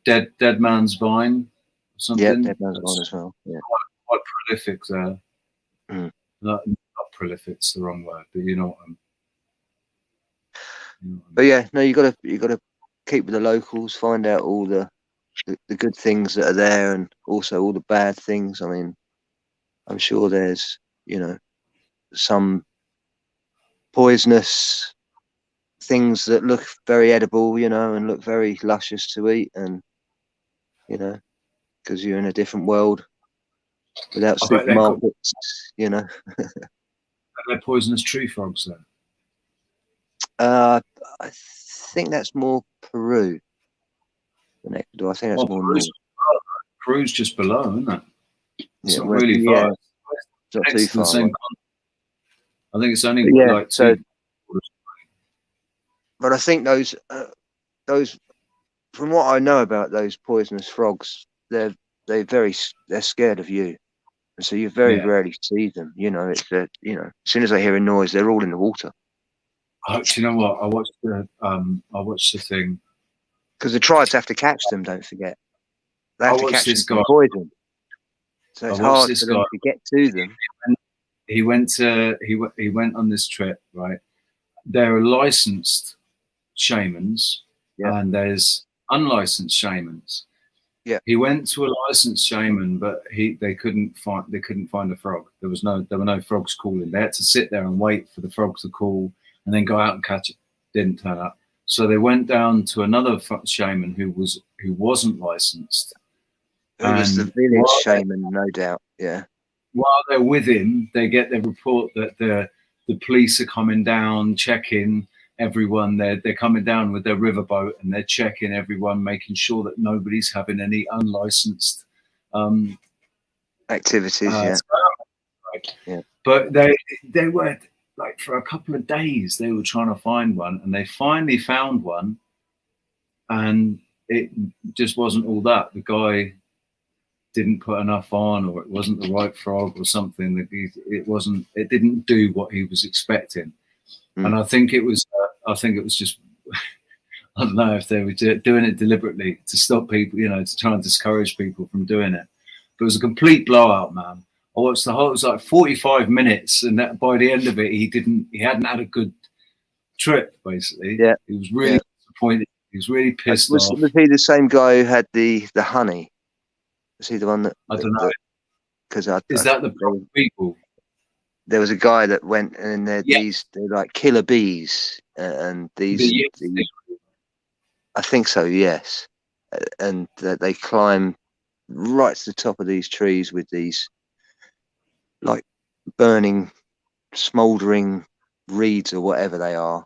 dead man's vine. Or something. Yeah, dead man's vine as well. Yeah, quite prolific there. Mm. Not prolific. It's the wrong word, but you know what I'm. But yeah, no, you got to keep with the locals. Find out all the good things that are there, and also all the bad things. I mean, I'm sure there's some poisonous things that look very edible, and look very luscious to eat, and because you're in a different world without supermarkets, Are there poisonous tree frogs there? I think that's more Peru than Ecuador. I think that's more north. Peru's just below, isn't it? It's not really far. Yeah, it's not too far. I think it's only like two. But I think those, from what I know about those poisonous frogs, they're scared of you, and so you very rarely see them. It's as soon as they hear a noise, they're all in the water. Oh, do you know what? I watched the thing. Because the tribes have to catch them. Don't forget, they have I to watched catch them this from guy. poison. So I it's watched hard this for them guy. to get to them. He went on this trip, right? There are licensed shamans Yeah. and there's unlicensed shamans. Yeah. He went to a licensed shaman, but they couldn't find a frog. There were no frogs calling. They had to sit there and wait for the frog to call and then go out and catch it. Didn't turn up. So they went down to another shaman who wasn't licensed. It was the And village shaman, no doubt. Yeah. while they're with him, they get the report that the police are coming down, checking everyone. They're coming down with their riverboat and they're checking everyone, making sure that nobody's having any unlicensed Activities. Yeah. Yeah. But they were like, for a couple of days they were trying to find one, and they finally found one, and it just wasn't all that. The guy didn't put enough on, or it wasn't the right frog or something. That it didn't do what he was expecting. And I think it was just I don't know if they were doing it deliberately to stop people, to try and discourage people from doing it. But it was a complete blowout, man. I watched the whole. It was like 45 minutes, and that by the end of it, he hadn't had a good trip. Basically, Yeah. He was really disappointed. He was really pissed off. Was he the same guy who had the honey? Was he the one that? I don't know. Because Is that the people? There was a guy that went, and they're like killer bees, and these. I think so. Yes, and they climb right to the top of these trees with these like burning, smouldering reeds or whatever they are,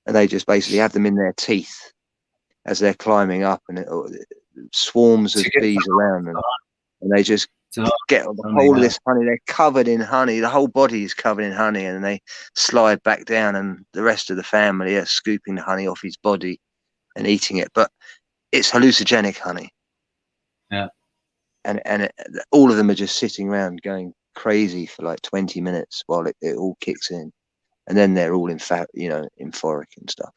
and they just basically have them in their teeth as they're climbing up, and swarms of bees around them, and they just get the whole of this honey. They're covered in honey. The whole body is covered in honey, and they slide back down, and the rest of the family are scooping the honey off his body and eating it. But it's hallucinogenic honey. Yeah. And all of them are just sitting around going crazy for like 20 minutes while it all kicks in, and then they're all euphoric and stuff.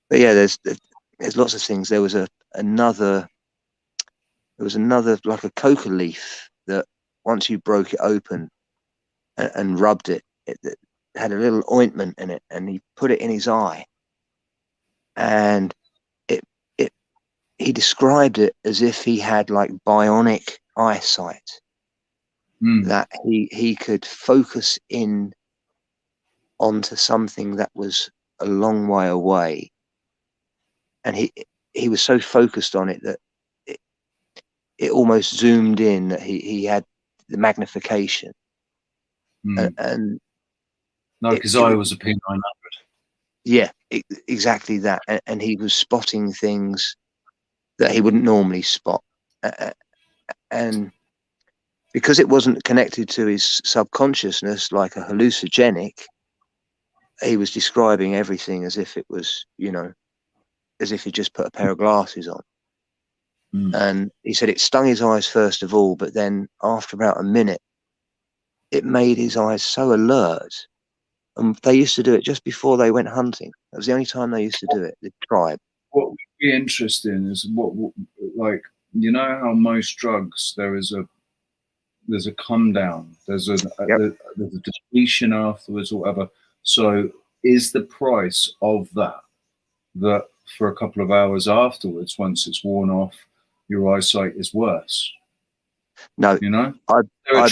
But yeah, there's lots of things. There was another like a coca leaf that once you broke it open and rubbed it had a little ointment in it, and he put it in his eye, and he described it as if he had like bionic eyesight, that he could focus in onto something that was a long way away, and he was so focused on it that it almost zoomed in, that he had the magnification. And no, because I was a P900. Yeah, exactly that. And he was spotting things that he wouldn't normally spot, and because it wasn't connected to his subconsciousness like a hallucinogenic, he was describing everything as if it was, as if he just put a pair of glasses on. And he said it stung his eyes first of all, but then after about a minute, it made his eyes so alert. And they used to do it just before they went hunting. That was the only time they used to do it, the tribe. What would be interesting is like, how most drugs, there's a come down, there's a depletion afterwards or whatever. So is the price of that for a couple of hours afterwards, once it's worn off, your eyesight is worse? No, I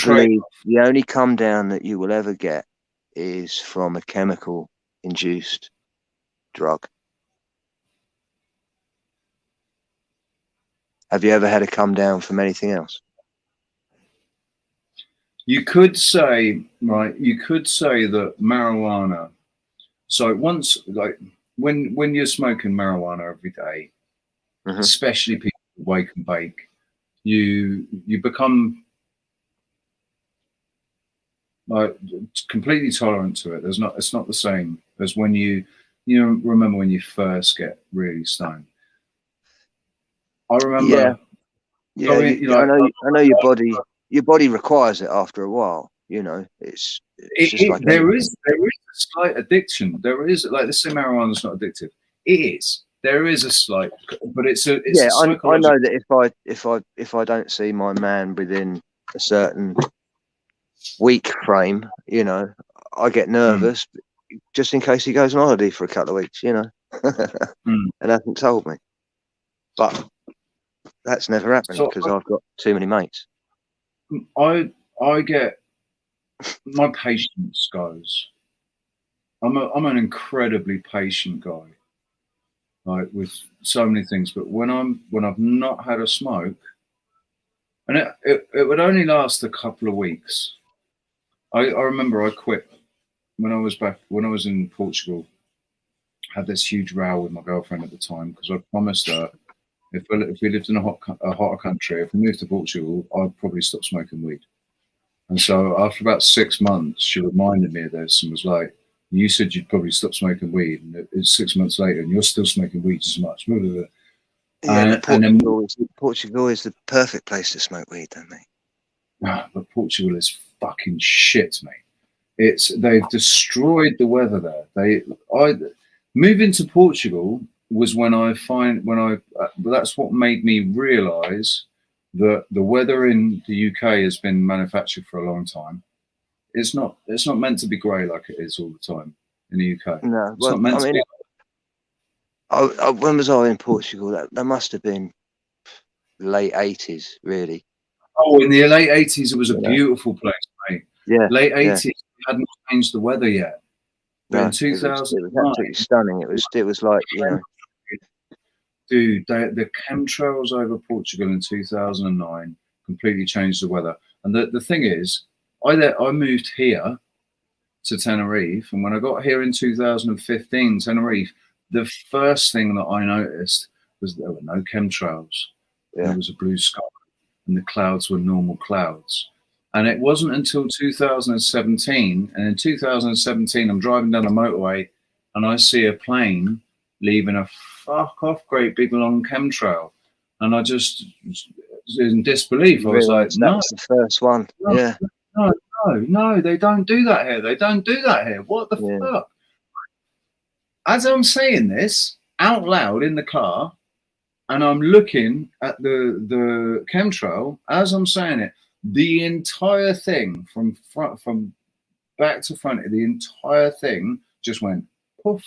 believe the only come down that you will ever get is from a chemical induced drug. Have you ever had a come down from anything else? You could say that marijuana. So once, like when you're smoking marijuana every day, especially people who wake and bake, you become like completely tolerant to it. It's not the same as when you remember when you first get really stoned. I remember. Yeah. I know your body requires it after a while. You know, it's just like there is a slight addiction. There is, like, let's say marijuana's not addictive. It is. There is a slight, but it's a I know that if I don't see my man within a certain week frame, you know, I get nervous just in case he goes on holiday for a couple of weeks, you know, and hasn't told me. But that's never happened because I've got too many mates. I get, my patience goes. I'm an incredibly patient guy, like with so many things. But when I've not had a smoke, and it would only last a couple of weeks. I remember I quit when I was in Portugal. Had this huge row with my girlfriend at the time because I promised her if we lived in a hotter country, if we moved to Portugal, I'd probably stop smoking weed. And so after about 6 months, she reminded me of this and was like, "You said you'd probably stop smoking weed, and it's 6 months later, and you're still smoking weed as much." Yeah, Portugal is the perfect place to smoke weed, don't they? But Portugal is fucking shit, mate. They've destroyed the weather there. Moving to Portugal was that's what made me realise that the weather in the UK has been manufactured for a long time. It's not meant to be grey like it is all the time in the UK. No, it's not meant to be. When was I in Portugal? That must have been late 80s, really. Oh, in the late 80s, it was a beautiful place, mate. Yeah. Late 80s, we hadn't changed the weather yet. But No, in 2000, it was absolutely stunning. It was like, you know. Dude, the chemtrails over Portugal in 2009 completely changed the weather. And the thing is, I moved here to Tenerife, and when I got here in 2015, Tenerife, the first thing that I noticed was there were no chemtrails. Yeah. There was a blue sky, and the clouds were normal clouds. And it wasn't until 2017, and in 2017, I'm driving down the motorway, and I see a plane leaving a fuck off great big long chemtrail, and I just in disbelief. I was like, "No, that's the first one." Yeah. No, they don't do that here. They don't do that here. What the fuck? As I'm saying this out loud in the car, and I'm looking at the chemtrail as I'm saying it, the entire thing from back to front, the entire thing just went poof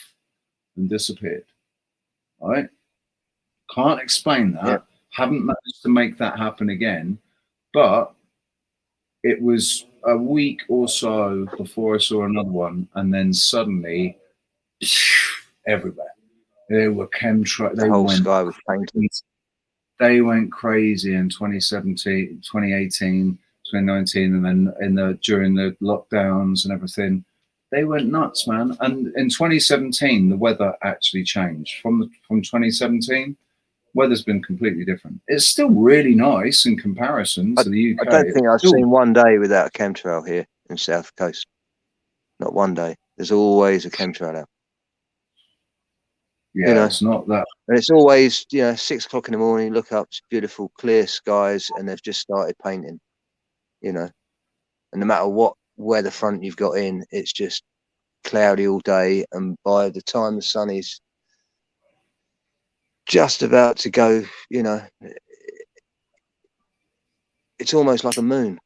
and disappeared. All right? Can't explain that. Yep. Haven't managed to make that happen again, but it was a week or so before I saw another one, and then suddenly everywhere there were chemtrails. The whole sky was painted. They went crazy in 2017, 2018, 2019, and then during the lockdowns and everything, they went nuts, man. And in 2017, the weather actually changed. From 2017, weather's been completely different. It's still really nice in comparison to the UK. I don't think I've seen one day without a chemtrail here in South Coast. Not one day. There's always a chemtrail out. Yeah, you know, it's not that. And it's always, 6 o'clock in the morning, look up, it's beautiful, clear skies, and they've just started painting, And no matter what weather front you've got in, it's just cloudy all day. And by the time the sun is just about to go, it's almost like a moon,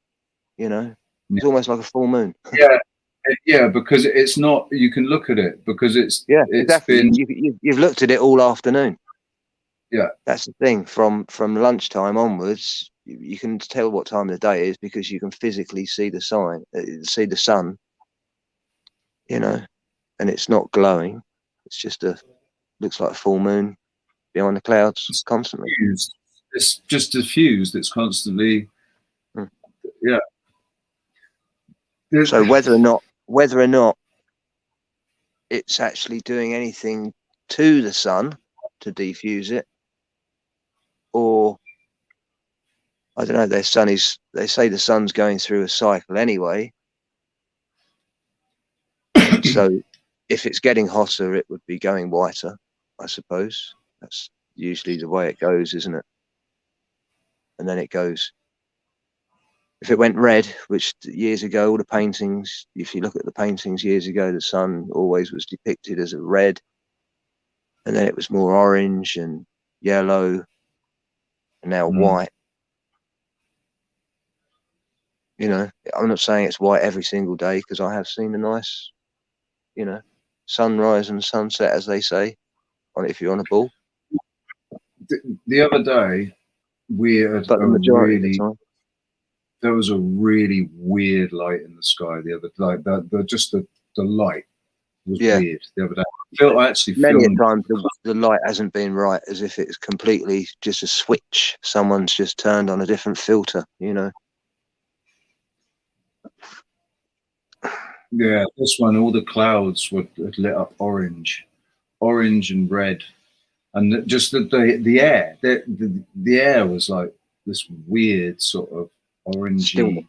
It's almost like a full moon. Yeah, because it's not. You can look at it because it's exactly. You've looked at it all afternoon. Yeah, that's the thing. From lunchtime onwards, you can tell what time of the day it is because you can physically see the sun, and it's not glowing. It's just looks like a full moon behind the clouds constantly. It's just diffused. It's constantly, yeah. So whether or not it's actually doing anything to the sun to defuse it, or I don't know, they say the sun's going through a cycle anyway. So if it's getting hotter, it would be going whiter, I suppose. That's usually the way it goes, isn't it? And then it goes if it went red, which years ago, all the paintings, if you look at the paintings years ago, the sun always was depicted as a red, and then it was more orange and yellow, and now white. You know, I'm not saying it's white every single day, because I have seen a nice, you know, sunrise and sunset, as they say, on if you're on a ball. The other day, we had But the majority of the time, there was a really weird light in the sky the other, like the light was weird the other day. I actually many filmed a time the light hasn't been right, as if it's completely just a switch. Someone's just turned on a different filter, you know. Yeah, this one, all the clouds had lit up orange and red, and just the air, the air was like this weird sort of orangey,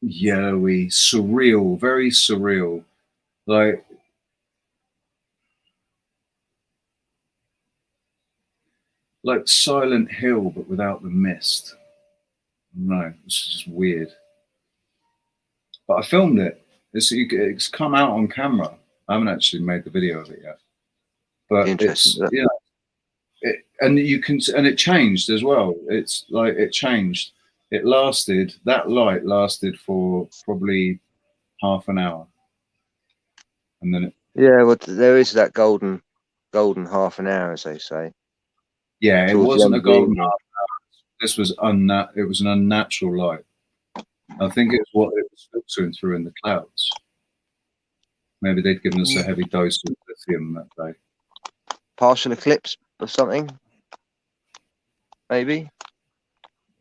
yellowy, surreal, very surreal, like Silent Hill, but without the mist. No, it's just weird. But I filmed it. It's come out on camera. I haven't actually made the video of it yet. But it's, you know, and it changed as well. It's like it changed. That light lasted for probably half an hour. And then well, there is that golden half an hour, as they say. Yeah, it wasn't a golden half hour. This was it was an unnatural light. I think it's what it was filtering through in the clouds. Maybe they'd given us a heavy dose of lithium that day. Partial eclipse or something, maybe.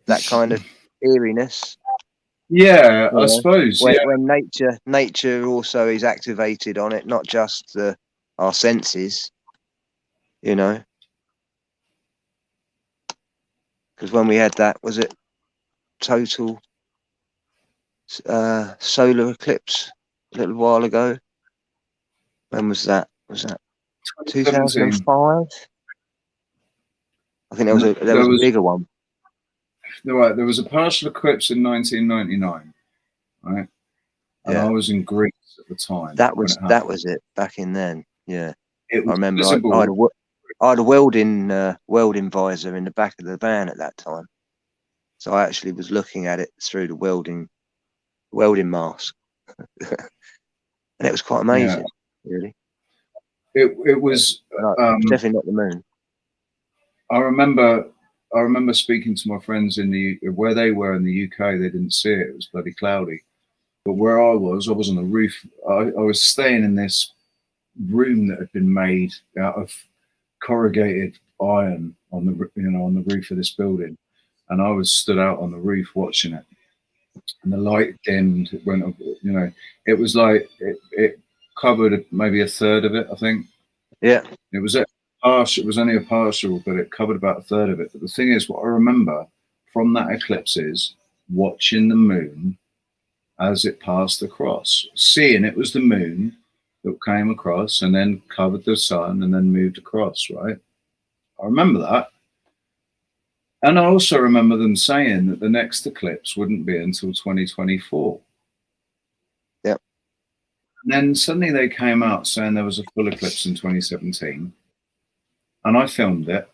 That kind of eeriness. Yeah, I suppose. When nature also is activated on it, not just our senses, you know. Because when we had that, was it total solar eclipse a little while ago? When was that? Was that 2005? I think there was a bigger one. There was a partial eclipse in 1999, right? And I was in Greece at the time. That was it back in then. Yeah, I remember. I had a welding visor in the back of the van at that time, so I actually was looking at it through the welding mask, and it was quite amazing, really. It was definitely not the moon. I remember speaking to my friends where they were in the UK. They didn't see it; it was bloody cloudy. But where I was on the roof. I was staying in this room that had been made out of corrugated iron on the roof of this building, and I was stood out on the roof watching it. And the light dimmed. It went, you know, it was like it covered maybe a third of it. I think. Yeah. It was only a partial, but it covered about a third of it. But the thing is, what I remember from that eclipse is watching the moon as it passed across, seeing it was the moon that came across and then covered the sun and then moved across, right? I remember that. And I also remember them saying that the next eclipse wouldn't be until 2024. Yep. And then suddenly they came out saying there was a full eclipse in 2017. And I filmed it.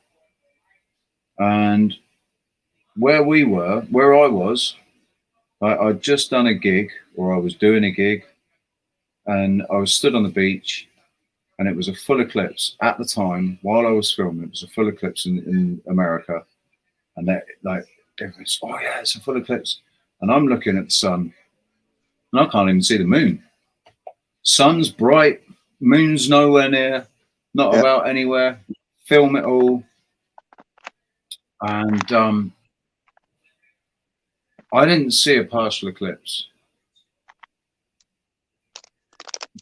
And where I was, I'd just done a gig, or I was doing a gig, and I was stood on the beach, and it was a full eclipse at the time. While I was filming, it was a full eclipse in America, and everyone's, oh yeah, it's a full eclipse, and I'm looking at the sun, and I can't even see the moon. Sun's bright, moon's nowhere near, not about anywhere. Film it all, and I didn't see a partial eclipse,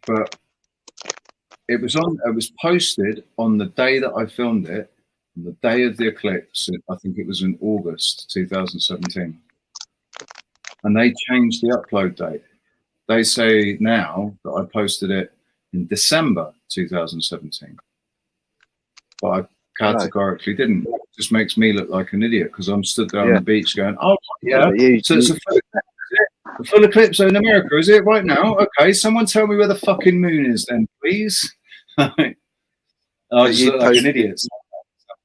but it was posted on the day that I filmed it, on the day of the eclipse. I think it was in August 2017, and they changed the upload date. They say now that I posted it in December 2017, but I categorically didn't. It just makes me look like an idiot because I'm stood there on the beach going, oh, Yeah, yeah, so it's a full eclipse in America, is it right now? Okay, someone tell me where the fucking moon is then, please. I just look like an idiot.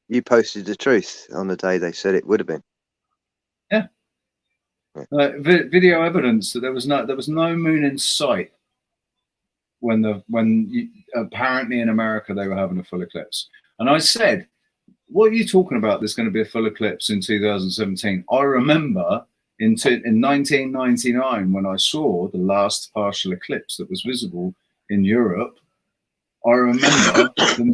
You posted the truth on the day they said it would have been. Yeah. Video evidence that there was no moon in sight when apparently in America they were having a full eclipse. And I said, what are you talking about? There's going to be a full eclipse in 2017. I remember in 1999 when I saw the last partial eclipse that was visible in Europe. I remember them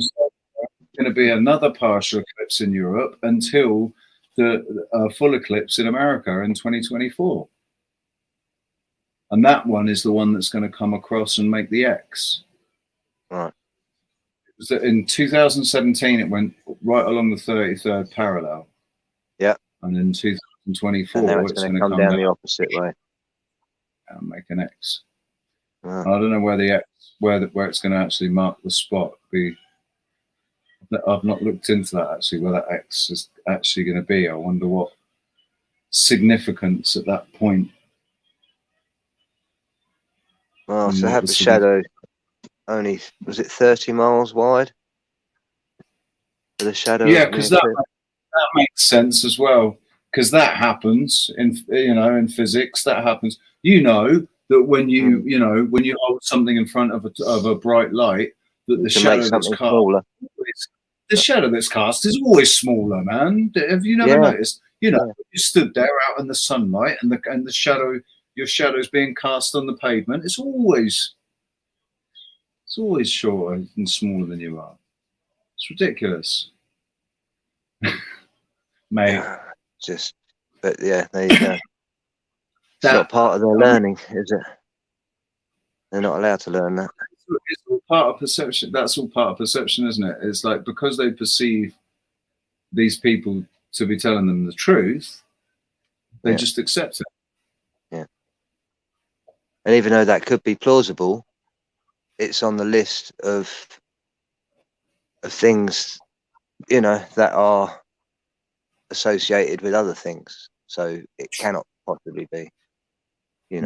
going to be another partial eclipse in Europe until the full eclipse in America in 2024. And that one is the one that's going to come across and make the X. Right. In 2017, it went right along the 33rd parallel. Yeah. And in 2024, and now it's going to come down the opposite way and make an X. I don't know where the X, where it's going to actually mark the spot. I've not looked into that actually, where that X is actually going to be. I wonder what significance at that point. Well, so have the shadow only, was it 30 miles wide? For the shadow. Yeah, because that makes sense as well. Because that happens in physics. That happens. That when you hold something in front of a bright light, that the shadow that's cast, the shadow that's cast is always smaller, man. Have you never noticed? You stood there out in the sunlight, and the shadow, your shadow's being cast on the pavement. It's always shorter and smaller than you are. It's ridiculous, mate. But yeah, there you go. It's not part of their learning, is it? They're not allowed to learn that. It's all part of perception. That's all part of perception, isn't it? It's like because they perceive these people to be telling them the truth, they just accept it. Yeah. And even though that could be plausible, it's on the list of things, that are associated with other things. So it cannot possibly be, He's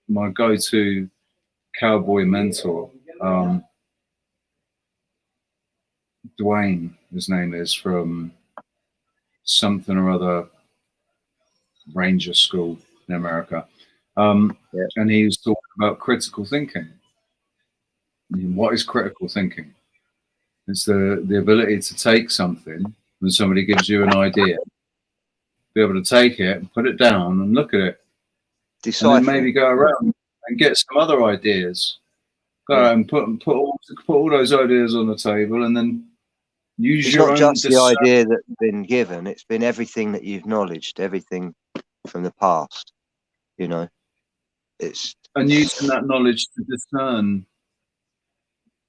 my go-to cowboy mentor. Dwayne, his name is, from something or other Ranger School in America. And he was talking about critical thinking. What is critical thinking? It's the ability to take something when somebody gives you an idea, be able to take it and put it down and look at it, and then maybe go around and get some other ideas. Go and put all those ideas on the table, and then use your own. It's not just the idea that's been given; it's been everything that you've knowledged, everything from the past. It's and using that knowledge to discern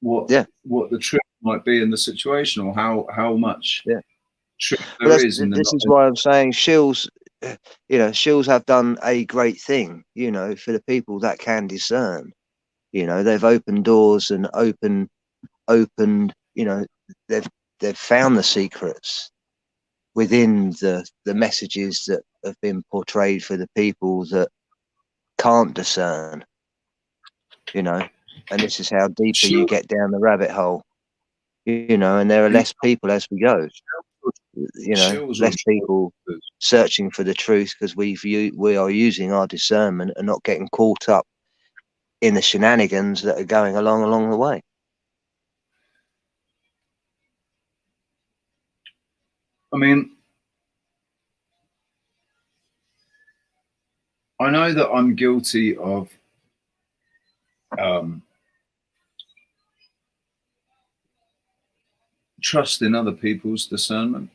what the truth might be in the situation, or how much truth there is. This is why I'm saying shills have done a great thing, for the people that can discern. They've opened doors and opened, they've found the secrets within the messages that have been portrayed for the people that can't discern, and this is how deeper you get down the rabbit hole, and there are less people as we go, less people searching for the truth because we are using our discernment and not getting caught up in the shenanigans that are going along the way. I mean, I know that I'm guilty of trusting other people's discernment,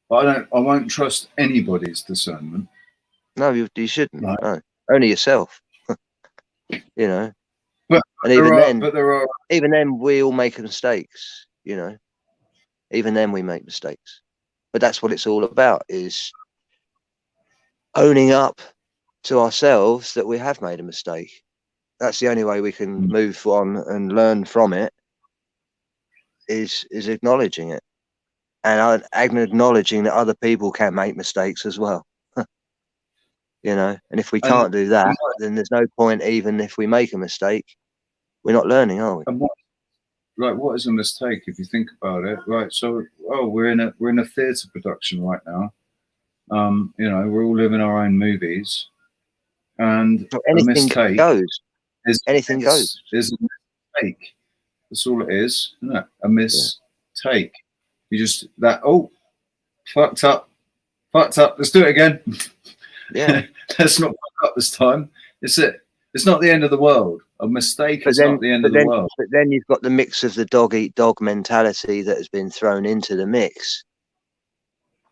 but I won't trust anybody's discernment. No, you shouldn't. No. Only yourself. And even then, we all make mistakes. Even then, we make mistakes. But that's what it's all about: is owning up to ourselves that we have made a mistake. that's the only way we can move on and learn from it, is acknowledging it, and acknowledging that other people can make mistakes as well. You know, and if we can't do that, then there's no point. Even if we make a mistake, we're not learning, are we? And what is a mistake if you think about it? Right, so we're in a theatre production right now. You know, we're all living our own movies, and Anything a mistake goes. Anything is goes. a mistake. That's all it is, isn't it? A mistake. You just fucked up. Let's do it again. Yeah. Let's not fuck up this time. It's not the end of the world. A mistake is not the end of the world. But then you've got the mix of the dog eat dog mentality that has been thrown into the mix.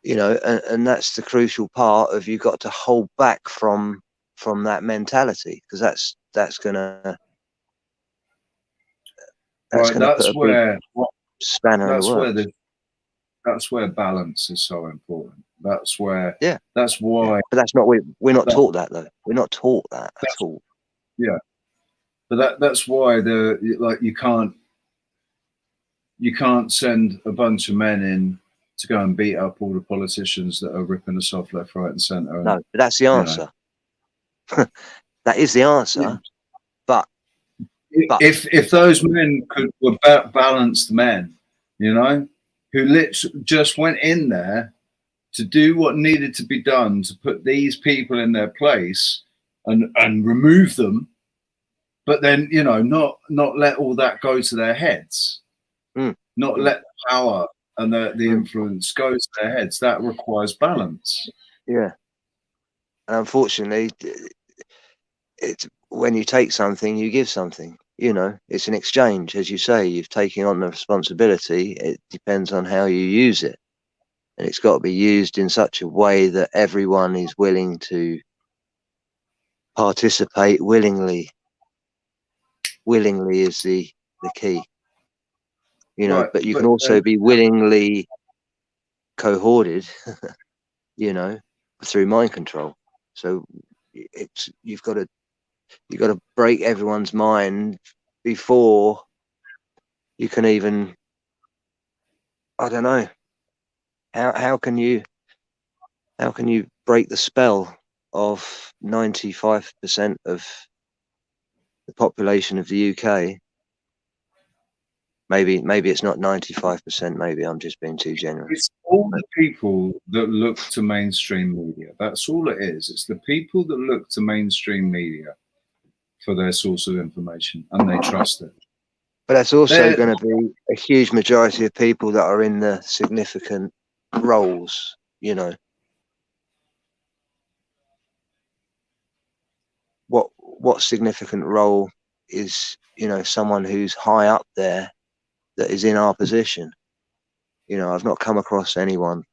You know, and that's the crucial part of, you've got to hold back from that mentality, because that's gonna put a big spanner in the works. That's where balance is so important. That's why. But that's not, we're not taught that though. We're not taught that at all. Yeah, but that's why you can't send a bunch of men in to go and beat up all the politicians that are ripping us off left, right, and centre. No, but that's the answer. That is the answer. Yeah. But if those men were balanced men, you know, who literally just went in there to do what needed to be done to put these people in their place and remove them, but then, you know, not let all that go to their heads, not let the power and the influence go to their heads. That requires balance. Yeah. And unfortunately, it's when you take something, you give something. You know, it's an exchange. As you say, you've taken on the responsibility. It depends on how you use it. And it's got to be used in such a way that everyone is willing to participate willingly. Willingly is the key. You know, but you can also be willingly cohorted, you know, through mind control. So you've got to break everyone's mind before you can even, I don't know, how can you break the spell of 95% of the population of the UK? Maybe it's not 95%. Maybe I'm just being too generous. It's all the people that look to mainstream media. That's all it is. It's the people that look to mainstream media for their source of information, and they trust it. But that's also going to be a huge majority of people that are in the significant roles, you know. What significant role is, you know, someone who's high up there that is in our position? You know, I've not come across anyone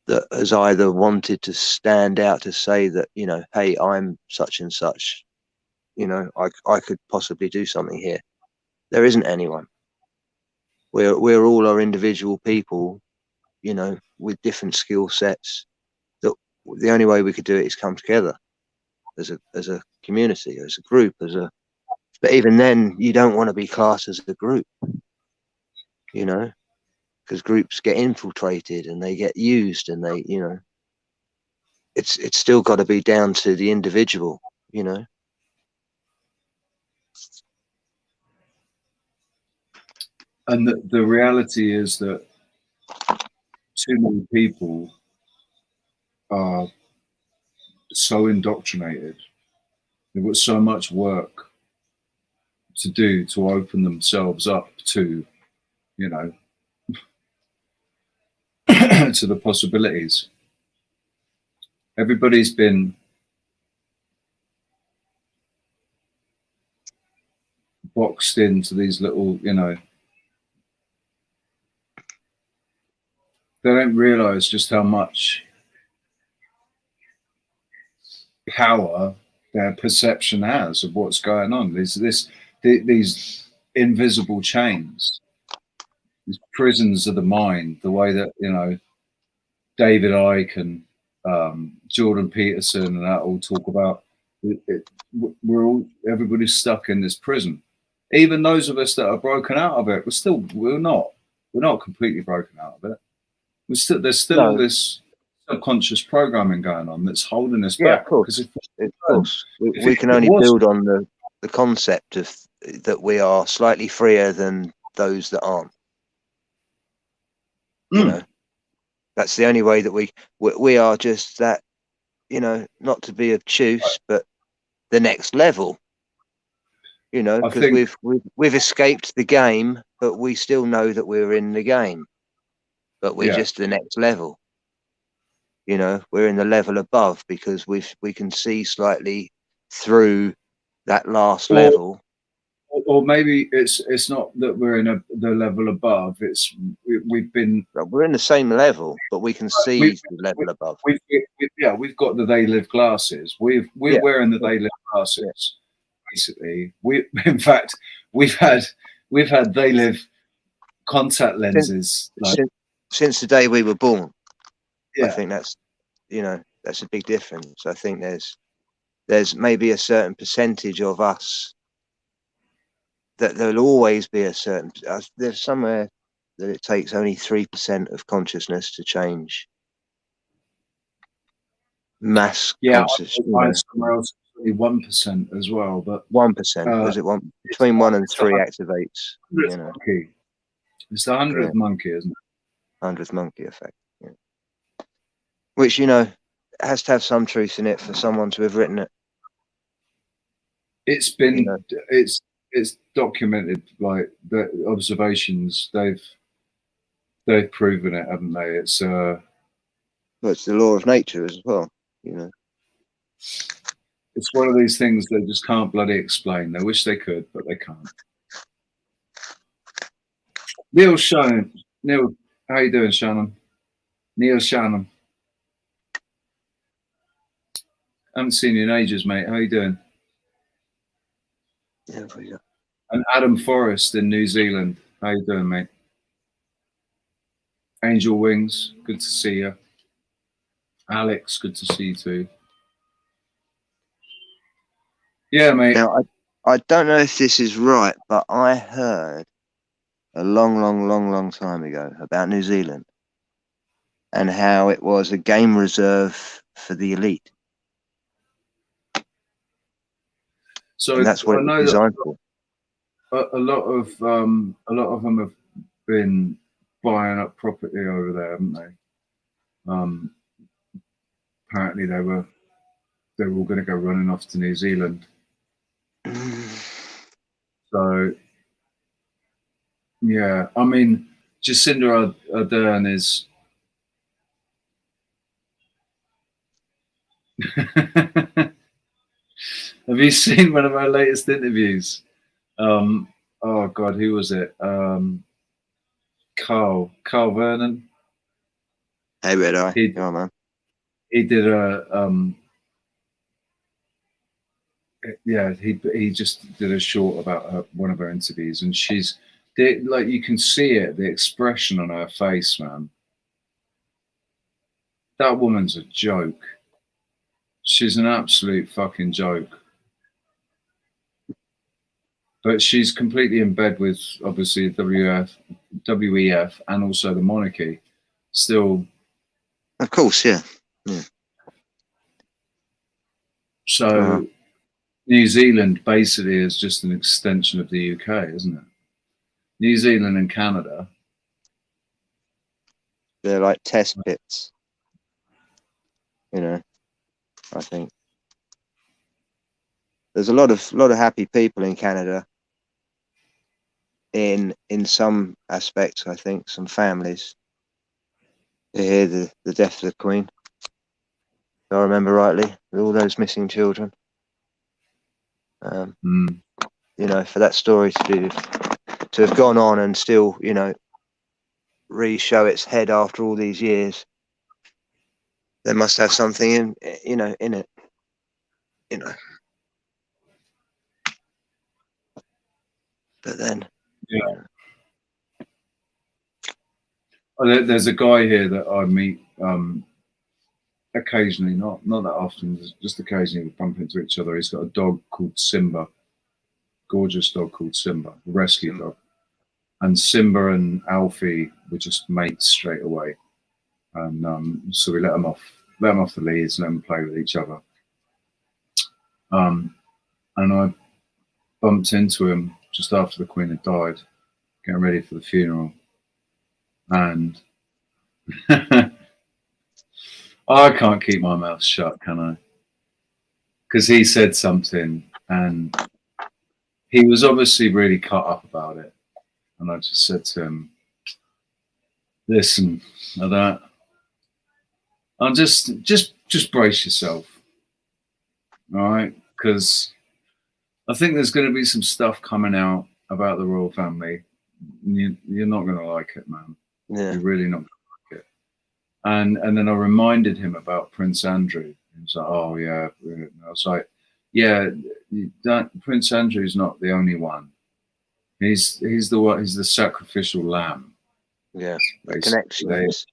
that has either wanted to stand out to say that, you know, hey, I'm such and such, you know, I could possibly do something here. There isn't anyone. We're all our individual people, you know, with different skill sets. That the only way we could do it is come together as a community, as a group, but even then, you don't want to be classed as a group, you know, because groups get infiltrated and they get used, and they, you know, it's still got to be down to the individual, you know. And the reality is that too many people are so indoctrinated. They've got so much work to do to open themselves up to, you know, to the possibilities. Everybody's been boxed into these little, you know, they don't realize just how much power their perception has of what's going on. These invisible chains, these prisons of the mind, the way that, you know, David Icke and Jordan Peterson and that all talk about everybody's stuck in this prison. Even those of us that are broken out of it, we're not completely broken out of it. There's still this subconscious programming going on that's holding us back. Of course. We can only build on the concept of that we are slightly freer than those that aren't. You know, that's the only way that we are just that. You know, not to be obtuse, but the next level. You know, because we've escaped the game, but we still know that we're in the game. But we're just the next level. You know, we're in the level above because we can see slightly through that last level. Or maybe it's not that we're in the level above. We're in the same level, but we can see the level above. We've got the they live glasses. We're wearing the they live glasses. Basically, in fact we've had they live contact lenses since the day we were born. I think that's that's a big difference. I think there's maybe a certain percentage of us that there'll always be a certain. There's somewhere that it takes only 3% of consciousness to change mass consciousness. Somewhere else 1% as well, but 1%. Was it one between 1 and 3 activates? You know, monkey. It's the 100th monkey, isn't it? 100th monkey effect. Yeah. Which has to have some truth in it for someone to have written it. It's been it's documented, like the observations. They've proven it, haven't they? It's it's the law of nature as well. You know, it's one of these things they just can't bloody explain. They wish they could, but they can't. Neil, how you doing, Shannon? Neil Shannon. I haven't seen you in ages, mate. How you doing? Yeah, pretty good. And Adam Forrest in New Zealand. How you doing, mate? Angel Wings, good to see you. Alex, good to see you too. Yeah, mate. Now, I don't know if this is right, but I heard a long time ago about New Zealand and how it was a game reserve for the elite. So and that's what it's designed for. A lot of them have been buying up property over there, haven't they? Apparently they were all going to go running off to New Zealand. So yeah, I mean, Jacinda Ardern is have you seen one of our latest interviews? Oh God, who was it? Carl Vernon. Hey, Red Eye. Oh, man. He did he just did a short about one of her interviews, and like, you can see it, the expression on her face, man. That woman's a joke. She's an absolute fucking joke. But she's completely in bed with, obviously, WEF and also the monarchy. Still. Of course, yeah. So New Zealand basically is just an extension of the UK, isn't it? New Zealand and Canada. They're like test pits. I think there's a lot of happy people in Canada. In some aspects, I think some families. To hear the death of the Queen, if I remember rightly, with all those missing children. For that story to have gone on and still, re-show its head after all these years, they must have something in it. But then, there's a guy here that I meet occasionally, not that often, just occasionally we bump into each other. He's got a dog called Simba, gorgeous dog called Simba, a rescue dog. And Simba and Alfie were just mates straight away. And so we let them off the leads and let them play with each other. And I bumped into him just after the Queen had died, getting ready for the funeral. And I can't keep my mouth shut, can I? Because he said something and he was obviously really cut up about it. And I just said to him, listen, I'll just brace yourself. All right? Because I think there's going to be some stuff coming out about the royal family. You're not going to like it, man. Yeah. You're really not going to like it. And then I reminded him about Prince Andrew. He was like, oh, yeah. And I was like, yeah, Prince Andrew's not the only one. He's the sacrificial lamb. Yeah, the basically. connections.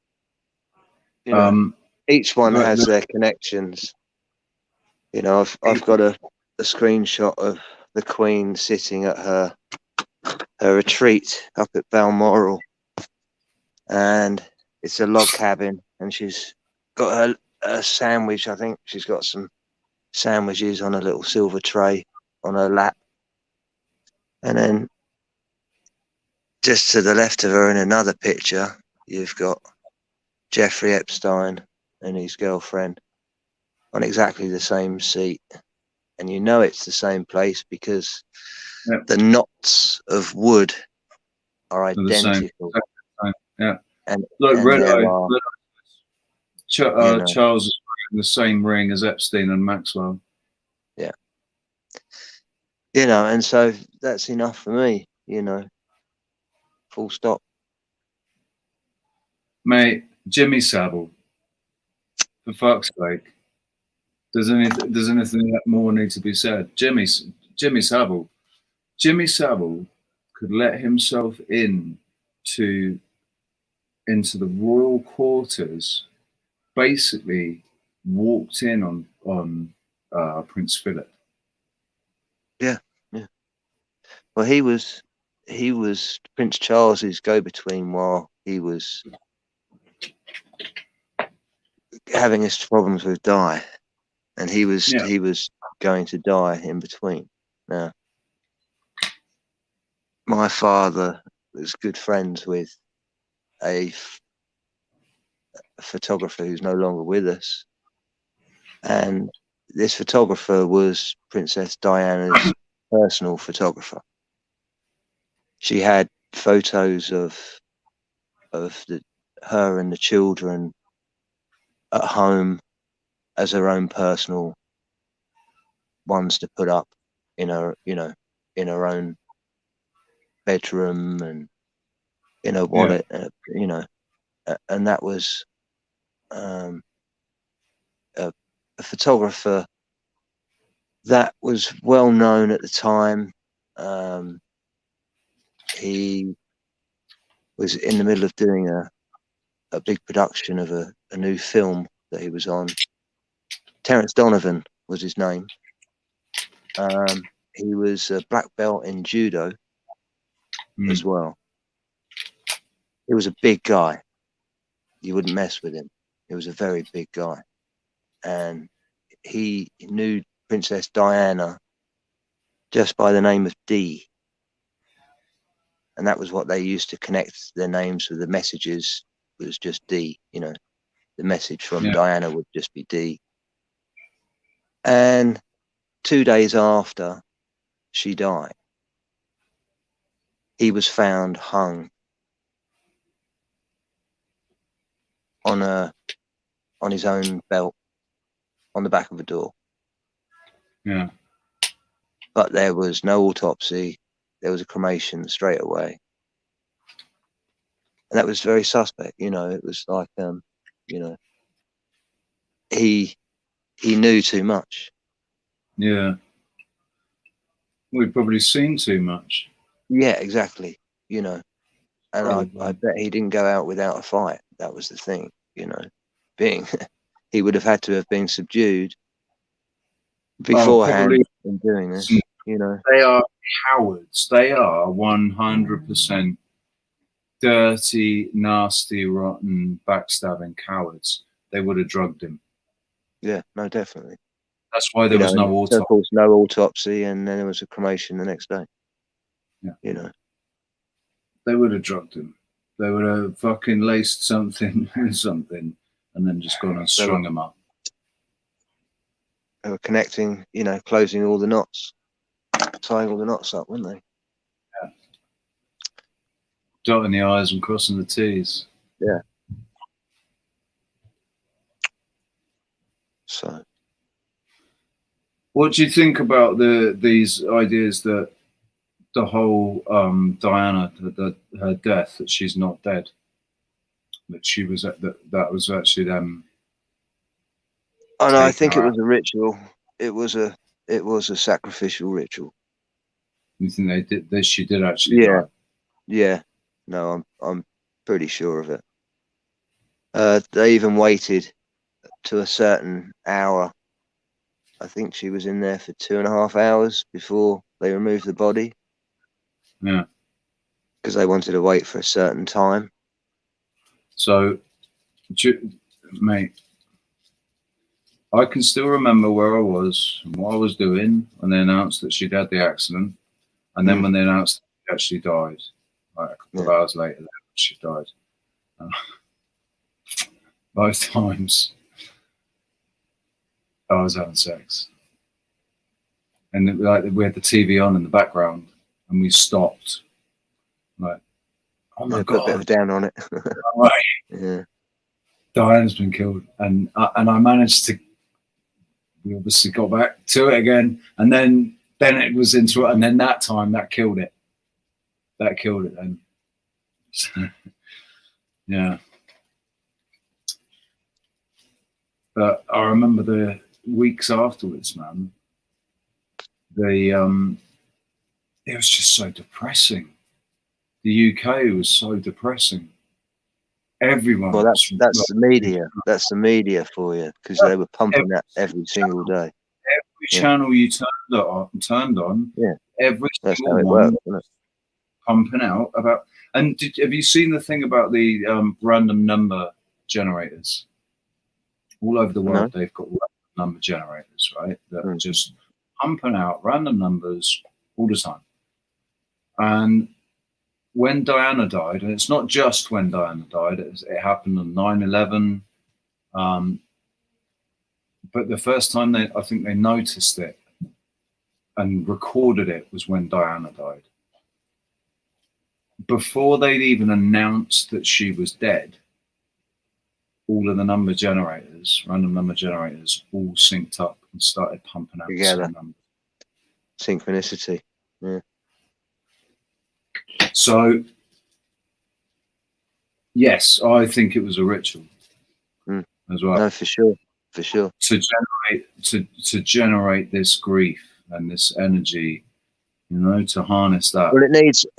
You know, each one has their connections. You know, I've got a screenshot of the Queen sitting at her retreat up at Balmoral, and it's a log cabin, and she's got her sandwich. I think she's got some sandwiches on a little silver tray on her lap, and then just to the left of her in another picture, you've got Jeffrey Epstein and his girlfriend on exactly the same seat. And you know it's the same place because the knots of wood are identical. Yeah. And look, and Red there Eye, are, Charles is wearing the same ring as Epstein and Maxwell. Yeah. You know, and so that's enough for me, you know. Full stop. Mate, Jimmy Savile, for fuck's sake. Does anything more need to be said? Jimmy Savile. Jimmy Savile could let himself into the royal quarters, basically walked in on Prince Philip. Yeah, yeah. Well, he was Prince Charles's go-between while he was having his problems with Di, and he was going to die in between. Now, my father was good friends with a photographer who's no longer with us, and this photographer was Princess Diana's personal photographer. She had photos of her and the children at home as her own personal ones to put up in her, in her own bedroom and in her wallet, and that was a photographer that was well known at the time. He was in the middle of doing a big production of a new film that he was on. Terence Donovan was his name. He was a black belt in judo as well. He was a big guy. You wouldn't mess with him. He was a very big guy. And he knew Princess Diana just by the name of D. And that was what they used to connect their names with. The messages was just D, the message from Diana would just be D. And 2 days after she died, he was found hung on his own belt on the back of a door. Yeah. But there was no autopsy. There was a cremation straight away. And that was very suspect, it was like, he knew too much. Yeah. We've probably seen too much. Yeah, exactly. And I bet he didn't go out without a fight. That was the thing, being he would have had to have been subdued Oh, beforehand probably. in doing this. You know, They are cowards. They are 100% dirty, nasty, rotten, backstabbing cowards. They would have drugged him. yeah, no, definitely. That's why there was no So autopsy. of course, no autopsy, and then there was a cremation the next day. Yeah. You know, They would have drugged him. They would have fucking laced something with something and then just gone and strung him up. they were connecting, you know, closing all the knots, tying all the knots up, weren't they? Yeah. Dotting the I's and crossing the T's. Yeah. So, what do you think about these ideas that the whole Diana, her death, that she's not dead, that she was that was actually them? oh no, I taking think her it out? was a ritual. It was a sacrificial ritual. You think they did this? She did actually Yeah. die. Yeah. No, I'm pretty sure of it. They even waited to a certain hour. I think she was in there for 2.5 hours before they removed the body. Yeah. Because they wanted to wait for a certain time. So, mate, I can still remember where I was and what I was doing when they announced that she'd had the accident, and then when they announced that she actually died, like a couple of hours later, she died. Both times, I was having sex, and like we had the TV on in the background, and we stopped. Like, oh my god! Put a bit of a down on it. Right. Yeah. Diana's been killed, and I managed to. We obviously got back to it again, and then it was into it, and then that time that killed it. That killed it then. So, yeah. But I remember the weeks afterwards, man. It was just so depressing. The UK was so depressing. Everyone. Well, that's the media. That's the media for you, because they were pumping that every single day. Every channel you turned on, every that's single how it one worked, pumping out about. And have you seen the thing about the random number generators? All over the world, they've got random number generators, right? That are just pumping out random numbers all the time. And when Diana died, and it's not just when Diana died, it happened on 9/11. But the first time I think they noticed it and recorded it was when Diana died. Before they'd even announced that she was dead, all of the random number generators, all synced up and started pumping out the same number. Synchronicity. Yeah. So, yes, I think it was a ritual as well. No, for sure. For sure. To generate this grief and this energy, you know, to harness that. Well,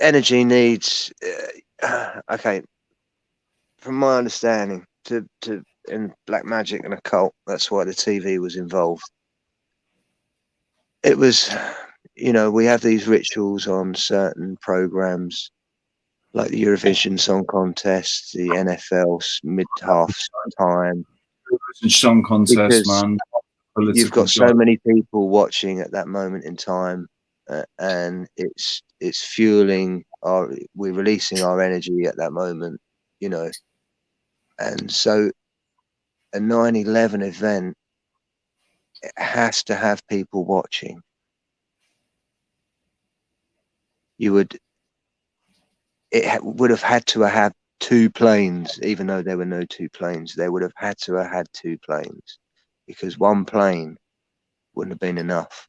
energy needs okay, from my understanding, to in black magic and occult, that's why the TV was involved. It was, you know, we have these rituals on certain programs like the Eurovision Song Contest, the NFL mid-half time. Song contest, man. You've got so many people watching at that moment in time, and it's fueling we're releasing our energy at that moment, you know. And so a 9/11 event, it has to have people watching. It would have had to have 2 planes, even though there were no 2 planes. They would have had to have had 2 planes, because 1 plane wouldn't have been enough.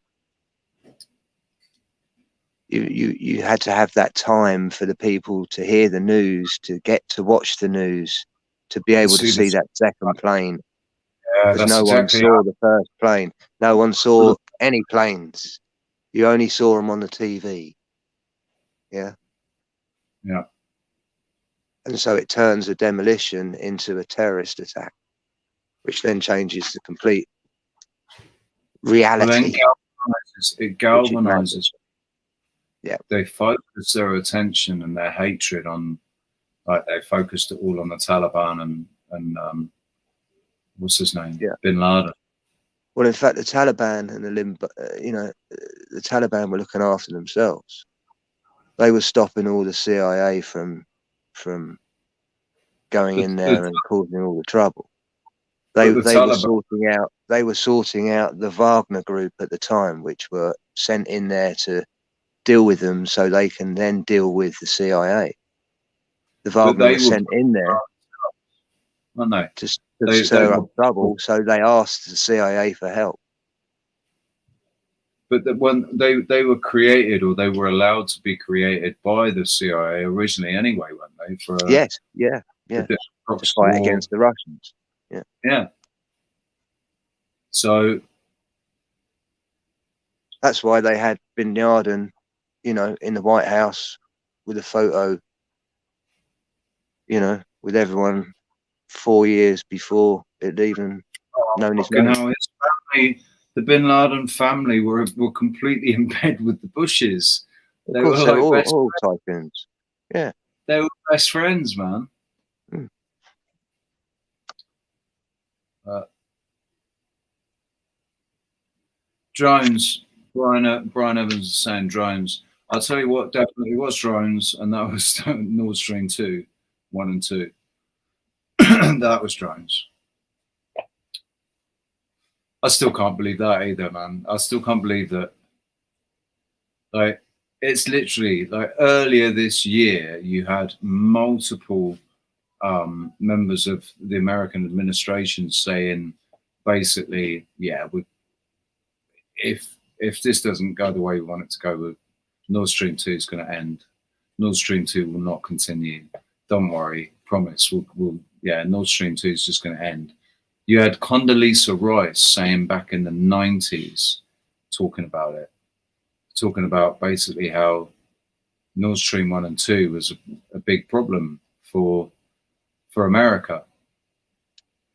You had to have that time for the people to hear the news, to get to watch the news, to be able to see that second plane. Because no one saw the first plane. No one saw any planes. You only saw them on the TV. Yeah. Yeah. And so it turns a demolition into a terrorist attack. which then changes the complete Well, then reality. it galvanizes. Yeah. They focus their attention and their hatred on, like, they focused it all on the Taliban and what's his name? Yeah. Bin Laden. Well, in fact, the Taliban and the Taliban were looking after themselves. They were stopping all the CIA from going in there and causing all the trouble. They were sorting out the Wagner group at the time, which were sent in there to deal with them, so they can then deal with the CIA. The Wagner were sent in there to stir up trouble, so they asked the CIA for help. But when they were created, or they were allowed to be created by the CIA originally, anyway, weren't they? For Yes, yeah, to fight against the Russians. Yeah, yeah. So that's why they had Bin Laden, in the White House with a photo, with everyone 4 years before it even known his name. His family, the Bin Laden family, were completely in bed with the Bushes. Of course, they were all tycoons. Yeah, they were best friends, man. Drones. Brian Evans is saying drones. I'll tell you what definitely was drones, and that was Nord Stream 2, 1 and 2. That was drones. I still can't believe that either, man. I still can't believe that. Like, it's literally like earlier this year, you had multiple members of the American administration saying, basically, yeah, if this doesn't go the way we want it to go, Nord Stream 2 is going to end. Nord Stream 2 will not continue. Don't worry, promise. Nord Stream 2 is just going to end. You had Condoleezza Rice saying back in the 90s, talking about basically how Nord Stream 1 and 2 was a big problem for America,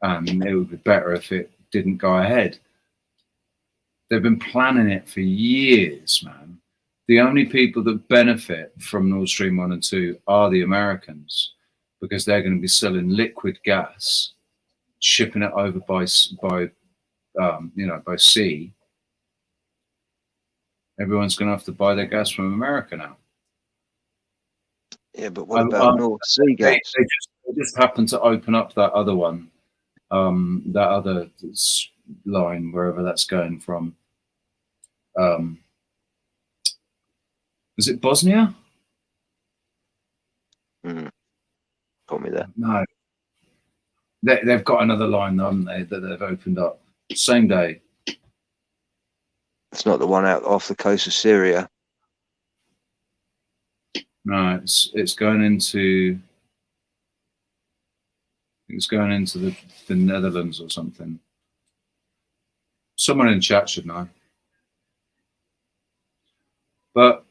and it would be better if it didn't go ahead. They've been planning it for years, man. The only people that benefit from Nord Stream 1 and 2 are the Americans, because they're going to be selling liquid gas, shipping it over by sea. Everyone's going to have to buy their gas from America now. Yeah, but what about North Sea gas? They just happened to open up that other one, that other line, wherever that's going from. Is it Bosnia? Got me there. No. They've got another line, haven't they, that they've opened up. Same day. It's not the one out off the coast of Syria. No, it's going into the Netherlands or something. Someone in chat should know. But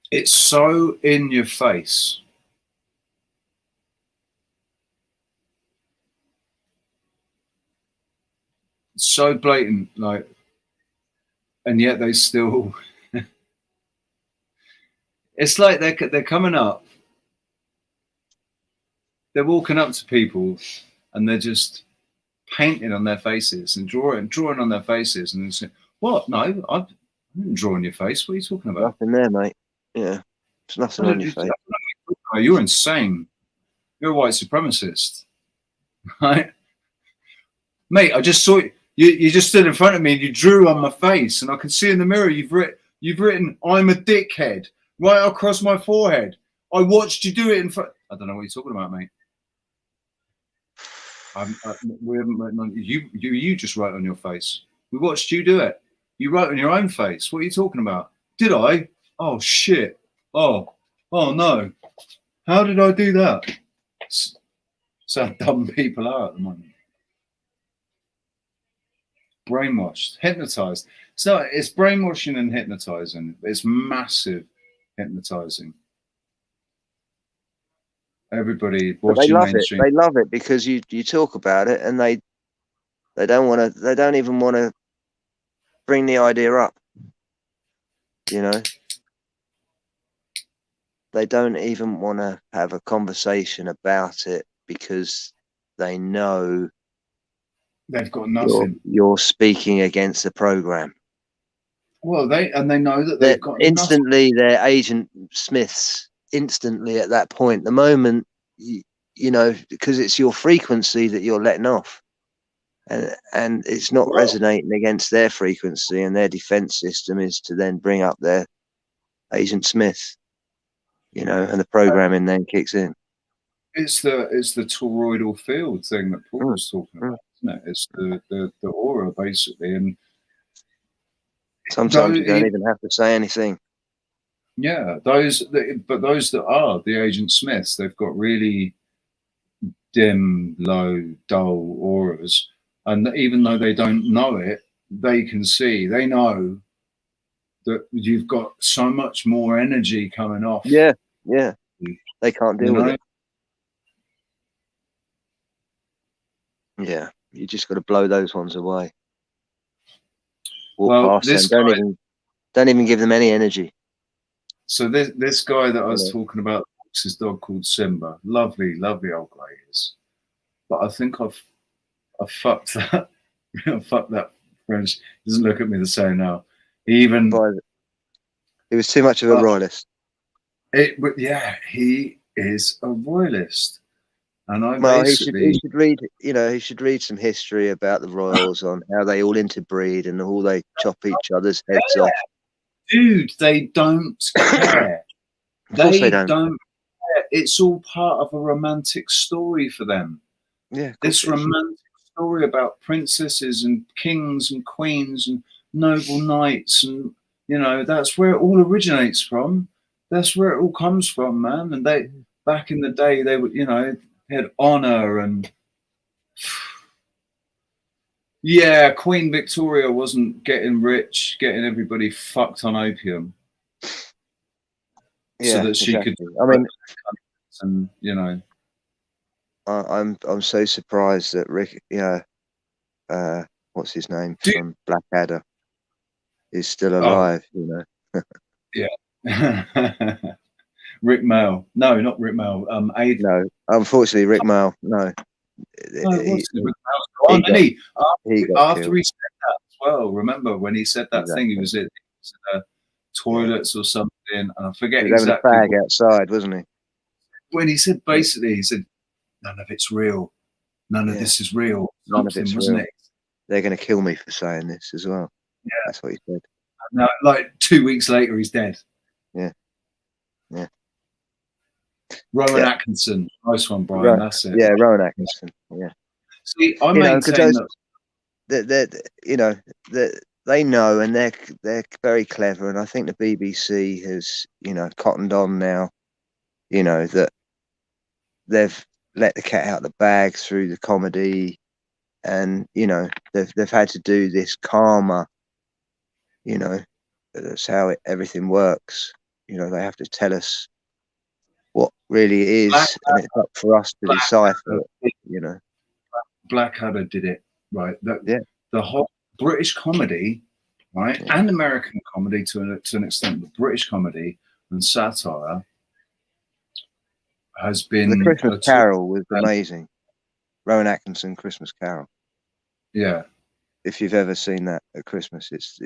it's so in your face. It's so blatant, like, and yet they still. It's like they're coming up. They're walking up to people, and they're just painting on their faces and drawing on their faces, and they're saying, "What? No, I didn't draw on your face. What are you talking about? Nothing there, mate. Yeah, there's nothing on your face. You're insane. You're a white supremacist, right, mate? I just saw you. You just stood in front of me and you drew on my face, and I can see in the mirror you've written "I'm a dickhead" right across my forehead. I watched you do it in front. I don't know what you're talking about, mate. We haven't written on you. You just wrote on your face. We watched you do it. You wrote on your own face. What are you talking about? Did I? Oh shit. Oh no. How did I do that? So dumb people are at the moment. Brainwashed, hypnotized. So it's brainwashing and hypnotizing. It's massive hypnotizing. Everybody watching they love mainstream. it. They love it because you talk about it and they They don't want to. They don't even want to bring the idea up. You know, they don't even want to have a conversation about it because they know They've got nothing. You're speaking against the program. Well, they know that they've got instantly nothing. They're Agent Smiths instantly at that point. The moment you know, because it's your frequency that you're letting off, and it's not resonating against their frequency, and their defense system is to then bring up their Agent Smith, you know, and the programming then kicks in. It's the toroidal field thing that Paul was talking about, isn't it? It's the aura basically, and sometimes you don't even have to say anything. Yeah, those that are the Agent Smiths, they've got really dim, low, dull auras, and even though they don't know it, they can see. They know that you've got so much more energy coming off. Yeah, they can't deal with it. Yeah, you just got to blow those ones away. Walk past them. Don't even give them any energy. So this guy that I was talking about, his dog called Simba, lovely old guy he is, but I think I've fucked that. Fuck that French. He doesn't look at me the same now. He was too much of a royalist. Yeah, he is a royalist. And he should read. You know, he should read some history about the royals on how they all interbreed and all they chop each other's heads off. Dude, they don't care. Of course they don't care. It's all part of a romantic story for them. Yeah, this romantic story about princesses and kings and queens and noble knights, and you know, that's where it all originates from. That's where it all comes from, man. And they, back in the day, they would, you know, had honor and yeah, Queen Victoria wasn't getting rich, getting everybody fucked on opium, so that she could. I mean, and you know, I'm so surprised that Rick, what's his name from Blackadder, is still alive. You know. Yeah. Rick Mail. No, not Rick Mail. No, unfortunately, Rick Mail. No. After he said that as well. Remember when he said that thing? He was in toilets or something, and I forget exactly. Having a fag outside, wasn't he? When he said basically, he said, "None of it's real. None of this is real. None of it's real. They're going to kill me for saying this as well." Yeah, that's what he said. No, like 2 weeks later, he's dead. Yeah. Rowan Atkinson, nice one, Brian. That's it. Yeah, Rowan Atkinson. Yeah. See, I maintain that you know, they know, and they're very clever, and I think the BBC has, you know, cottoned on now. You know that they've let the cat out of the bag through the comedy, and you know they've had to do this karma. You know, that's how everything works. You know, they have to tell us what really is, and it's up for us to decipher it, you know. Blackadder did it, right? The whole British comedy, right, and American comedy to an extent, but British comedy and satire has been. The Christmas Carol was amazing. Rowan Atkinson, Christmas Carol. Yeah. If you've ever seen that at Christmas, it's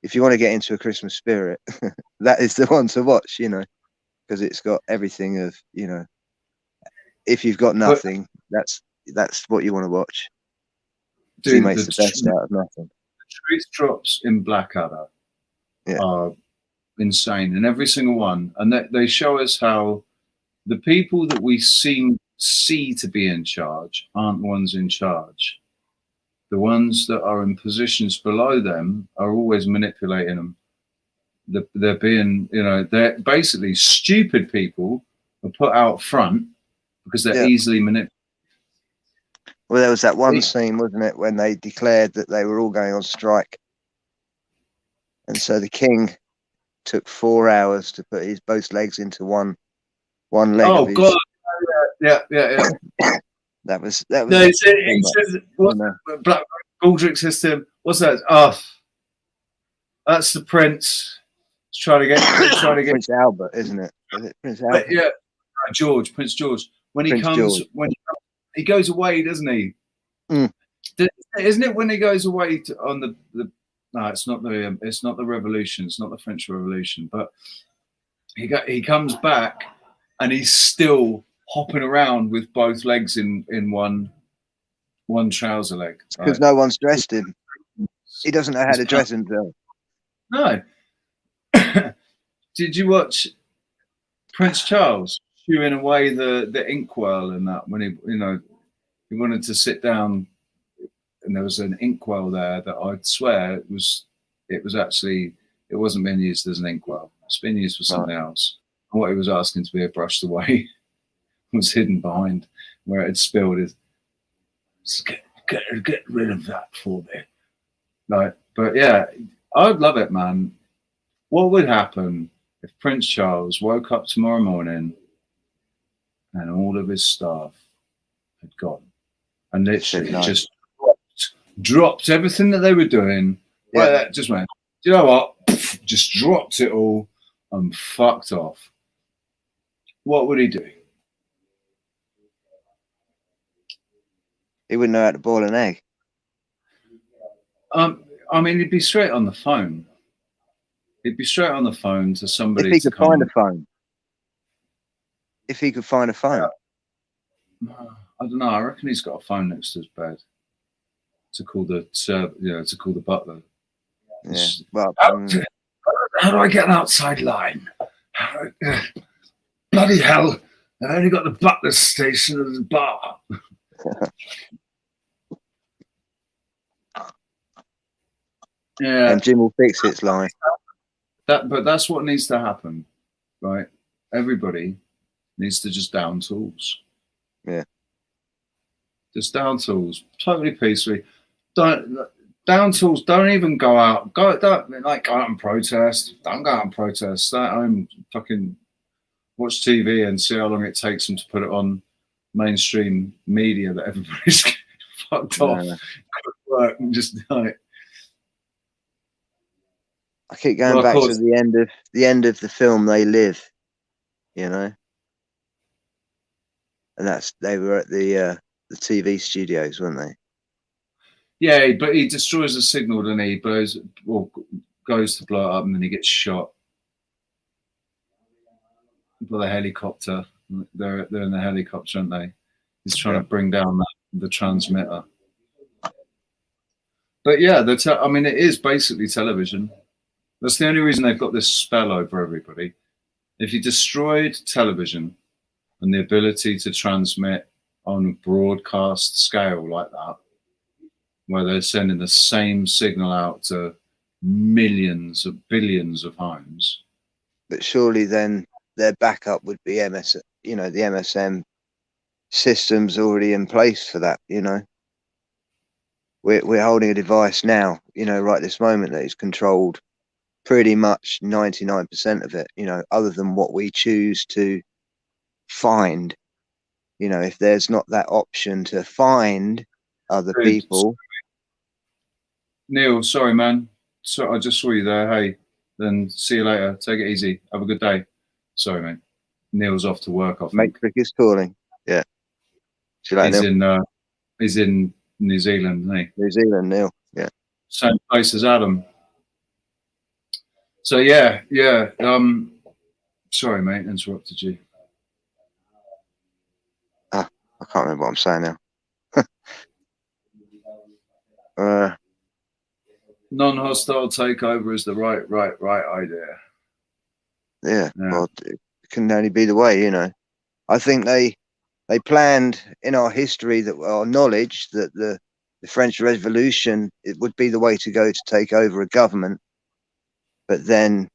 if you want to get into a Christmas spirit, that is the one to watch, you know. Because it's got everything of, you know, if you've got nothing, that's what you want to watch. Dude, he makes the best out of nothing. The truth drops in Blackadder are insane in every single one, and they show us how the people that we see to be in charge aren't the ones in charge. The ones that are in positions below them are always manipulating them. They're being, you know, they're basically stupid people are put out front because they're easily manipulated. Well, there was that one scene, wasn't it, when they declared that they were all going on strike, and so the king took 4 hours to put both legs into one leg. Oh God! Yeah. That was No, too he says, much, what, you know. Black Baldrick says to him, "What's that? Oh, that's the prince. He's trying to get Prince Albert, isn't it? Is it Prince Albert? yeah, Prince George. When Prince George. He goes away, doesn't he? Mm. Isn't it when he goes away on the no, it's not the revolution, it's not the French Revolution, but he comes back and he's still hopping around with both legs in one trouser leg. Because no one's dressed him. He doesn't know how to dress himself. No. Did you watch Prince Charles shooing away the inkwell and that when he wanted to sit down and there was an inkwell there that I'd swear it wasn't being used as an inkwell. It's been used for something else. And what he was asking to be brushed away was hidden behind where it had spilled. Get rid of that for me. Like, but yeah, I'd love it, man. What would happen if Prince Charles woke up tomorrow morning and all of his staff had gone and literally just dropped everything that they were doing? Yeah. Like, just went, do you know what? Just dropped it all and fucked off. What would he do? He wouldn't know how to boil an egg. I mean, he'd be straight on the phone. He'd be straight on the phone to somebody. If he could find a phone. If he could find a phone. I don't know. I reckon he's got a phone next to his bed to call the butler. Yeah. Well, how do I get an outside line? Bloody hell! I've only got the butler station at the bar. Yeah, and Jim will fix its line. But that's what needs to happen, right? Everybody needs to just down tools. Yeah, just down tools, totally peacefully. Down tools. Don't even go out. Go out and protest. Don't go out and protest. Stay at home, fucking watch TV and see how long it takes them to put it on mainstream media that everybody's fucked off. Work and just like. I keep going back to the end of the film They Live, and they were at the TV studios, weren't they? Yeah, but he destroys the signal, doesn't he? Goes to blow it up, and then he gets shot by the helicopter. They're in the helicopter, aren't they? He's trying to bring down the transmitter. But yeah, it is basically television. That's the only reason they've got this spell over everybody. If you destroyed television and the ability to transmit on a broadcast scale like that, where they're sending the same signal out to millions of billions of homes. But surely then their backup would be the MSM systems already in place for that, We're holding a device now, right this moment that is controlled pretty much 99% of it, other than what we choose to find. If there's not that option to find other people. Neil, sorry, man. So I just saw you there. Hey, then see you later. Take it easy. Have a good day. Sorry, mate. Neil's off to work. I think. Matrix is calling. Yeah. See you later, Neil. He's in New Zealand, isn't he? New Zealand, Neil. Yeah. Same place as Adam. So yeah. Sorry, mate, interrupted you. I can't remember what I'm saying now. Non-hostile takeover is the right idea. Yeah. Well, it can only be the way, I think they planned in our history, that our knowledge, that the French Revolution, it would be the way to go to take over a government. But then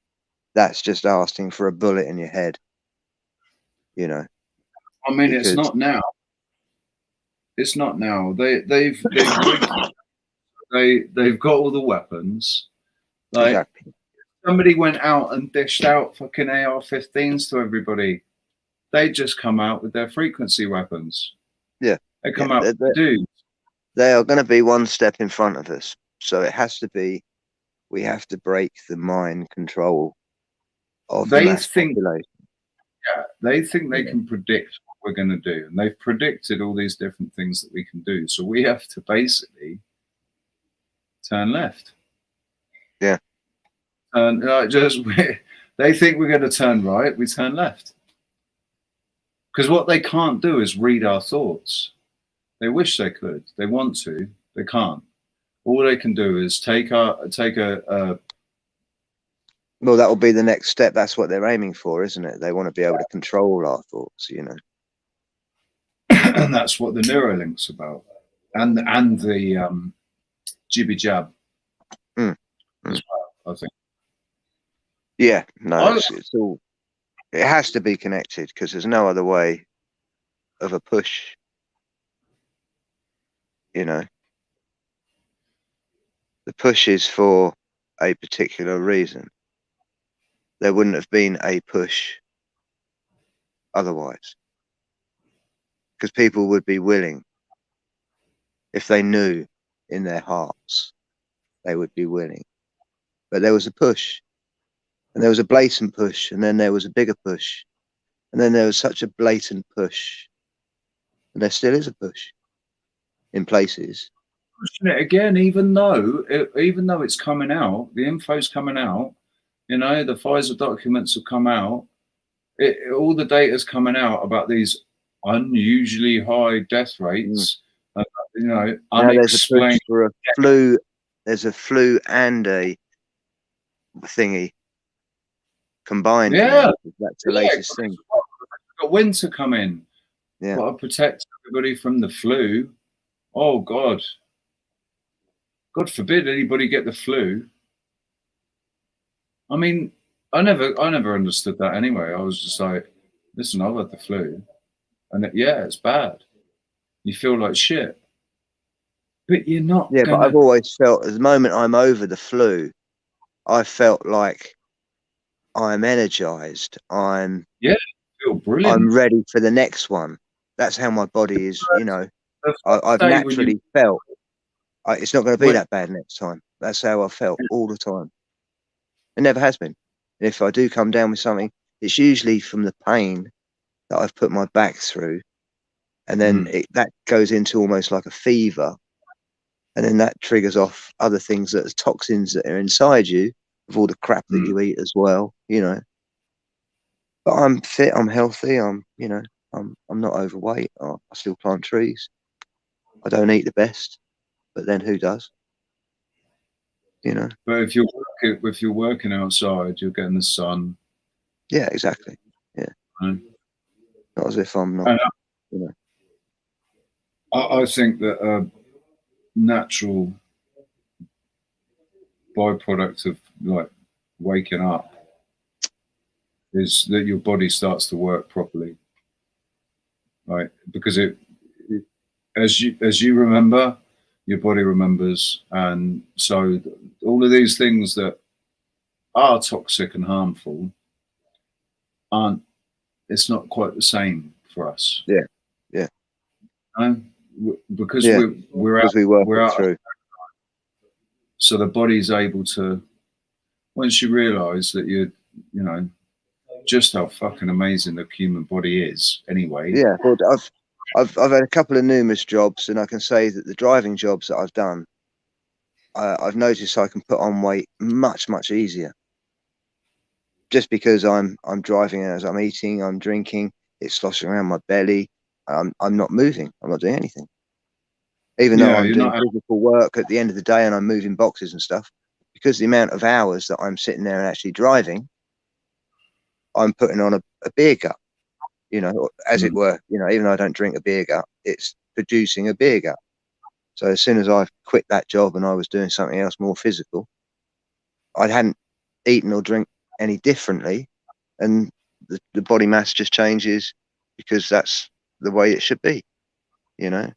that's just asking for a bullet in your head, It's not now. It's not now. They've got all the weapons. Exactly. Somebody went out and dished out fucking AR-15s to everybody. They just come out with their frequency weapons. Yeah. They come out, dude. They are going to be one step in front of us. So it has to be, we have to break the mind control of the mass population. Yeah, they think they can predict what we're going to do. And they've predicted all these different things that we can do. So we have to basically turn left. Yeah. And they think we're going to turn right, we turn left. Because what they can't do is read our thoughts. They wish they could. They want to. They can't. All they can do is take a well, that will be the next step. That's what they're aiming for, isn't it? They want to be able to control our thoughts, you know. And that's what the Neuralink's about, and the jibby jab as well, I think. Yeah, no, it's all. It has to be connected because there's no other way of a push. You know, the push is for a particular reason. There wouldn't have been a push otherwise, because people would be willing if they knew in their hearts they would be willing. But there was a push, and there was a blatant push, and then there was a bigger push, and then there was such a blatant push, and there still is a push in places. Pushing it again, even though it's coming out, the info's coming out. You know, the Pfizer documents have come out. All the data's coming out about these unusually high death rates. You know, unexplained. For a flu, there's a flu and a thingy combined. Yeah, that's the latest thing. Got winter coming. Yeah, got to protect everybody from the flu. Oh God forbid anybody get the flu. I mean, I never understood that anyway. I was just like, listen, I've had the flu, and it's bad. You feel like shit, but you're not. Yeah, but I've always felt at the moment I'm over the flu, I felt like I'm energized. I feel brilliant. I'm ready for the next one. That's how my body is. You know, I've naturally felt it's not going to be that bad next time. That's how I felt all the time. It never has been. And if I do come down with something, it's usually from the pain that I've put my back through, and then that goes into almost like a fever, and then that triggers off other things, that are toxins that are inside you of all the crap that you eat as well, you know. But I'm fit, I'm healthy, I'm not overweight. I still plant trees. I don't eat the best, but then who does? You know. But if you're working outside, you're getting the sun. Yeah, exactly. Yeah. Not as if I'm not. You know. I think that a natural byproduct of like waking up is that your body starts to work properly, right? Because as you remember, your body remembers, and so all of these things that are toxic and harmful aren't. It's not quite the same for us. Yeah. Because we're out through. So the body's able to, once you realise that you know just how fucking amazing the human body is. Anyway. Yeah. Well, I've had a couple of numerous jobs, and I can say that the driving jobs that I've done, I've noticed I can put on weight much easier. Just because I'm driving, and as I'm eating, I'm drinking, it's sloshing around my belly. I'm not moving. I'm not doing anything. Even though I'm doing physical work at the end of the day and I'm moving boxes and stuff, because the amount of hours that I'm sitting there and actually driving, I'm putting on a beer gut, you know, as it were. You know, even though I don't drink a beer gut, it's producing a beer gut. So as soon as I quit that job and I was doing something else more physical, I hadn't eaten or drink any differently, and the body mass just changes because that's the way it should be, you know.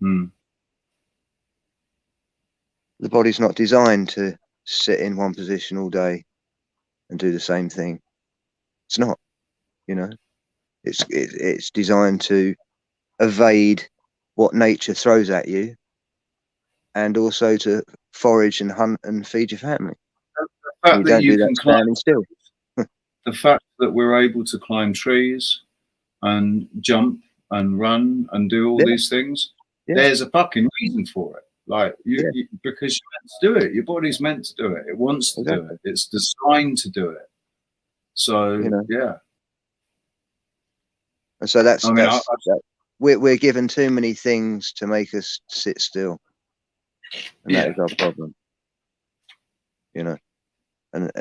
The body's not designed to sit in one position all day and do the same thing. It's not, you know. It's designed to evade what nature throws at you, and also to forage and hunt and feed your family. The fact You that don't you do that can climb, standing still. the fact that we're able to climb trees and jump and run and do all Yeah. these things, Yeah. there's a fucking reason for it. Like Yeah. because you're meant to do it. Your body's meant to do it. It wants to do Exactly. it. It's designed to do it. So You know. yeah. And so that's I mean, we're given too many things to make us sit still, and that is our problem. You know, and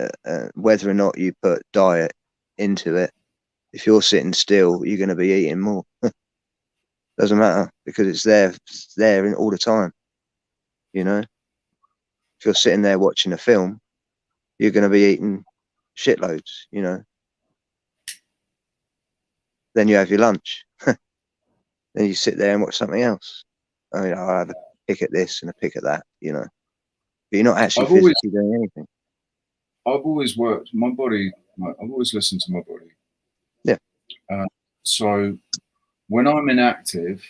whether or not you put diet into it, if you're sitting still, you're going to be eating more. Doesn't matter, because it's there all the time. You know, if you're sitting there watching a film, you're going to be eating shitloads. You know, then you have your lunch, then you sit there and watch something else. I mean, I'll have a pick at this and a pick at that. You know, but you're not actually physically doing anything. I've always worked my body. I've always listened to my body. Yeah. So when I'm inactive,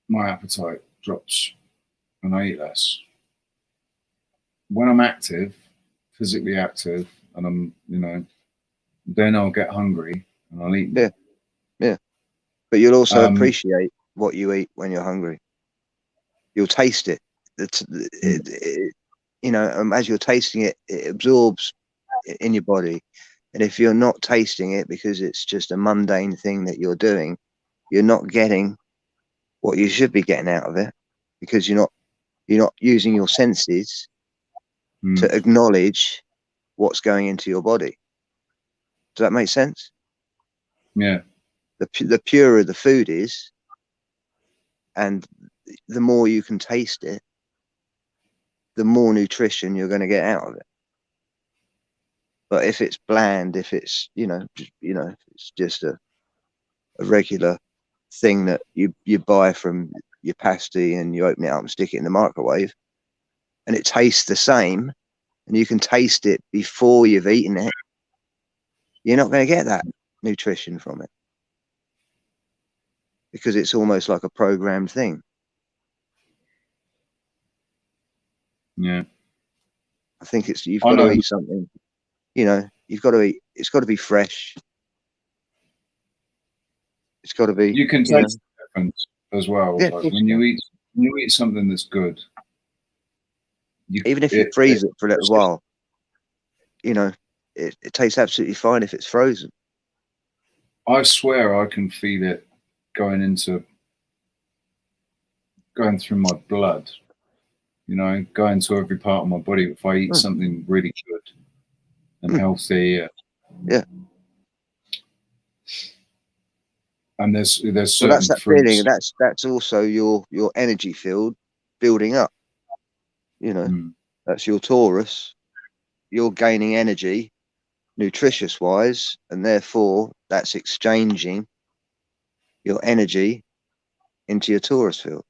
my appetite drops and I eat less. When I'm active, physically active, and I'm, then I'll get hungry and I'll eat more. Yeah. But you'll also appreciate what you eat when you're hungry. You'll taste it. As you're tasting it, it absorbs in your body. And if you're not tasting it because it's just a mundane thing that you're doing, you're not getting what you should be getting out of it, because you're not using your senses to acknowledge what's going into your body. Does that make sense? Yeah. The purer the food is, and the more you can taste it, the more nutrition you're going to get out of it. But if it's bland, if it's if it's just a regular thing that you buy from your pasty and you open it up and stick it in the microwave, and it tastes the same, and you can taste it before you've eaten it, you're not going to get that nutrition from it, because it's almost like a programmed thing. Yeah. I think you've got to eat something. You've got to eat. It's got to be fresh. It's got to be. You can taste the difference as well. Yeah, like when you eat something that's good, even if you freeze it for a little while, it tastes absolutely fine if it's frozen. I swear I can feel it going through my blood, going to every part of my body if I eat something really good and healthy. Yeah. And there's certain that's that fruits. feeling. That's also your energy field building up. That's your Taurus. You're gaining energy, nutritious wise, and therefore that's exchanging your energy into your Taurus field.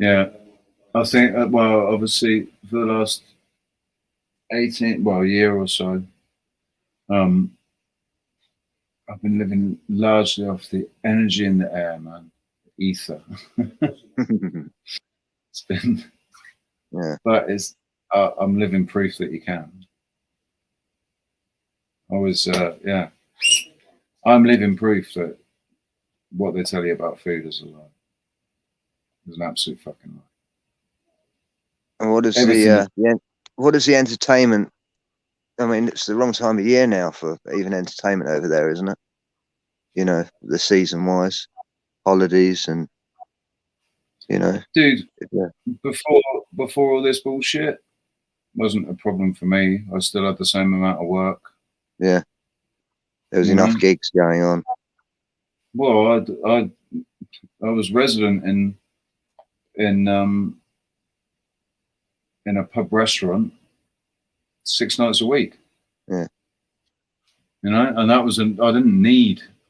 Yeah, I think obviously for the last year or so, I've been living largely off the energy in the air, man, ether. It's been, but I'm living proof that you can. I'm living proof that what they tell you about food is a lie. It's an absolute fucking lie. And what is the entertainment? I mean, it's the wrong time of year now for even entertainment over there, isn't it? The season wise, holidays and Dude, before all this bullshit wasn't a problem for me. I still had the same amount of work. Yeah, there was enough gigs going on. Well, I was resident in a pub restaurant 6 nights a week. Yeah. And that was I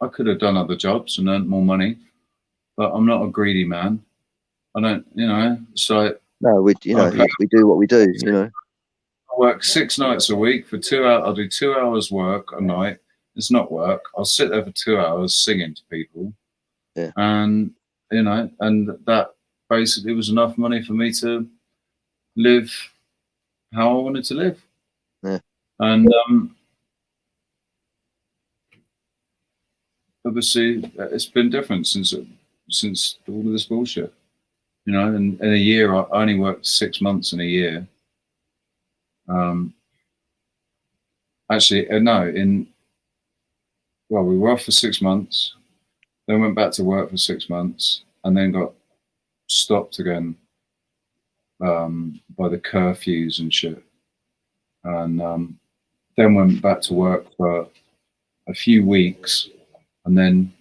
could have done other jobs and earned more money, but I'm not a greedy man. I don't, so. No, we do what we do, work 6 nights a week for 2 hours. I'll do 2 hours work a night. It's not work. I'll sit there for 2 hours singing to people. Yeah. And, you know, and that basically was enough money for me to live how I wanted to live. Yeah. And obviously it's been different since all of this bullshit. You know, in a year, I only worked 6 months in a year. Actually, no, well, we were off for 6 months, then went back to work for 6 months, and then got stopped again by the curfews and shit. And then went back to work for a few weeks, and then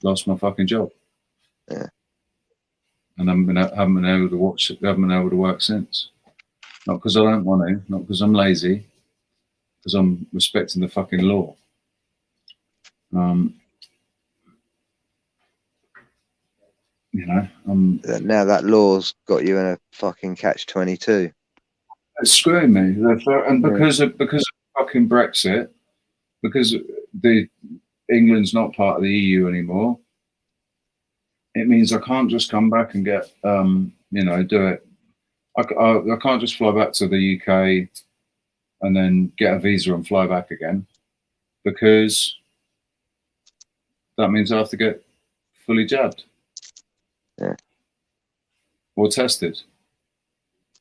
lost my fucking job. Yeah. And haven't been able to work since. Not because I don't want to, not because I'm lazy, because I'm respecting the fucking law. You know, now that law's got you in a fucking catch-22. It's screwing me, and because of fucking Brexit, because England's not part of the EU anymore. It means I can't just come back and get you know, do it. I can't just fly back to the UK and then get a visa and fly back again, because that means I have to get fully jabbed. Yeah. Or tested.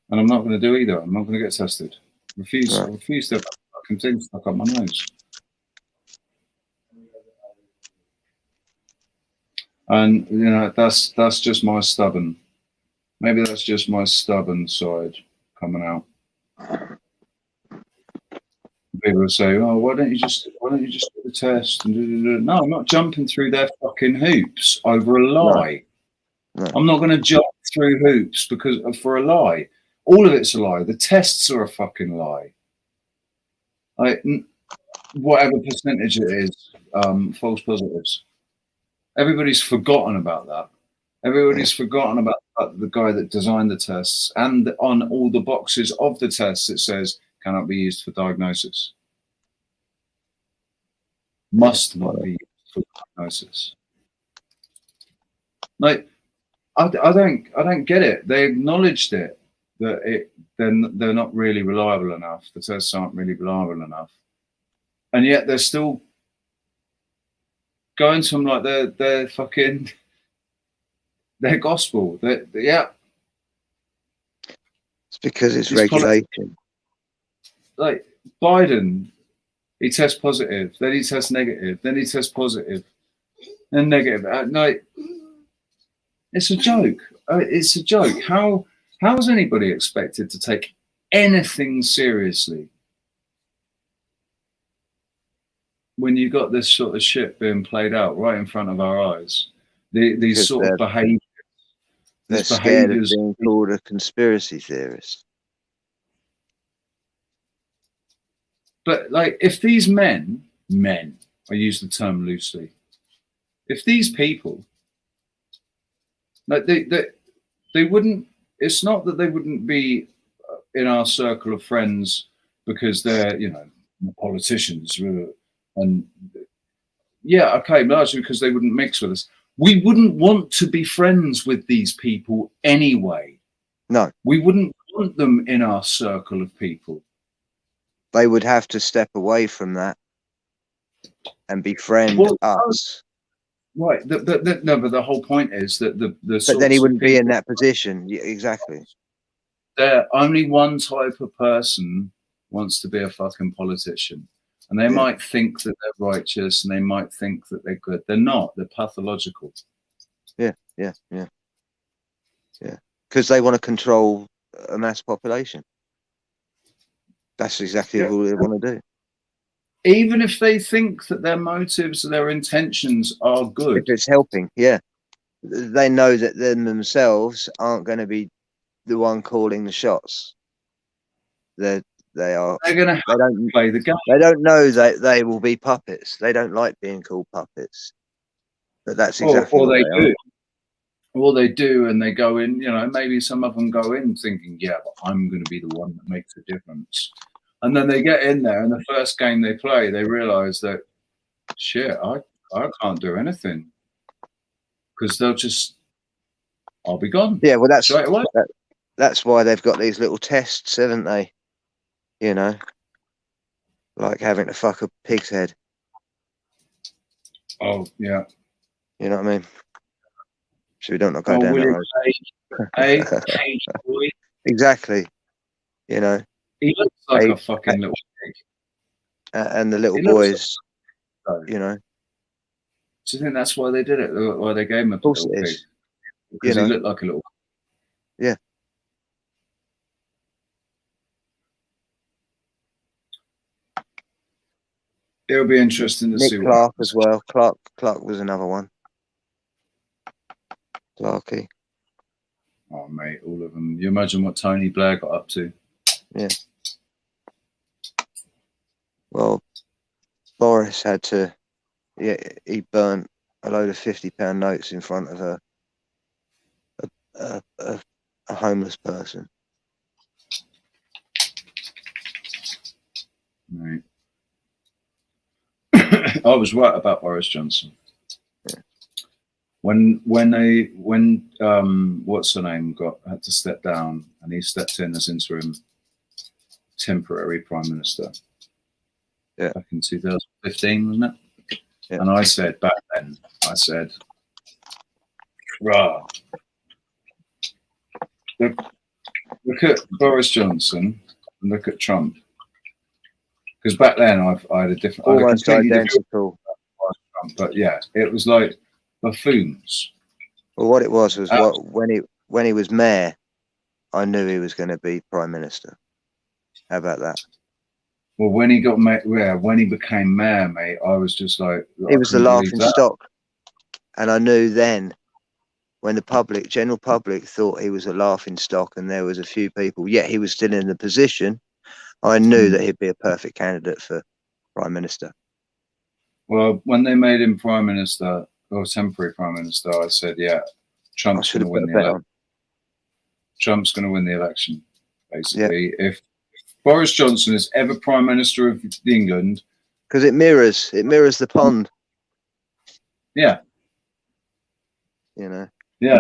And I'm not going to do either. I'm not going to get tested. I refuse to have fucking things stuck up my nose. And you know, that's just my stubborn. Maybe that's just my stubborn side coming out. People will say, "Oh, why don't you just do the test?" And no, I'm not jumping through their fucking hoops over a lie. No. I'm not going to jump through hoops for a lie. All of it's a lie. The tests are a fucking lie. Whatever percentage it is, false positives. Everybody's forgotten about that. Everybody's forgotten about the guy that designed the tests, and on all the boxes of the tests it says cannot be used for diagnosis. Must not be used for diagnosis. Like, I don't get it. They acknowledged it, that they're not really reliable enough. The tests aren't really reliable enough, and yet they're still going to them like they're fucking their gospel. Yeah. It's because it's regulation. Like Biden, he tests positive, then he tests negative, then he tests positive, then negative. No, it's a joke. It's a joke. How is anybody expected to take anything seriously when you got this sort of shit being played out right in front of our eyes? These sort of behaviours. They're scared of being called a conspiracy theorist. But like, if these men, I use the term loosely, if these people, like they wouldn't, it's not that they wouldn't be in our circle of friends because they're, you know, politicians, and yeah, okay, largely because they wouldn't mix with us. We wouldn't want to be friends with these people anyway. No. We wouldn't want them in our circle of people. They would have to step away from that and befriend us. Right. No, but the whole point is that But then he wouldn't be in that position. Yeah, exactly. Only one type of person wants to be a fucking politician. And they might think that they're righteous, and they might think that they're good. They're not. They're pathological. Yeah. Because they want to control a mass population. That's exactly what they want to do. Even if they think that their motives, their intentions are good. If it's helping, yeah. They know that themselves aren't going to be the one calling the shots. They're going to play the game. They don't know that they will be puppets. They don't like being called puppets. But that's exactly what they do. Or they do, and they go in, you know, maybe some of them go in thinking, yeah, but I'm going to be the one that makes a difference. And then they get in there, and the first game they play, they realise that shit, I can't do anything because they'll just, I'll be gone. Yeah, well, straight away. That's why they've got these little tests, haven't they? You know, like having to fuck a pig's head. Oh yeah. You know what I mean? So we don't not go down that road. Hey, boy. Exactly. You know, He looks like a fucking little pig. And the little He boys, like, you know. Do you think that's why they did it? Why they gave him a little pig? Because he looked like a little. Yeah. It'll be interesting to Nick see. Clark as well. Clark was another one. Clarky. Oh mate, all of them. You imagine what Tony Blair got up to? Yeah. Well, Boris had to. Yeah, he burnt a load of £50 notes in front of a homeless person. Right. I was right about Boris Johnson. Yeah. When what's her name had to step down, and he stepped in as interim temporary prime minister. Yeah. Back in 2015, wasn't it? Yeah. And I said back then, rah. Look at Boris Johnson and look at Trump. Because back then I had a different, almost identical. But yeah, it was like buffoons. Well, what it was when he was mayor, I knew he was going to be prime minister. How about that? Well, when he got when he became mayor, mate, I was just like, he was the laughing stock, and I knew then when the general public thought he was a laughing stock, and there was a few people, yet he was still in the position. I knew that he'd be a perfect candidate for prime minister. Well, when they made him prime minister or temporary prime minister, I said, yeah, Trump's going to win the election. Trump's going to win the election, basically. Yeah. If Boris Johnson is ever prime minister of England, because it mirrors the pond. Yeah. You know. Yeah.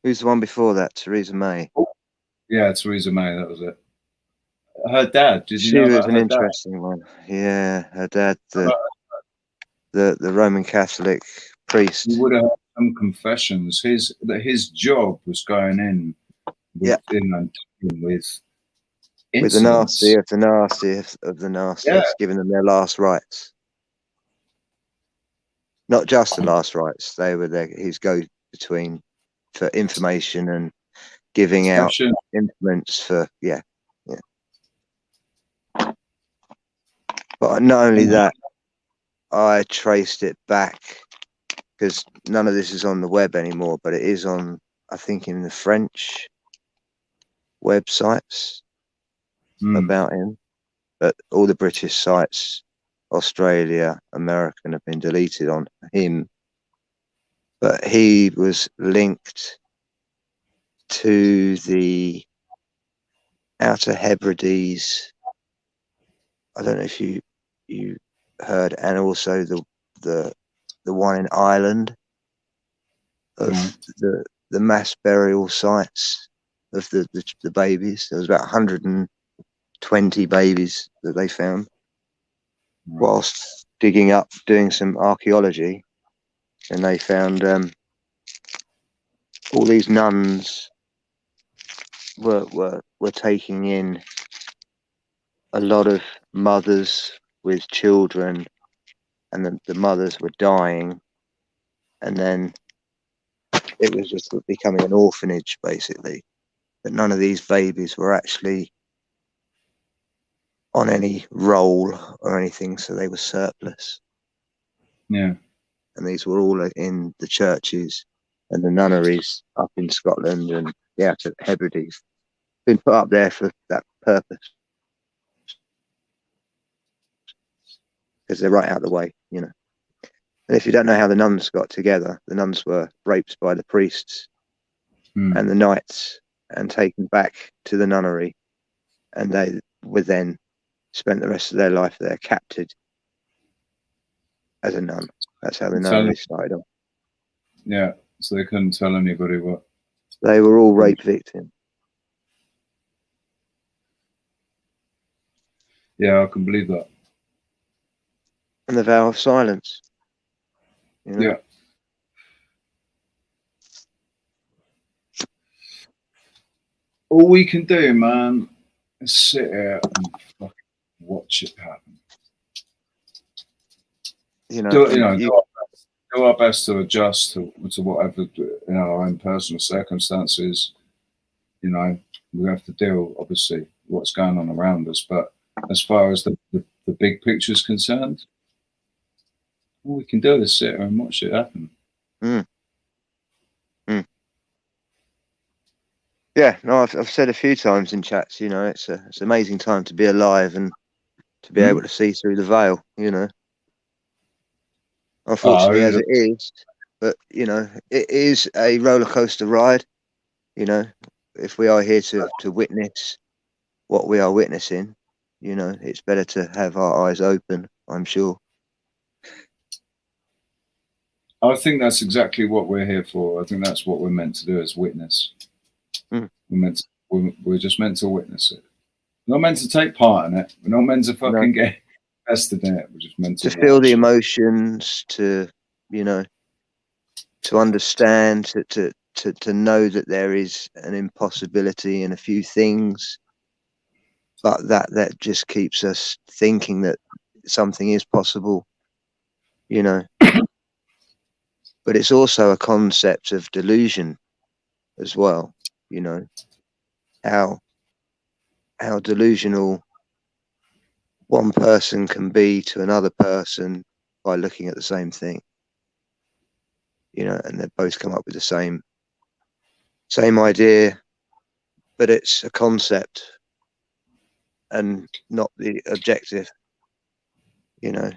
Who's the one before that? Theresa May. Yeah, Theresa May. That was it. Her dad. Did you she know was about an her interesting dad? one. Yeah, her dad, the Roman Catholic priest. You would have had some confessions. His job was going in with the nasty of the nastiest of the nastiest, giving them their last rites. Not just the last rites; they were his go-between for information and giving out implements for But not only that, I traced it back because none of this is on the web anymore, but it is on, I think, in the French websites about him. But all the British sites, Australia, American, have been deleted on him. But he was linked to the Outer Hebrides. I don't know if you heard, and also the one in Ireland of the mass burial sites of the babies. There was about 120 babies that they found whilst digging up, doing some archaeology, and they found all these nuns were taking in a lot of mothers with children, and the mothers were dying, and then it was just becoming an orphanage, basically. But none of these babies were actually on any roll or anything, so they were surplus. Yeah. And these were all in the churches and the nunneries up in Scotland and the Outer Hebrides. Been put up there for that purpose. Because they're right out of the way, you know. And if you don't know how the nuns got together, the nuns were raped by the priests and the knights and taken back to the nunnery, and they were then spent the rest of their life there, captured as a nun. That's how the nunnery started off. Yeah, so they couldn't tell anybody what. They were all rape victims. Yeah, I can believe that. And the vow of silence. You know? Yeah. All we can do, man, is sit here and fucking watch it happen. You know, do our best to adjust to whatever, our own personal circumstances. You know, we have to deal, obviously, what's going on around us. But as far as the big picture is concerned, all we can do is sit here and watch it happen. Yeah, no, I've said a few times in chats, you know, it's an amazing time to be alive and to be able to see through the veil, you know. Unfortunately, as it is, but, you know, it is a roller coaster ride, you know. If we are here to witness what we are witnessing, you know, it's better to have our eyes open, I'm sure. I think that's exactly what we're here for. I think that's what we're meant to do, as witness. We're just meant to witness it. We're not meant to take part in it. We're not meant to fucking get invested in it. We're just meant to feel the emotions, to, you know, to understand, to know that there is an impossibility in a few things, but that just keeps us thinking that something is possible, you know. But it's also a concept of delusion as well, you know, how delusional one person can be to another person by looking at the same thing, you know, and they both come up with the same idea, but it's a concept and not the objective, you know,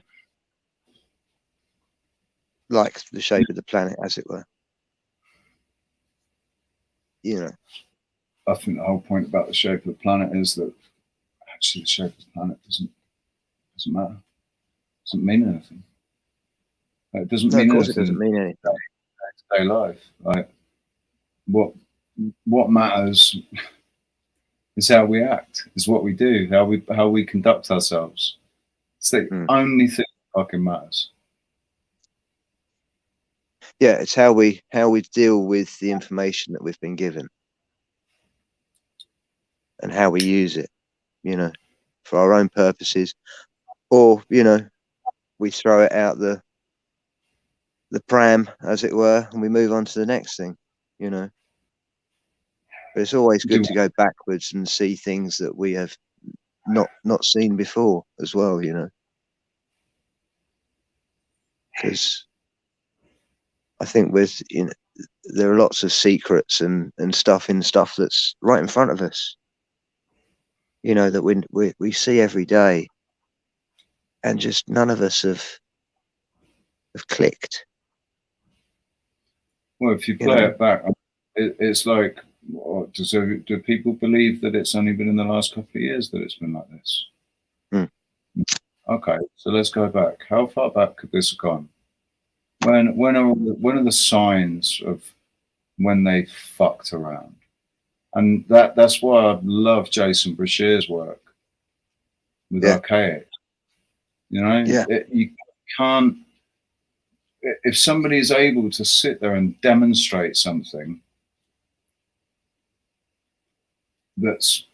like the shape of the planet, as it were, you know. I think the whole point about the shape of the planet is that actually the shape of the planet doesn't matter. It doesn't mean anything. It doesn't mean anything. Of course, it doesn't mean anything. Day-to-day life, like what matters is how we act, is what we do, how we conduct ourselves. It's the only thing that fucking matters. Yeah, it's how we deal with the information that we've been given and how we use it, you know, for our own purposes, or, you know, we throw it out the pram, as it were, and we move on to the next thing, you know. But it's always good to go backwards and see things that we have not seen before as well, you know, because I think there are lots of secrets and stuff that's right in front of us, you know, that we see every day, and just none of us have clicked. Well, if you play it back, it's like, do people believe that it's only been in the last couple of years that it's been like this? Okay, so let's go back. How far back could this have gone? When are the signs of when they fucked around? And that's why I love Jason Brashear's work with Archaic. You know, you can't. If somebody is able to sit there and demonstrate something that's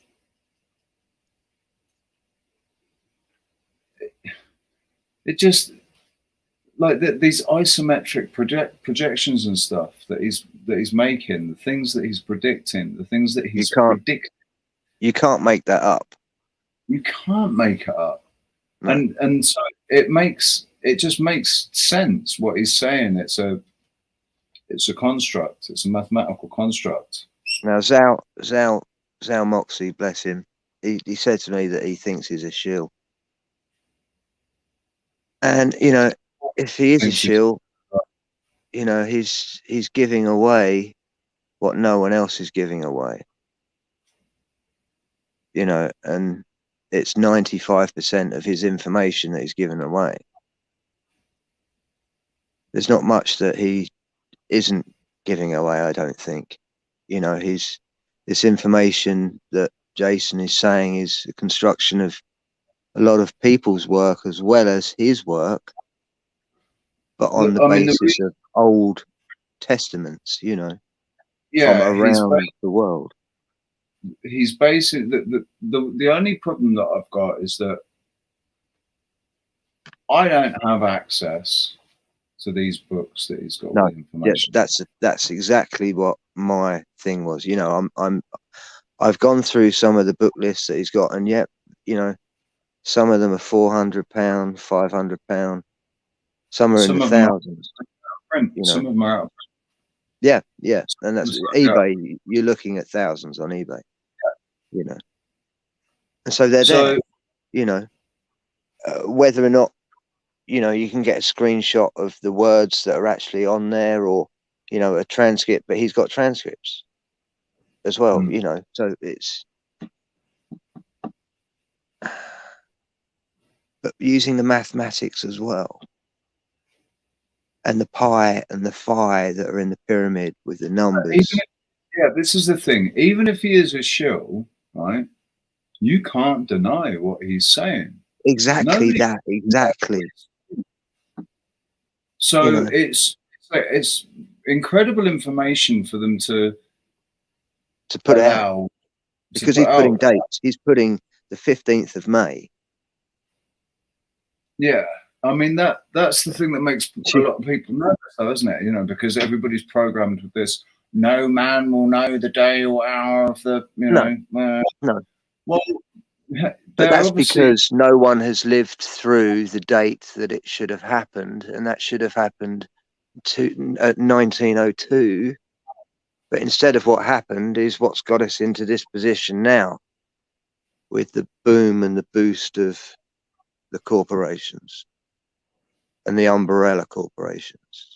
it just like these isometric projections and stuff that he's making, the things that he's predicting, the things that he's predicting. You can't make that up. You can't make it up. No. And so it just makes sense what he's saying. It's a construct. It's a mathematical construct. Now Zal Moxie, bless him, he said to me that he thinks he's a shill. And, you know, if he is a thinks he's- shill, you know, he's giving away what no one else is giving away. You know, and it's 95% of his information that he's given away. There's not much that he isn't giving away, I don't think. You know, this information that Jason is saying is a construction of a lot of people's work as well as his work, but on the I mean, basis of Old Testaments, you know, yeah, from around the world. he's basically the only problem that I've got is that I don't have access to these books that he's got No, all the information. yeah, that's exactly what my thing was. You know, I've gone through some of the book lists that he's got, and yet, you know, some of them are £400, £500. Some are in the thousands. Print. You know, some of them are out of yeah, and that's print. eBay. You're looking at thousands on eBay. You know, and so they're there. You know, whether or not, you know, you can get a screenshot of the words that are actually on there, or, you know, a transcript, but he's got transcripts as well, you know, so it's, but using the mathematics as well, and the pi and the phi that are in the pyramid with the numbers. This is the thing. Even if he is a shill, right, you can't deny what he's saying. Exactly. Exactly. So, you know, it's incredible information for them to put out, because he's putting dates. He's putting the 15th of May. Yeah, I mean that's the thing that makes a lot of people nervous, though, isn't it? You know, because everybody's programmed with this. No man will know the day or hour of the. You know, no. Well, but that's because no one has lived through the date that it should have happened, and that should have happened at 1902. But instead of what happened is what's got us into this position now, with the boom and the boost of the corporations and the umbrella corporations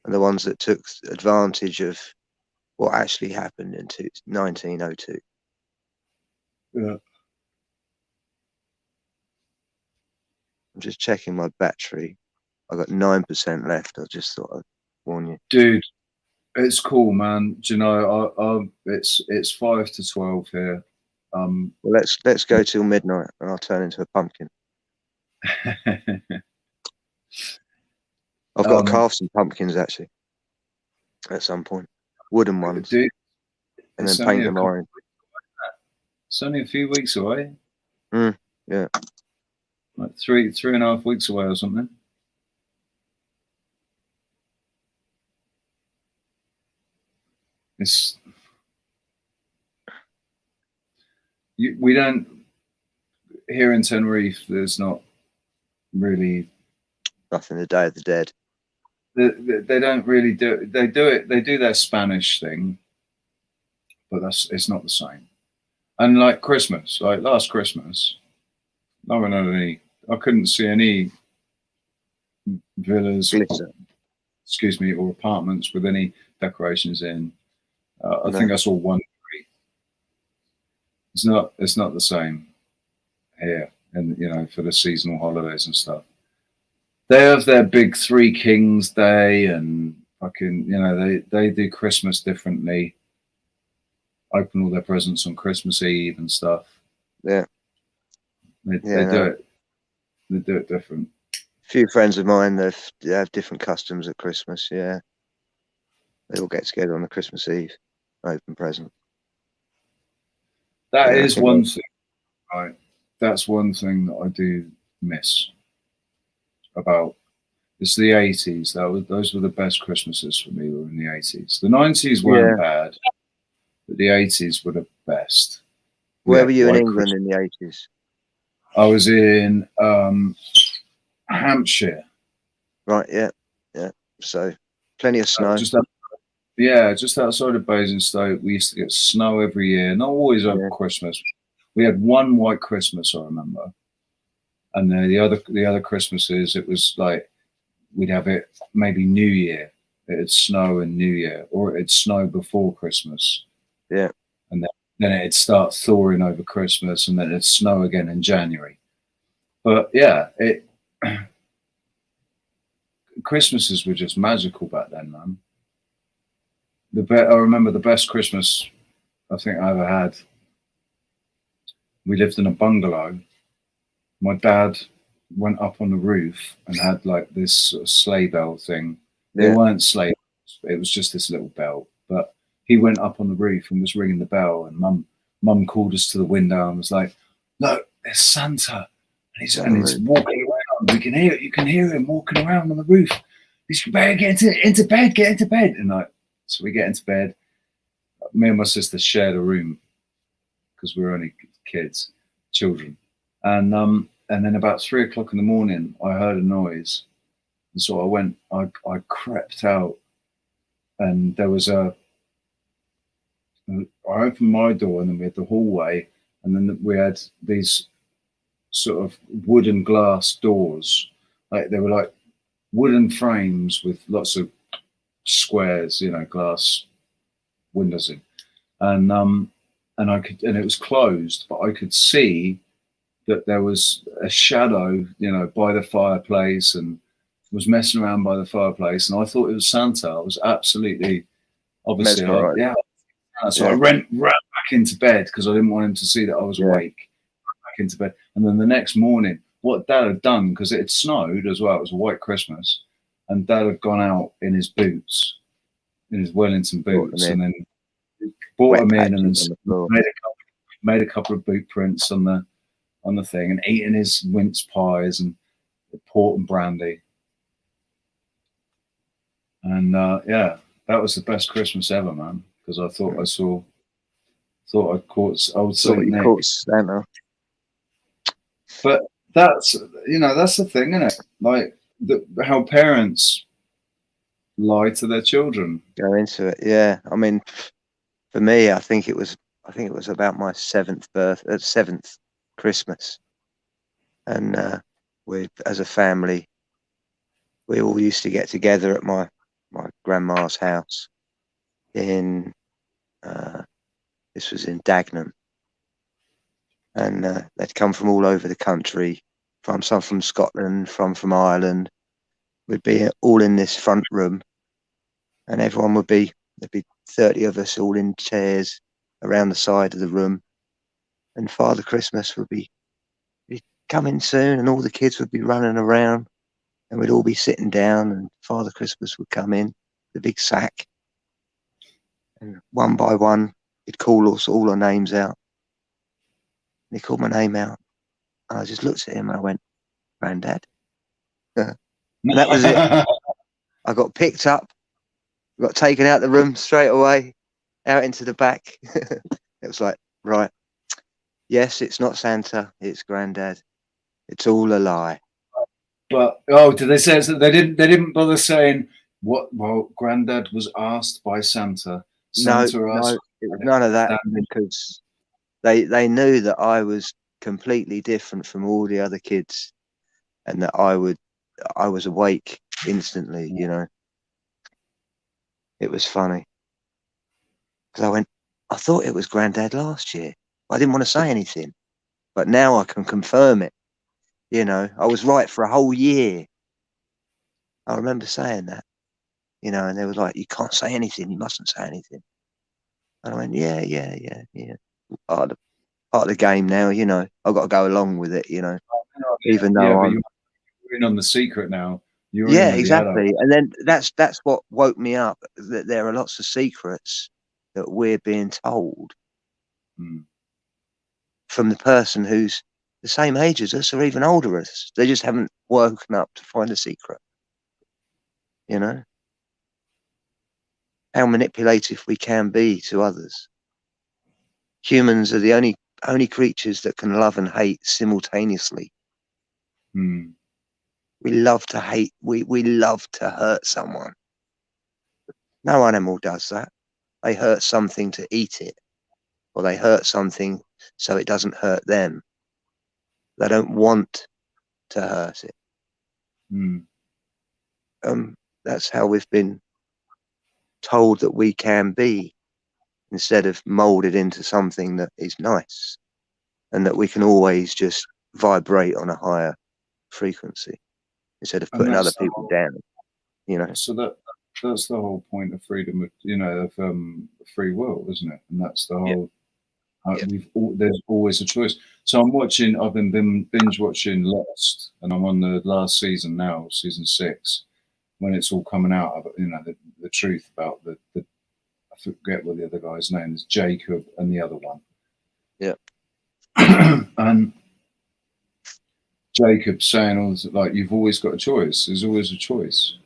and the ones that took advantage of what actually happened in 1902. Yeah. I'm just checking my battery. I've got 9% left. I just thought I'd warn you. Dude, it's cool, man. Do you know, it's 5 to 12 here. Well, let's go till midnight and I'll turn into a pumpkin. I've got to carve some pumpkins actually at some point. Wooden ones. Dude, and then paint them orange. It's only a few weeks away. Yeah. Like 3.5 weeks away or something. We don't, here in Tenerife, there's not really nothing. The Day of the Dead. They don't really do. They do their Spanish thing, but it's not the same. And like Christmas, like last Christmas, no one had any. I couldn't see any villas, or apartments with any decorations in. I think I saw one tree. It's not the same here, and you know, for the seasonal holidays and stuff. They have their big Three Kings Day, and fucking, you know, they do Christmas differently. Open all their presents on Christmas Eve and stuff. Yeah, they do it. They do it different. A few friends of mine, they have different customs at Christmas. Yeah, they all get together on the Christmas Eve, open present. That is one thing, right? That's one thing that I do miss about. It's the 80s. Those were the best Christmases for me. Were in the 80s. The 90s weren't bad, but the 80s were the best. Where were you in England in the 80s? I was in Hampshire. Right. Yeah. So plenty of snow. Just outside of Basingstoke. We used to get snow every year. Not always over Christmas. We had one white Christmas, I remember, and then the other Christmases it was like we'd have it maybe New Year. It'd snow in New Year, or it'd snow before Christmas. Yeah. And then it'd start thawing over Christmas, and then it'd snow again in January. But yeah, Christmases were just magical back then, man. I remember the best Christmas I think I ever had. We lived in a bungalow. My dad went up on the roof and had like this sort of sleigh bell thing. They weren't sleigh bells, it was just this little bell. But he went up on the roof and was ringing the bell, and mum called us to the window and was like, "Look, there's Santa." And he's walking around. You can hear him walking around on the roof. He's better get into bed. And so we get into bed. Me and my sister shared a room because we were only children. And then about 3 o'clock in the morning, I heard a noise. And so I crept out, and there was I opened my door, and then we had the hallway, and then we had these sort of wooden glass doors. Like they were like wooden frames with lots of squares, glass windows in. And it was closed, but I could see that there was a shadow, by the fireplace, and was messing around by the fireplace. And I thought it was Santa. I was obviously, yeah. So I ran back into bed because I didn't want him to see that I was awake. Back into bed. And then the next morning, what Dad had done, because it had snowed as well, it was a white Christmas, and Dad had gone out in his boots, in his Wellington boots, and then brought him in, and then made a couple of boot prints on the thing, and eating his mince pies and port and brandy. And that was the best Christmas ever, man, because I thought I caught old Saint Nick. Caught Santa. But that's the thing, isn't it? Like how parents lie to their children. Go into it, yeah. I mean, for me, I think it was about my seventh Christmas, and we, as a family, we all used to get together at my grandma's house in this was in Dagenham, and they'd come from all over the country, some from Scotland, from Ireland. We'd be all in this front room, and there'd be 30 of us all in chairs around the side of the room, and Father Christmas would be coming soon, and all the kids would be running around, and we'd all be sitting down, and Father Christmas would come in, the big sack, and one by one he'd call us all our names out. And he called my name out, and I just looked at him and I went, "Granddad." And that was it. I got picked up, got taken out of the room straight away, out into the back. It was like, right, yes, it's not Santa, it's Granddad. It's all a lie. But did they say that they didn't bother saying what? Well, Granddad was asked by Santa. No, it was none of that, because they knew that I was completely different from all the other kids, and that I was awake instantly. It was funny because I thought it was Granddad last year. I didn't want to say anything, but now I can confirm it. I was right for a whole year. I remember saying that, and they were like, "You can't say anything. You mustn't say anything." And I went, yeah. Part of the game now, I've got to go along with it, even though you're in on the secret now. Yeah, exactly. And then that's what woke me up, that there are lots of secrets that we're being told from the person who's the same age as us or even older as us. They just haven't woken up to find a secret. How manipulative we can be to others. Humans are the only creatures that can love and hate simultaneously. We love to hate. We love to hurt someone. No animal does that. They hurt something to eat it, or they hurt something so it doesn't hurt them. They don't want to hurt it. that's how we've been told that we can be, instead of molded into something that is nice, and that we can always just vibrate on a higher frequency instead of And putting other that's the people whole, down, you know. so that's the whole point of freedom of, you know, of free will, isn't it? And that's the Yeah. whole. Yeah. There's always a choice. So I've been binge watching Lost, and I'm on the last season now, season 6, when it's all coming out of, you know, the truth about the I forget what the other guy's name is, Jacob and the other one. Yeah. And Jacob saying all this, like, you've always got a choice. There's always a choice.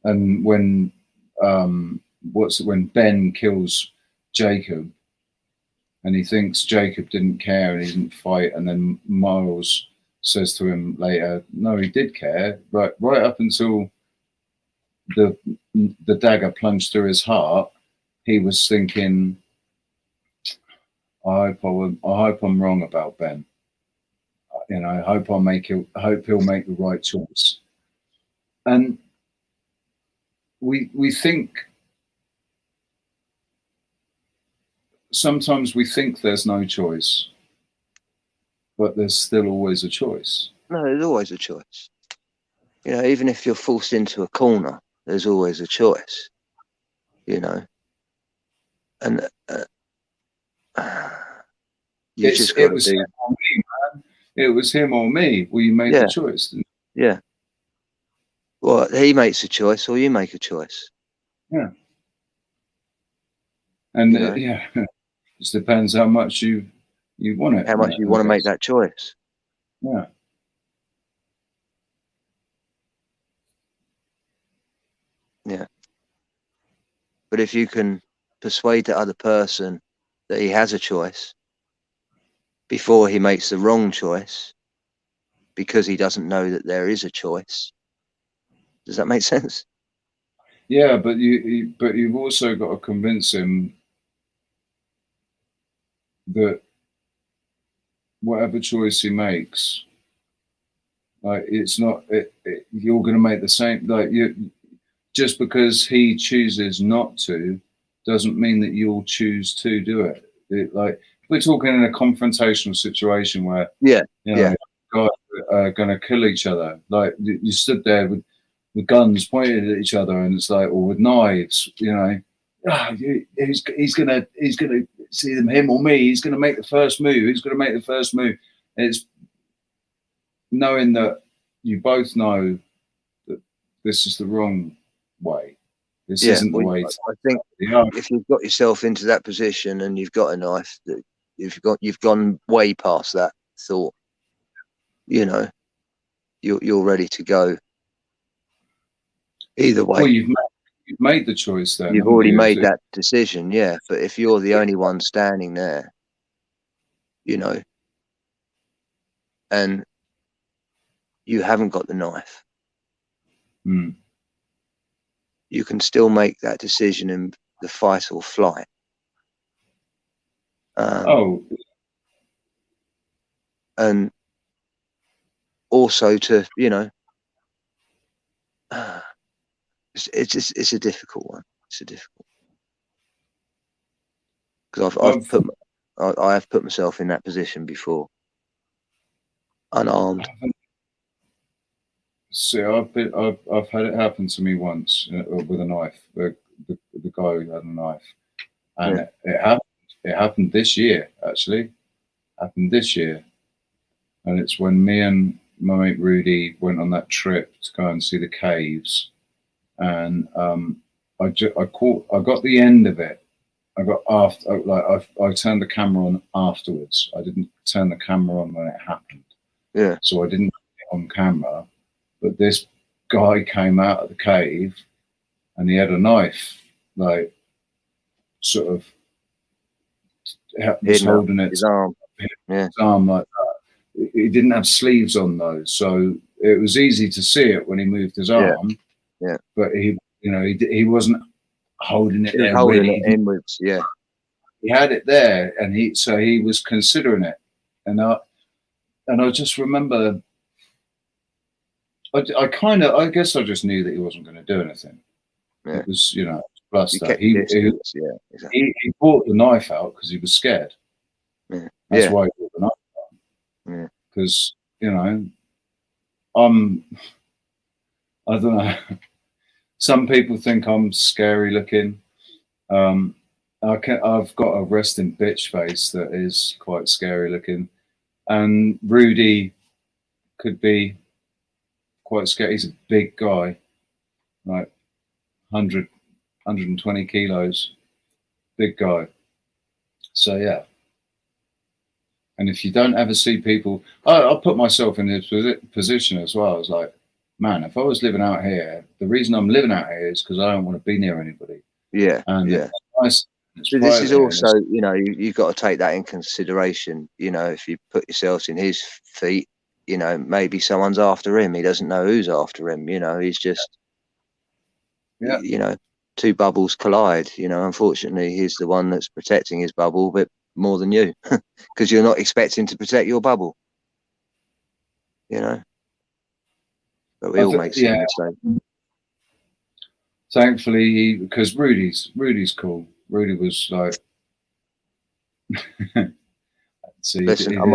And when when Ben kills Jacob, and he thinks Jacob didn't care and he didn't fight, and then Miles says to him later, no, he did care, right up until the dagger plunged through his heart. He was thinking, I hope I'm wrong about Ben. You know, I hope he'll make the right choice. And we think, sometimes we think there's no choice, but there's still always a choice. No, there's always a choice. You know, even if you're forced into a corner, there's always a choice. You know, and you just got to be. Him or me, man. It was him or me. Well, you made the choice. Yeah. Well, he makes a choice, or you make a choice. Yeah. And you know? It just depends how much you want it. How much you want to make that choice. Yeah. Yeah. But if you can persuade the other person that he has a choice before he makes the wrong choice, because he doesn't know that there is a choice, does that make sense? Yeah, but you've also got to convince him that whatever choice he makes, like, it's not you're going to make the same. Like, just because he chooses not to, doesn't mean that you'll choose to do it. Like, if we're talking in a confrontational situation where guys are going to kill each other, like, you stood there with guns pointed at each other, and it's like, or with knives, you know, he's gonna see them, him or me. He's gonna make the first move. He's gonna make the first move. It's knowing that you both know that this is the wrong way. This isn't the way. I think if you've got yourself into that position and you've got a knife, that you've gone way past that thought. You know, you're ready to go. Either way. Well, you've made the choice then. You've already made that decision, yeah. But if you're the only one standing there, you know, and you haven't got the knife, you can still make that decision in the fight or flight. And also to, you know, it's a difficult one. It's a difficult because I have put myself in that position before, unarmed. See, I've had it happen to me once with a knife. The guy who had a knife, and it happened this year. Actually, happened this year, and it's when me and my mate Rudy went on that trip to go and see the caves, and I got the end of it. I got I turned the camera on afterwards. I didn't turn the camera on when it happened. Yeah. So I didn't get it on camera. But this guy came out of the cave and he had a knife, like, sort of, was holding it, his arm. His arm like that. He didn't have sleeves on though, so it was easy to see it when he moved his arm. Yeah. But he wasn't holding it there. Holding it inwards, yeah. He had it there, and he was considering it, and I just remember I guess I just knew that he wasn't going to do anything. Yeah. It was, plus You that kept your distance. Yeah, exactly. he brought the knife out because he was scared. Yeah. That's Yeah. why he brought the knife out. Yeah. Because I don't know. Some people think I'm scary looking. I've got a resting bitch face that is quite scary looking, and Rudy could be quite scary. He's a big guy, like 120 kilos, big guy. So yeah. And if you don't ever see people, I'll put myself in this position as well. It's like, man, if I was living out here, the reason I'm living out here is because I don't want to be near anybody. Yeah. And Yeah. it's nice. So this is also, you've got to take that in consideration. If you put yourself in his feet, maybe someone's after him. He doesn't know who's after him. He's just, two bubbles collide. Unfortunately, he's the one that's protecting his bubble, but more than you, because you're not expecting to protect your bubble. But we all make some mistakes. Thankfully, because Rudy's cool. Rudy was like, listen, I'm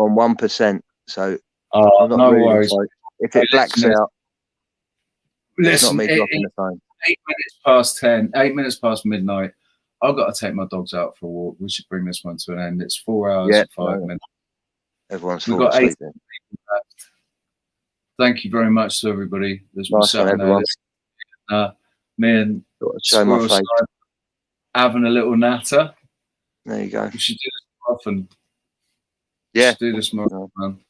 on 1%, so I'm not no really worries. Like, if it blacks out, it's not me dropping the phone. 8 minutes past 10, 8 minutes past midnight. I've got to take my dogs out for a walk. We should bring this one to an end. It's 4 hours and 5 minutes. Everyone's falling asleep then. Left. Thank you very much to everybody. There's been everyone. Me and show my face. Having a little natter. There you go. We should do this more often. Yeah. Do this more often.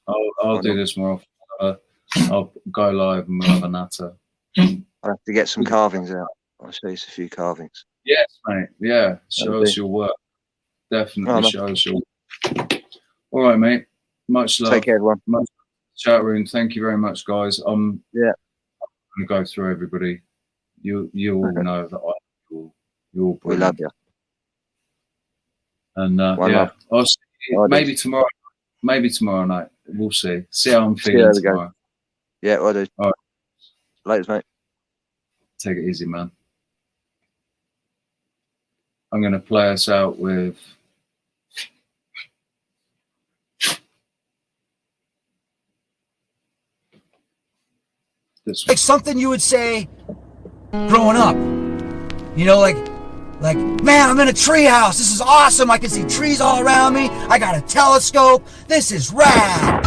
I'll do this more often. I'll go live and we'll have a natter. I'll have to get some carvings out. I'll show you a few carvings. Yes, mate. Yeah. Show us your work. Definitely show us your work. All right, mate. Much love. Take care, everyone. Chat room. Thank you very much, guys. I'm going to go through everybody. You all know that you're brilliant. We love you. And I'll see you maybe tomorrow. Maybe tomorrow night. We'll see. See how I'm feeling tomorrow. Yeah, I do. All right. Later, mate. Take it easy, man. I'm going to play us out with this. Like something you would say growing up. Like, man, I'm in a tree house. This is awesome. I can see trees all around me. I got a telescope. This is rad.